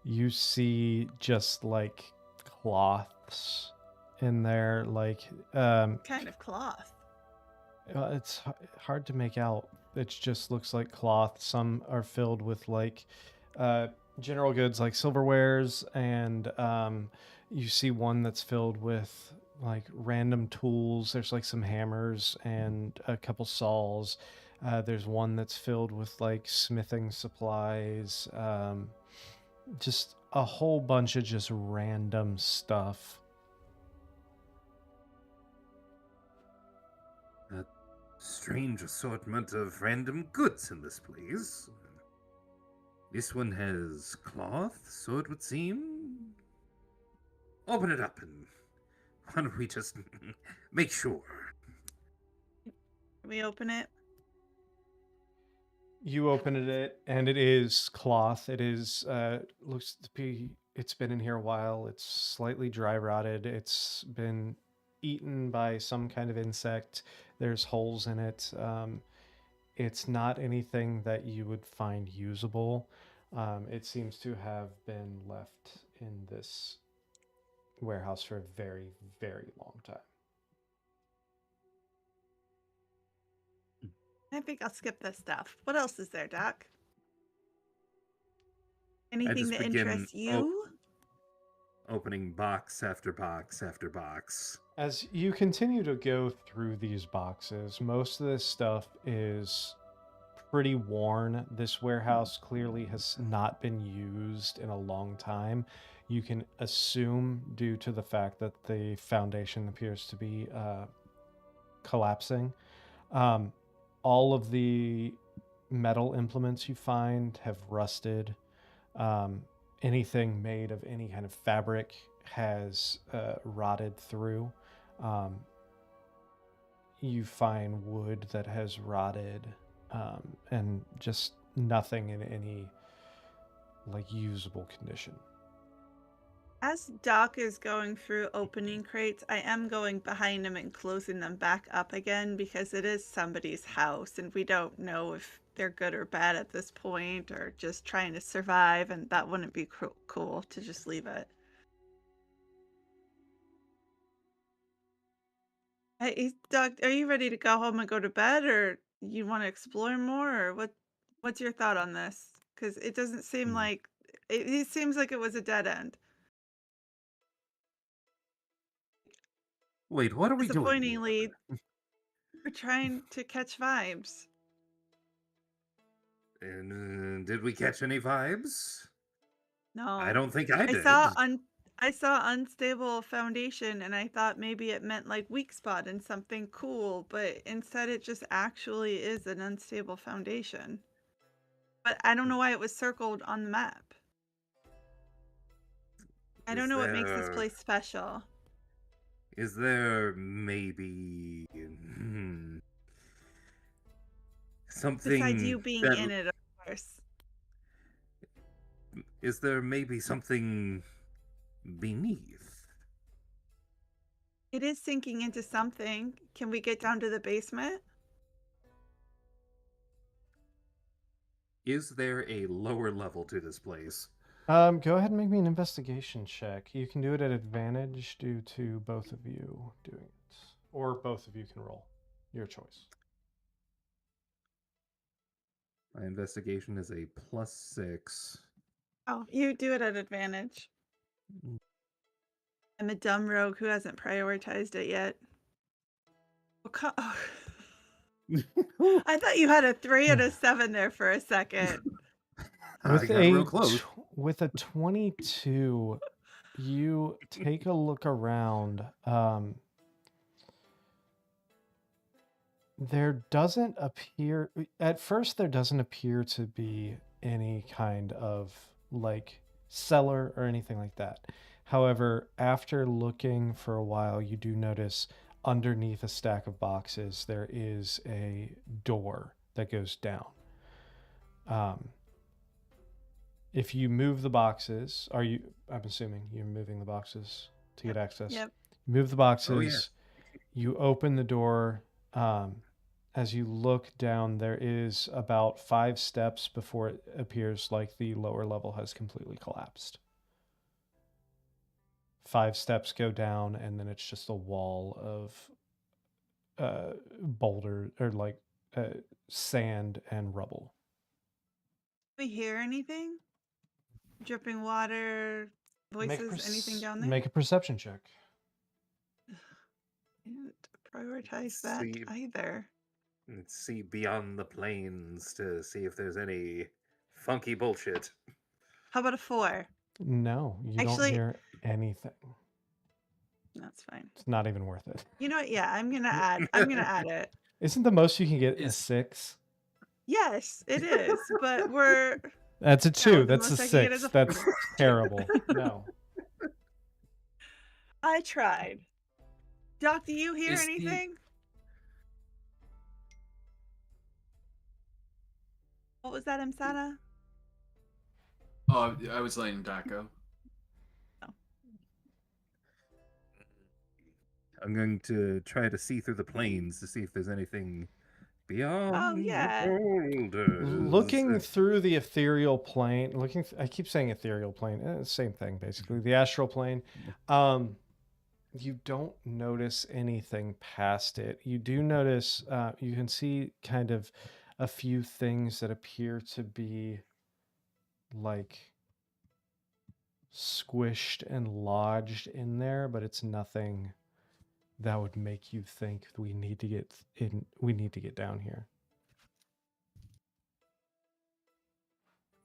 you see just like cloths in there, like Kind of cloth. it's hard to make out. It just looks like cloth. Some are filled with like general goods like silverwares, and you see one that's filled with like random tools. There's like some hammers and a couple saws. There's one that's filled with like smithing supplies. Just a whole bunch of just random stuff. A strange assortment of random goods in this place. This one has cloth, so it would seem. Open it up and why don't we just make sure? Can we open it? You open it, and it is cloth. It is looks to be. It's been in here a while. It's slightly dry rotted. It's been eaten by some kind of insect. There's holes in it. It's not anything that you would find usable. It seems to have been left in this warehouse for a very, very long time. I think I'll skip this stuff. What else is there, Doc? I Anything just that begin interests you? opening box after box after box. As you continue to go through these boxes, most of this stuff is pretty worn. This warehouse clearly has not been used in a long time. You can assume, due to the fact that the foundation appears to be collapsing. All of the metal implements you find have rusted. Anything made of any kind of fabric has rotted through. You find wood that has rotted, and just nothing in any like usable condition. As Doc is going through opening crates, I am going behind him and closing them back up again because it is somebody's house and we don't know if they're good or bad at this point or just trying to survive, and that wouldn't be cool to just leave it. Hey, Doc, are you ready to go home and go to bed, or you want to explore more, or what's your thought on this? Because it doesn't seem like it seems like it was a dead end. Wait, what are we doing here? Disappointingly, we're trying to catch vibes. And did we catch any vibes? No. I don't think I did. I saw unstable foundation and I thought maybe it meant like weak spot and something cool, but instead it just actually is an unstable foundation. But I don't know why it was circled on the map. I don't know what makes this place special. Is there maybe something Besides you being in it, of course. Is there maybe something beneath? It is sinking into something. Can we get down to the basement? Is there a lower level to this place? Go ahead and make me an investigation check. You can do it at advantage due to both of you doing it. Or both of you can roll. Your choice. My investigation is a +6. Oh, you do it at advantage. I'm a dumb rogue who hasn't prioritized it yet. Oh, I thought you had a 3 and a 7 there for a second. With a 22, you take a look around. There doesn't appear, at first, there doesn't appear to be any kind of like cellar or anything like that. However, after looking for a while, you do notice underneath a stack of boxes, there is a door that goes down. if you move the boxes, I'm assuming you're moving the boxes to get access. Yep. Move the boxes. yes. You open the door. As you look down, there is about 5 steps before it appears like the lower level has completely collapsed. 5 steps go down, and then it's just a wall of boulder or like sand and rubble. We hear anything? Dripping water, voices, anything down there? Make a perception check. Can't prioritize that See. either. Let's see beyond the plains to see if there's any funky bullshit. How about a 4? No, you don't Actually- hear anything. That's fine. It's not even worth it. You know what? Yeah, I'm gonna add it. Isn't the most you can get a Is- 6? Yes, it is. But we're That's a 2. the That's a most I can get is 6. a That's 4. terrible. No. I tried. Doc, do you hear Is the- anything? What was that, Imsana? Oh, I was letting Doc go. I'm going to try to see through the plains to see if there's anything beyond yeah. the boulders. Looking through the ethereal plane, I keep saying ethereal plane, same thing basically. The astral plane. You don't notice anything past it. You do notice, you can see kind of a few things that appear to be like squished and lodged in there, but it's nothing that would make you think we need to get down here.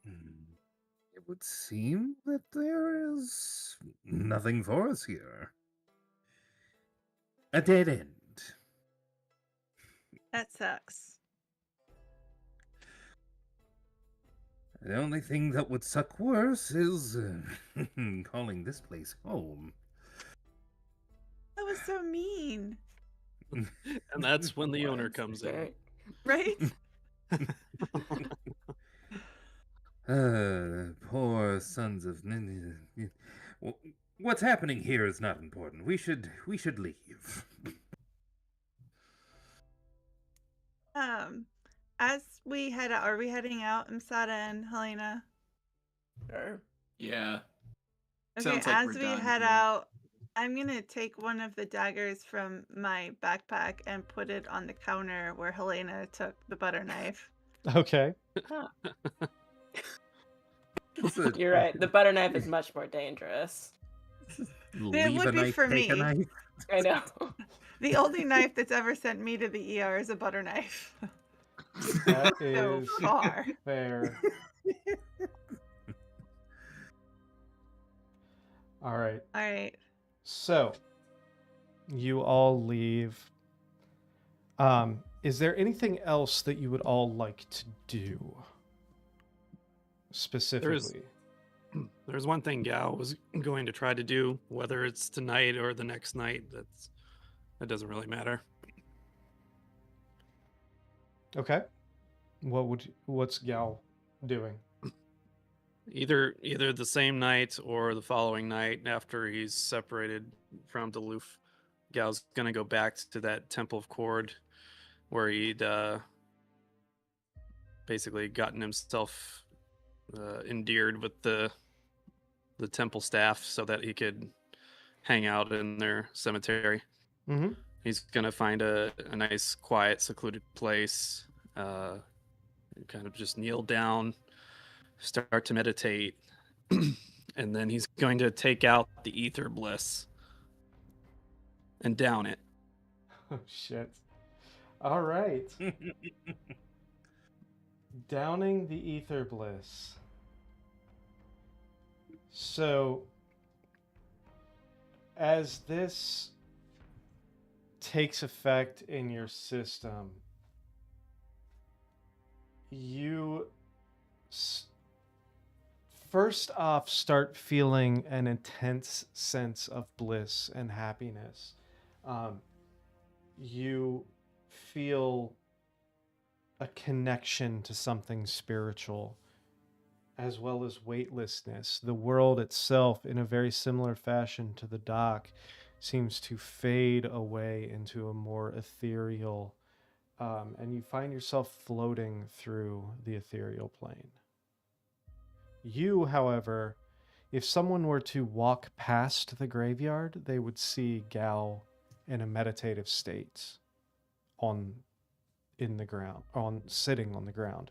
It would seem that there is nothing for us here. A dead end. That sucks. The only thing that would suck worse is calling this place home. That was so mean, And that's when the owner comes in. Right. right? Poor sons of... What's happening here is not important. We should leave. As we head out, are we heading out, Imsada and Helena? Sure. Yeah. Okay, Sounds like as we're we done head here. out, I'm gonna take one of the daggers from my backpack and put it on the counter where Helena took the butter knife. Okay. You're right. The butter knife is much more dangerous. Leave would a be knife, for take a me. knife. I know. The only knife that's ever sent me to the ER is a butter knife. That So is far. fair. All right. All right. So, you all leave. Is there anything else that you would all like to do? Specifically. There's one thing Gal was going to try to do, whether it's tonight or the next night. That doesn't really matter. Okay. What's Gal doing? Either the same night or the following night after he's separated from Duluth. Gal's gonna go back to that Temple of Cord where he'd basically gotten himself endeared with the temple staff so that he could hang out in their cemetery. Mm-hmm. He's gonna find a nice, quiet, secluded place, kind of just kneel down, start to meditate, and then he's going to take out the ether bliss and down it. Oh, shit. All right. Downing the ether bliss. So, as this takes effect in your system, you first off start feeling an intense sense of bliss and happiness. You feel a connection to something spiritual as well as weightlessness. The world itself, in a very similar fashion to the dock, seems to fade away into a more ethereal, and you find yourself floating through the ethereal plane. You, however, if someone were to walk past the graveyard, they would see Gal in a meditative state in the ground, sitting on the ground.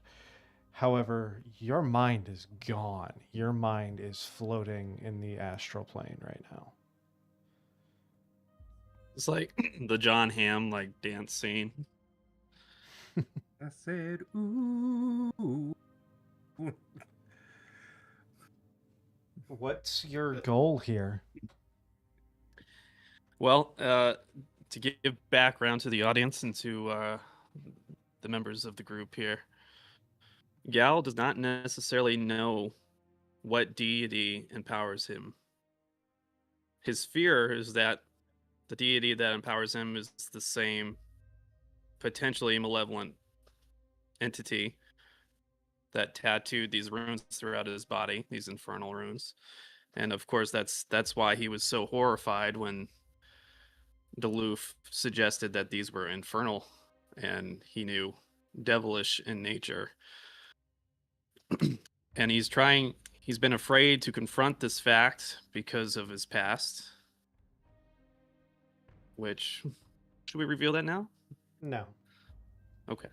However, your mind is gone. Your mind is floating in the astral plane right now. It's like the John Hamm like dance scene. I said, ooh. What's your goal here? Well, to give background to the audience and to the members of the group here, Gal does not necessarily know what deity empowers him. His fear is that the deity that empowers him is the same potentially malevolent entity that tattooed these runes throughout his body, these infernal runes. And of course, that's why he was so horrified when Duluth suggested that these were infernal, and he knew devilish in nature. And he's been afraid to confront this fact because of his past. Which, should we reveal that now? No. Okay.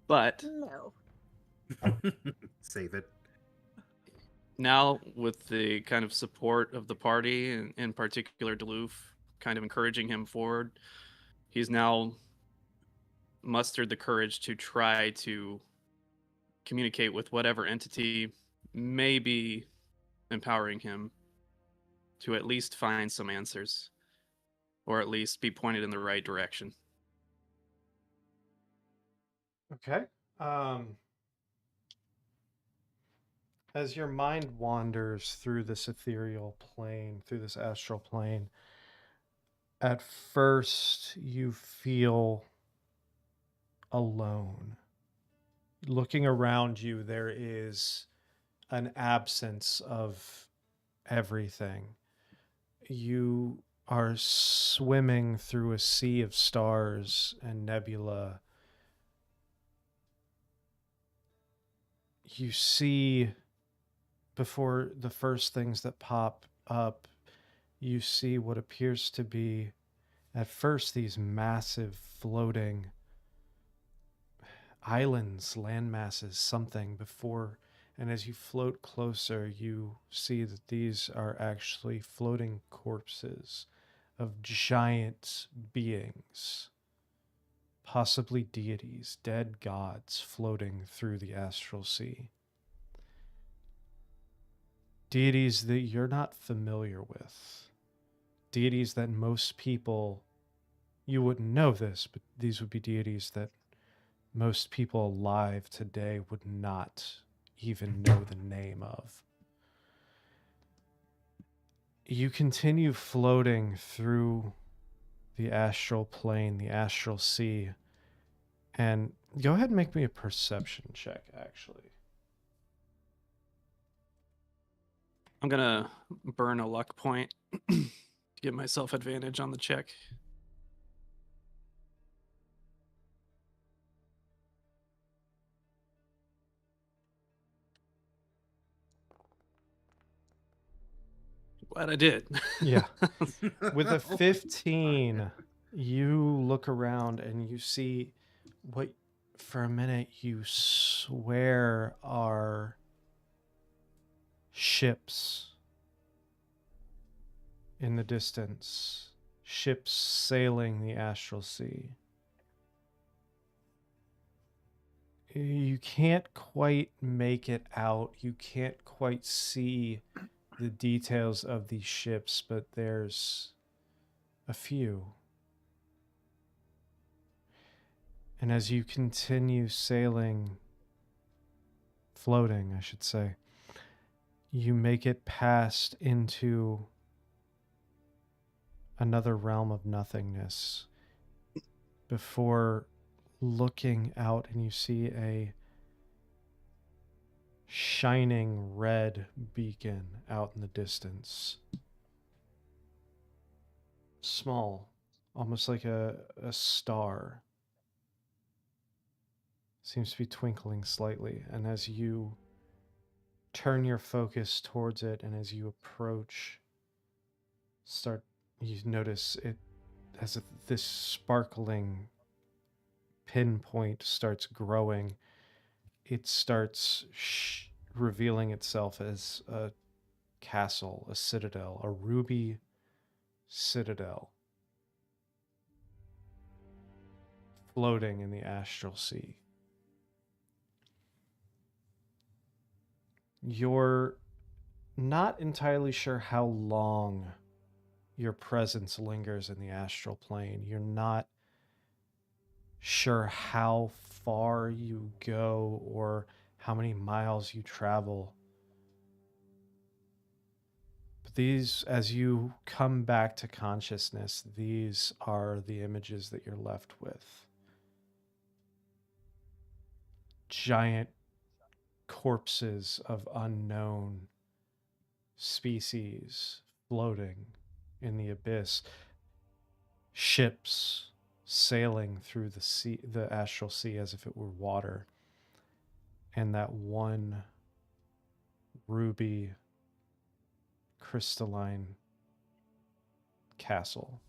But No. Save it. now, with the kind of support of the party, and in particular Duluth, kind of encouraging him forward, he's now mustered the courage to try to communicate with whatever entity may be empowering him to at least find some answers, or at least be pointed in the right direction. Okay. As your mind wanders through this ethereal plane, through this astral plane, at first you feel alone. Looking around you, there is an absence of everything. You are swimming through a sea of stars and nebula. You see, before the first things that pop up, you see what appears to be, at first, these massive floating islands, land masses, something before. And as you float closer, you see that these are actually floating corpses of giant beings, possibly deities, dead gods floating through the astral sea. Deities that you're not familiar with. Deities that most people, you wouldn't know this, but these would be deities that most people alive today would not even know the name of. You continue floating through the astral plane, the astral sea, and go ahead and make me a perception check, actually. I'm gonna burn a luck point to give myself advantage on the check. Glad I did. Yeah. With a 15, you look around and you see what for a minute you swear are ships in the distance, ships sailing the astral sea. You can't quite make it out. You can't quite see the details of these ships, but there's a few. And as you continue sailing, floating, I should say, you make it past into another realm of nothingness before looking out, and you see shining red beacon out in the distance. Small, almost like a star. Seems to be twinkling slightly, and as you turn your focus towards it and as you approach, you notice it as if this sparkling pinpoint starts growing. It starts revealing itself as a castle, a citadel, a ruby citadel floating in the astral sea. You're not entirely sure how long your presence lingers in the astral plane. You're not sure how far you go or how many miles you travel. But these, as you come back to consciousness, these are the images that you're left with. Giant corpses of unknown species floating in the abyss. Ships sailing through the sea, the astral sea, as if it were water. And that one ruby crystalline castle.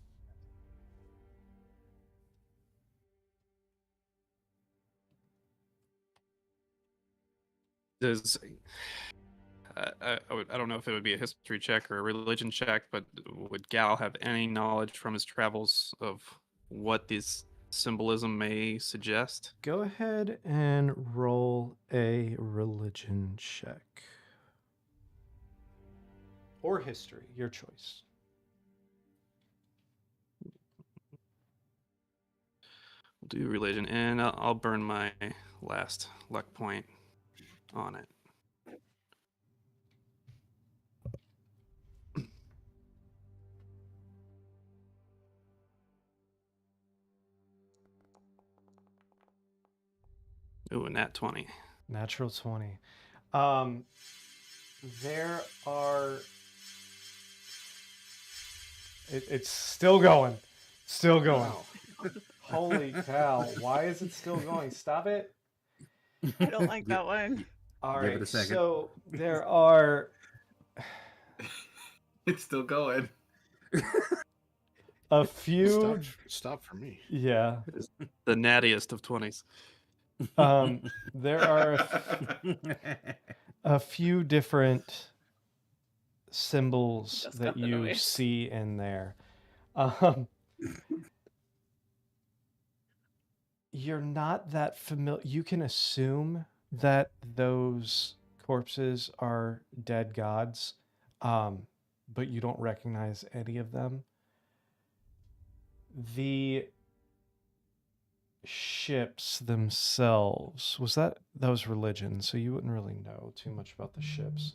Does I don't know if it would be a history check or a religion check, but would Gal have any knowledge from his travels of what this symbolism may suggest? Go ahead and roll a religion check. Or history, your choice. We'll do religion, and I'll burn my last luck point on it. Ooh, and nat 20. Natural 20. There are... It's still going. Still going. Wow. Holy cow. Why is it still going? Stop it. I don't like that one. All Give right. it a second. So there are It's still going. a few... Stop for me. Yeah. The nattiest of 20s. There are a few different symbols Just that got the you noise. see in there. You're not that familiar. You can assume that those corpses are dead gods, but you don't recognize any of them. The ships themselves, that was religion, so you wouldn't really know too much about the ships.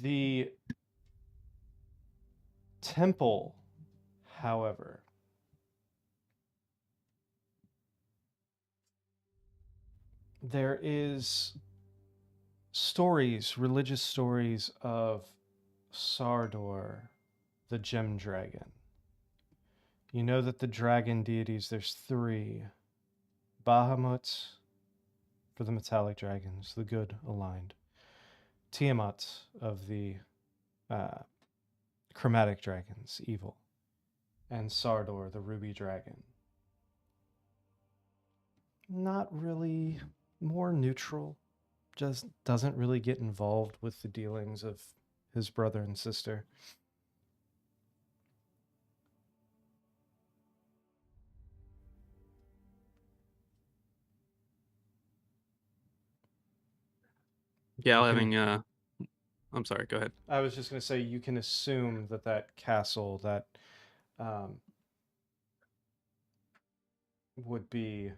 The temple, however, there is religious stories of Sardor, the gem dragon. You know that the dragon deities, there's 3. Bahamut for the metallic dragons, the good aligned. Tiamat of the chromatic dragons, evil. And Sardor, the ruby dragon. Not really, more neutral. Just doesn't really get involved with the dealings of his brother and sister. Gal Okay. having I'm sorry, go ahead. I was just going to say, you can assume that castle, that would be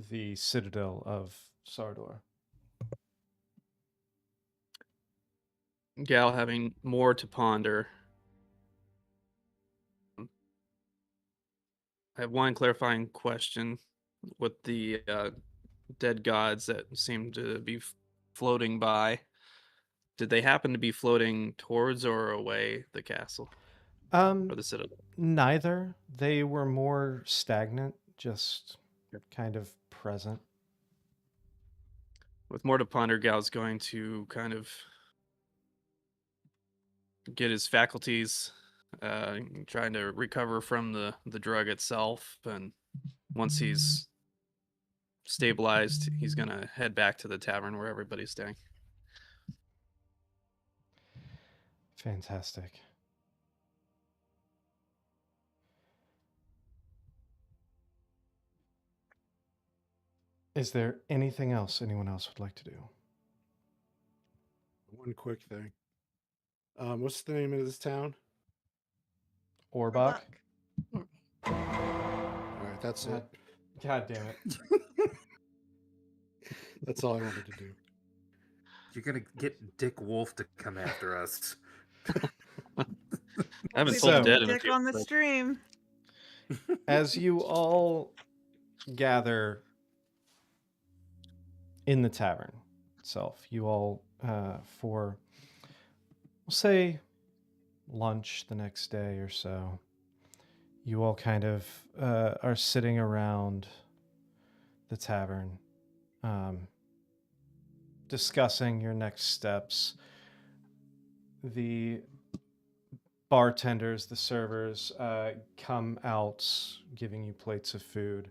the citadel of Sardor. Gal having more to ponder. I have one clarifying question with the dead gods that seem to be floating by. Did they happen to be floating towards or away the castle or the citadel? Neither. They were more stagnant, just kind of present. With more to ponder, Gal's going to kind of get his faculties, trying to recover from the drug itself, and once he's stabilized, he's gonna head back to the tavern where everybody's staying. Fantastic. Is there anything else anyone else would like to do? One quick thing. What's the name of this town? Orbach? All right, that's it. God damn it. That's all I wanted to do. You're gonna get Dick Wolf to come after us. I haven't We told So- Dead in a Dick few on the episodes. stream. As you all gather in the tavern itself, you all, for, we'll say, lunch the next day or so, you all kind of are sitting around the tavern, discussing your next steps. The bartenders, the servers, come out giving you plates of food,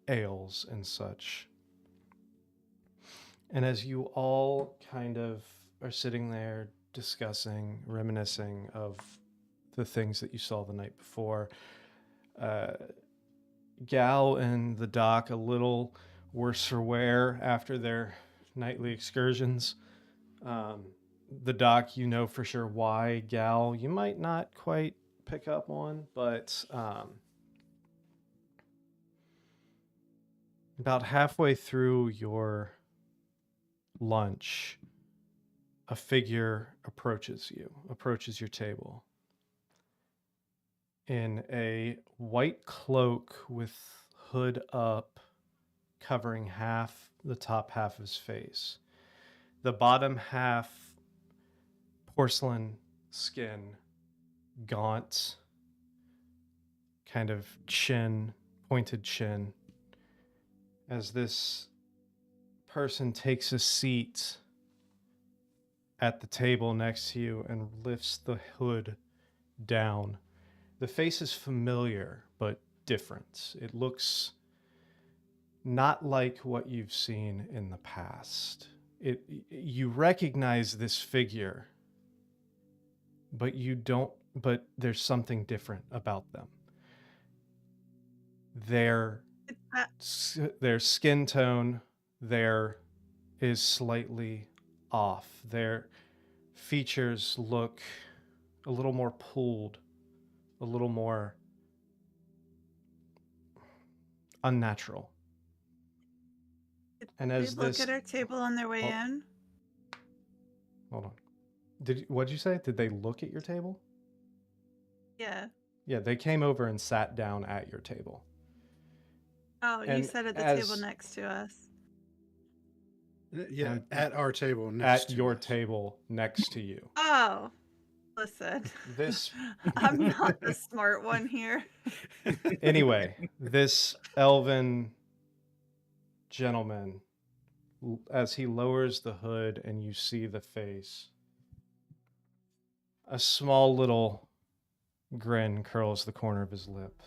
ales and such. And as you all kind of are sitting there discussing, reminiscing of the things that you saw the night before, Gal and the doc, a little worse for wear after their nightly excursions. The doc, you know for sure why. Gal, you might not quite pick up on, but about halfway through your lunch, a figure approaches your table in a white cloak with hood up, covering the top half of his face. The bottom half, porcelain skin, gaunt, kind of pointed chin. As this person takes a seat at the table next to you and lifts the hood down. The face is familiar, but different. It looks not like what you've seen in the past. You recognize this figure, but but there's something different about them. Their skin tone there is slightly off. Their features look a little more pulled, a little more unnatural. And as They look this, at our table on their way in. hold on. What'd you say? Did they look at your table? Yeah. Yeah, they came over and sat down at your table. Oh, you And said at the table as- next to us. Yeah, And at our table next At to your us. table next to you. Oh, listen. This I'm not the smart one here. Anyway, this elven gentleman, as he lowers the hood and you see the face, a small little grin curls the corner of his lip.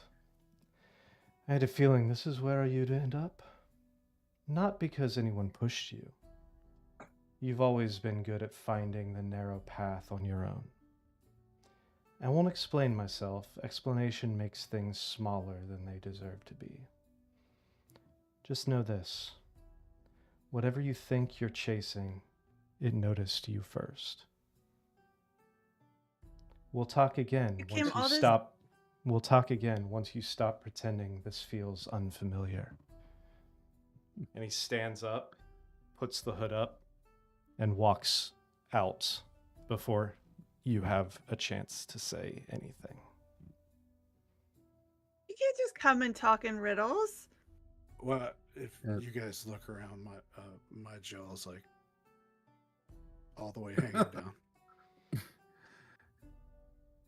I had a feeling this is where you'd end up. Not because anyone pushed you. You've always been good at finding the narrow path on your own. I won't explain myself. Explanation makes things smaller than they deserve to be. Just know this. Whatever you think you're chasing, it noticed you first. We'll talk again We'll talk again once you stop pretending this feels unfamiliar. And he stands up, puts the hood up, and walks out before you have a chance to say anything. You come and talk in riddles. Well, if Uh, you guys look around, my jaw's like all the way hanging down.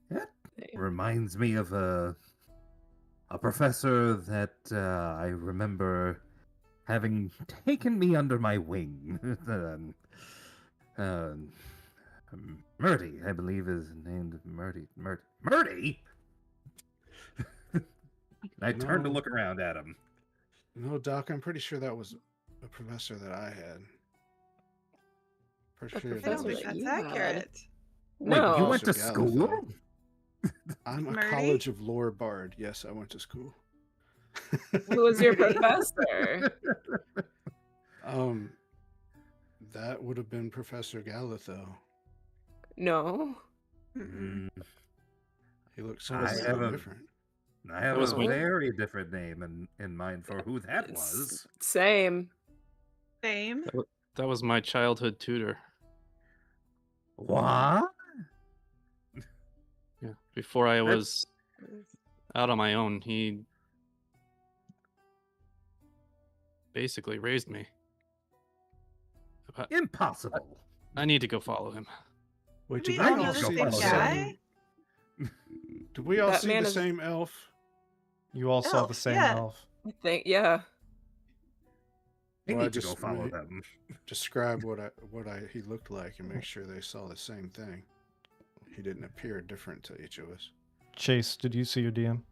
That reminds me of a professor that I remember having taken me under my wing. Murdy, I believe, is named Murdy. Murdy? I turned to No. look around at him. No, Doc, I'm pretty sure that was a professor that I had. Pretty A sure I that don't professor was think that that's you had. accurate. Wait, No. you went to Professor school? Gallifrey. I'm a Murdy? College of Lore Bard. Yes, I went to school. Who was your Murdy? professor? That would have been Professor Galitho. No. Mm-mm. He looks I completely have a- different. I have was a my- very different name in mind for who that It's was. Same. Same. That was my childhood tutor. What? Yeah. Before I That- was out on my own, he basically raised me. Impossible. I need to go follow him. Wait, Do we did all we know all the see same the guy? same? Did we all That see man the is- same elf? You all saw the Elf, same yeah. elf. I think, yeah. I Well, I need to go just follow made- them. Describe what he looked like and make sure they saw the same thing. He didn't appear different to each of us. Chase, did you see your DM?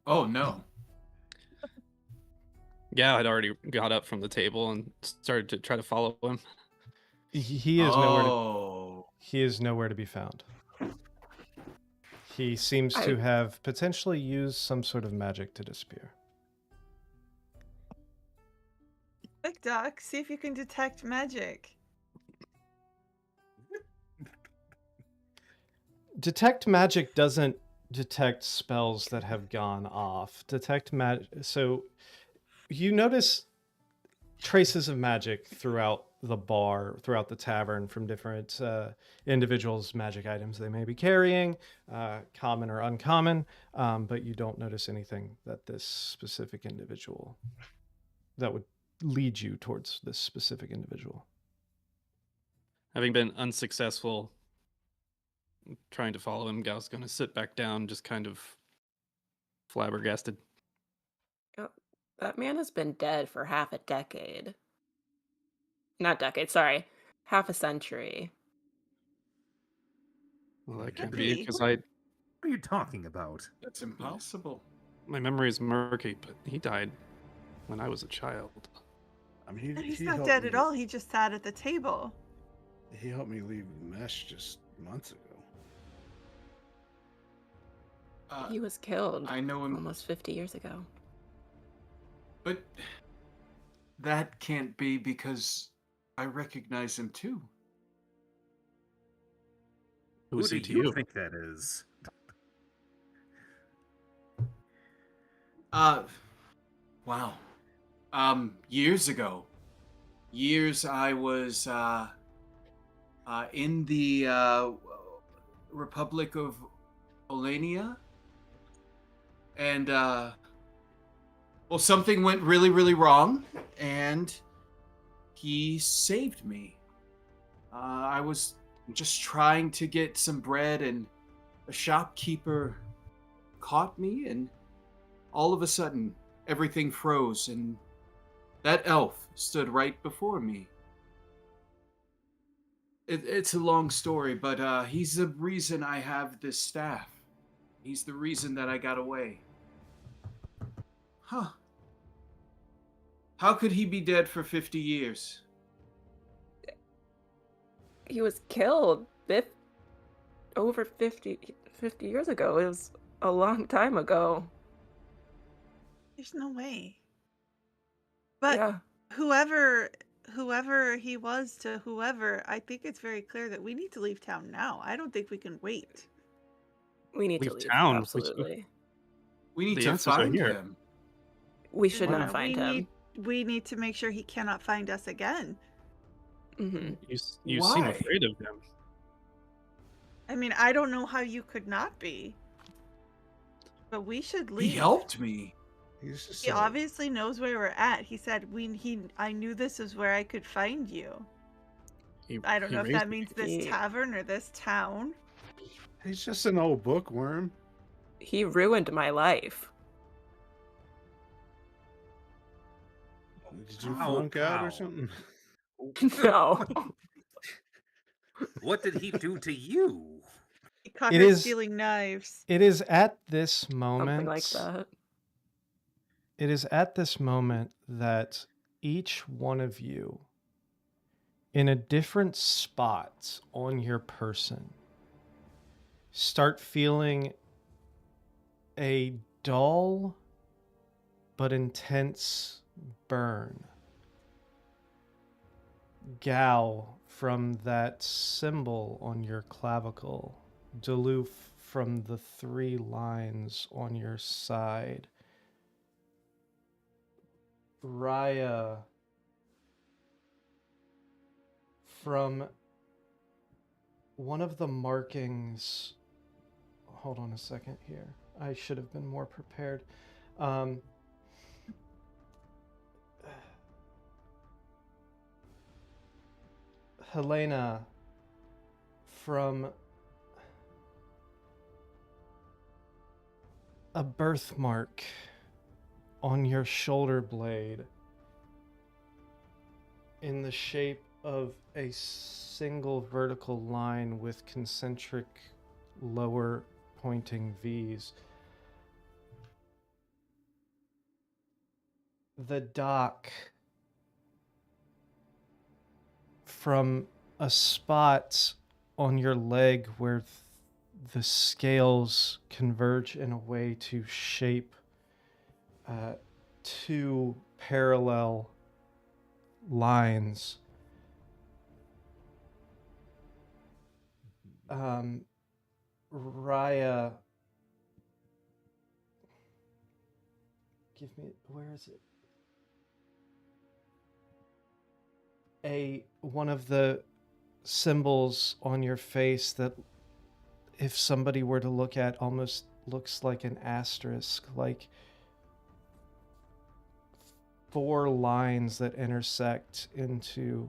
Oh no. Yeah, I'd already got up from the table and started to try to follow him. He is nowhere to Oh. he is nowhere to be found. He seems to have potentially used some sort of magic to disappear. Look, Doc, see if you can detect magic. Detect magic doesn't detect spells that have gone off. Detect magic. So you notice traces of magic throughout the bar, throughout the tavern, from different individuals' magic items they may be carrying, common or uncommon, but you don't notice anything that this specific individual that would lead you towards this specific individual. Having been unsuccessful trying to follow him, Gal's going to sit back down, just kind of flabbergasted. That man has been dead for half a decade. Not decade, sorry. Half a century. Well, that Could can't be. be because What are you talking about? That's impossible. my memory is murky, but he died when I was a child. I mean, He's he not helped dead me- at all. He just sat at the table. He helped me leave the mesh just months ago. He was killed I know him, almost 50 years ago. but that can't be because I recognize him too. Who Who was do he to you you? think that is? Wow. Years ago. Years I was in the Republic of Olania. And well, something went really, really wrong, and he saved me. I was just trying to get some bread, and a shopkeeper caught me, and all of a sudden, everything froze, and that elf stood right before me. It's a long story, but he's the reason I have this staff. He's the reason that I got away. Huh. How could he be dead for 50 years? He was killed over 50 years ago. It was a long time ago. There's no way. But Yeah. whoever he was to whoever, I think it's very clear that we need to leave town now. I don't think we can wait. We need to Leave leave. town? Absolutely. We need The to answers are find here. him. We should No, not find him. We need to make sure he cannot find us again. Hmm. You seem Why? afraid of him. I mean, I don't know how you could not be. But we should He leave. helped me. He's just He obviously knows where we're at. He said I knew this is where I could find you. I don't know if that means this tavern or this town. he's just an old bookworm. He ruined my life. Did you flunk out or something? No. What did he do to you? He caught It her is- stealing knives. It is at this moment. Something like that. It is at this moment that each one of you, in a different spot on your person, start feeling a dull but intense burn. Gal from that symbol on your clavicle, Duluth from the 3 lines on your side, Raya from one of the markings. Hold on a second here. I should have been more prepared. Helena from a birthmark on your shoulder blade in the shape of a single vertical line with concentric lower pointing V's. The dock from a spot on your leg where the scales converge in a way to shape 2 parallel lines. Raya, where is it? One of the symbols on your face that, if somebody were to look at, almost looks like an asterisk, like 4 lines that intersect into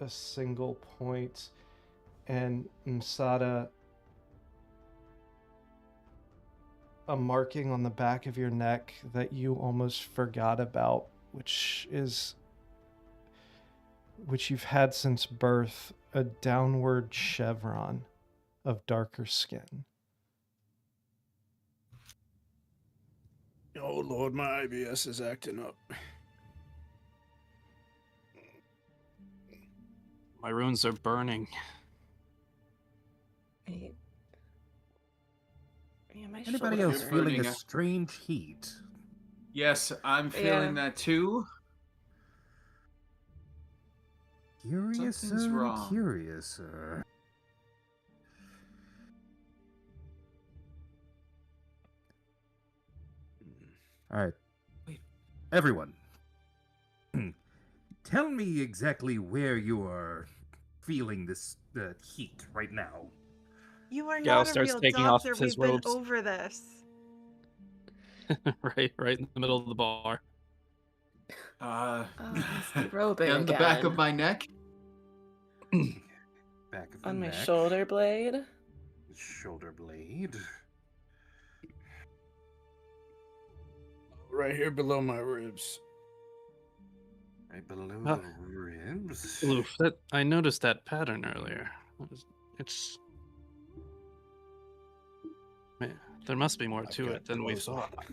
a single point. And Msada, a marking on the back of your neck that you almost forgot about, which you've had since birth, a downward chevron of darker skin. Oh Lord, my IBS is acting up. My runes are burning. Anybody else feeling a strange heat? Yes, I'm feeling that too. Curiouser and curiouser. All right. Everyone, tell me exactly where you are feeling this heat right now. You are Gal not a starts real taking off doctor. his We've been robes. over this. right in the middle of the bar. Robing on the back of my neck. Back of the on my neck. shoulder blade. Shoulder blade. Right here below my ribs. Right below the ribs. Oof, I noticed that pattern earlier. It's man, there must be more to it than we thought.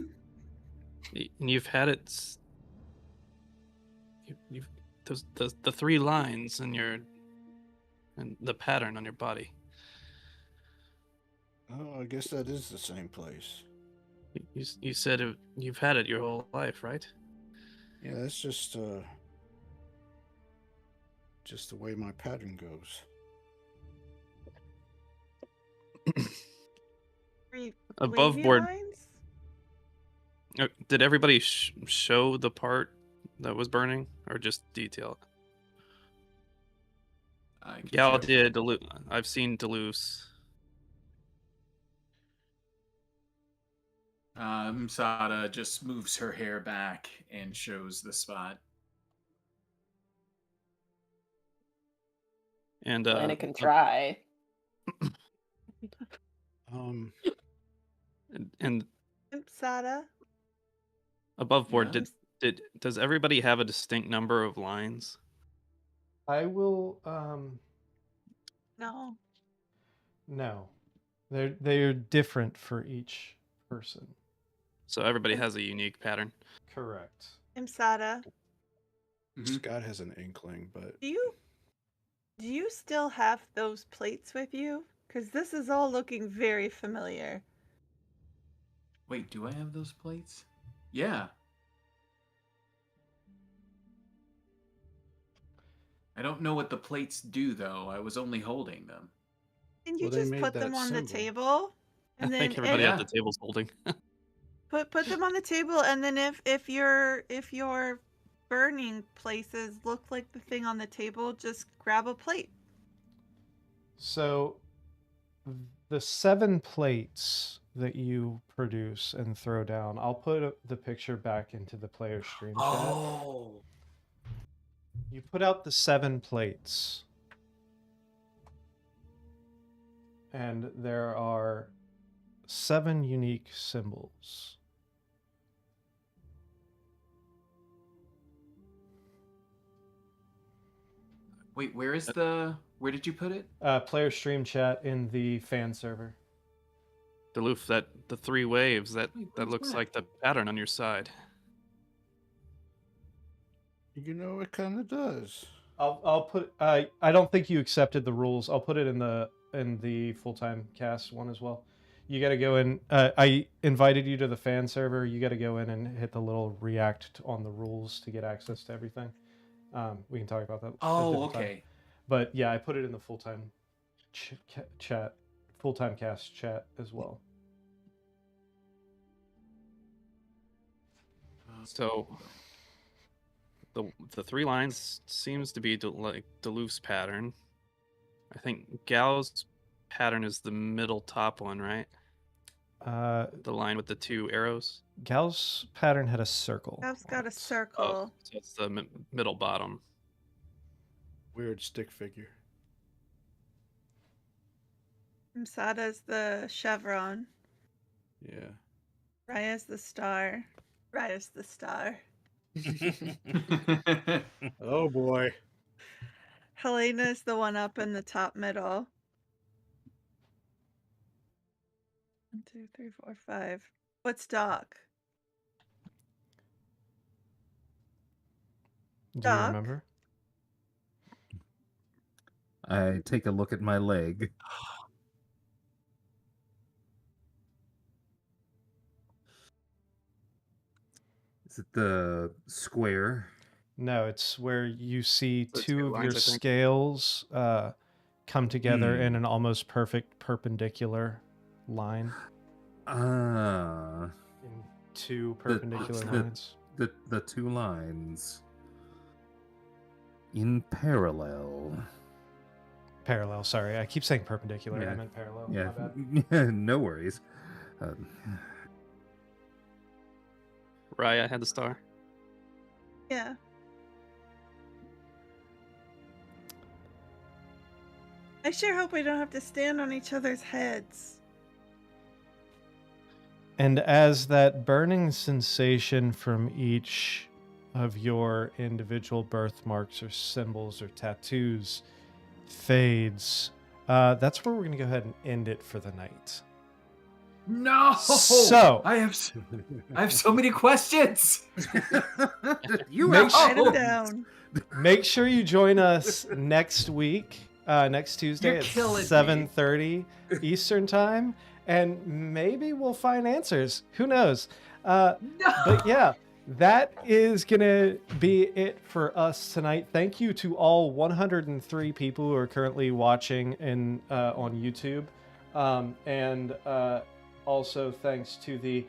And you've had it. You've the 3 lines in your and the pattern on your body. Oh, I guess that is the same place. You said you've had it your whole life, right? Yeah, that's just the way my pattern goes. Above board. Did everybody show the part that was burning, or just detail it? Gal did. I've seen Duluth. Sada just moves her hair back and shows the spot. And Elena can try. And Sada. above board, Yeah. does everybody have a distinct number of lines? I will. No. No, they're different for each person. So everybody has a unique pattern. Correct. Sada. Scott has an inkling, but Do you still have those plates with you? Because this is all looking very familiar. Wait, do I have those plates? Yeah. I don't know what the plates do, though. I was only holding them. Can you Well, they just made put that them on the symbol. table? I And then think everybody Yeah. at the table's holding. put them on the table, and then if your burning places look like the thing on the table, just grab a plate. So the 7 plates that you produce and throw down, I'll put the picture back into the player stream chat. Oh. You put out the 7 plates, and there are 7 unique symbols. Wait, where did you put it? Player stream chat in the fan server. Deloof, the 3 waves, that where's looks that? like the pattern on your side. you know it kind of does. I'll put. I don't think you accepted the rules. I'll put it in the full-time cast one as well. You got to go in. I invited you to the fan server. You got to go in and hit the little react on the rules to get access to everything. We can talk about that. at a Oh, different time. okay. But yeah, I put it in the full-time chat, full-time cast chat as well. So the 3 lines seems to be like Deloof's pattern. I think Gal's pattern is the middle top one, right? The line with the 2 arrows. Gal's pattern had a circle. Gal's got a Oh, circle. so it's the middle bottom. Weird stick figure. Sada's the chevron. Yeah. Raya's the star. Raya's the star. Oh boy. Helena's the one up in the top middle. 1, 2, 3, 4, 5. What's Doc? Do you Doc? remember? I take a look at my leg. Is it the square? No, it's where you see So 2 2 of lines, your I think. scales come together in an almost perfect perpendicular line. Ah, In 2 perpendicular lines. the 2 lines in parallel. Parallel, sorry. I keep saying perpendicular. I Yeah. meant parallel. Yeah, My bad. no worries. Raya had the star. Yeah. I sure hope we don't have to stand on each other's heads. And as that burning sensation from each of your individual birthmarks or symbols or tattoos fades, that's where we're going to go ahead and end it for the night. No. So- I have so many questions. You Make have sure- Write them down. Make sure you join us next week, next Tuesday You're at killing me. 7:30 Eastern Time, and maybe we'll find answers. Who knows? No. But yeah, that is going to be it for us tonight. Thank you to all 103 people who are currently watching on YouTube. And also thanks to the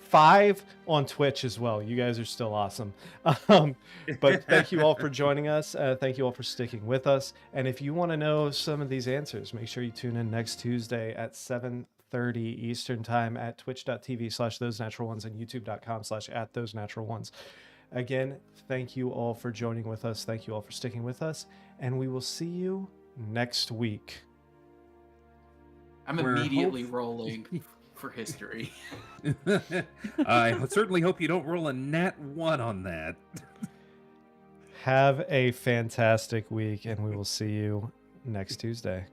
5 on Twitch as well. You guys are still awesome. But thank you all for joining us. Thank you all for sticking with us. And if you want to know some of these answers, make sure you tune in next Tuesday at 7:30 9:30 Eastern time at twitch.tv/thosenatural1s and youtube.com/@thosenatural1s. Again, thank you all for joining with us. Thank you all for sticking with us. And we will see you next week. I'm immediately rolling for history. I certainly hope you don't roll a nat 1 on that. Have a fantastic week, and we will see you next Tuesday.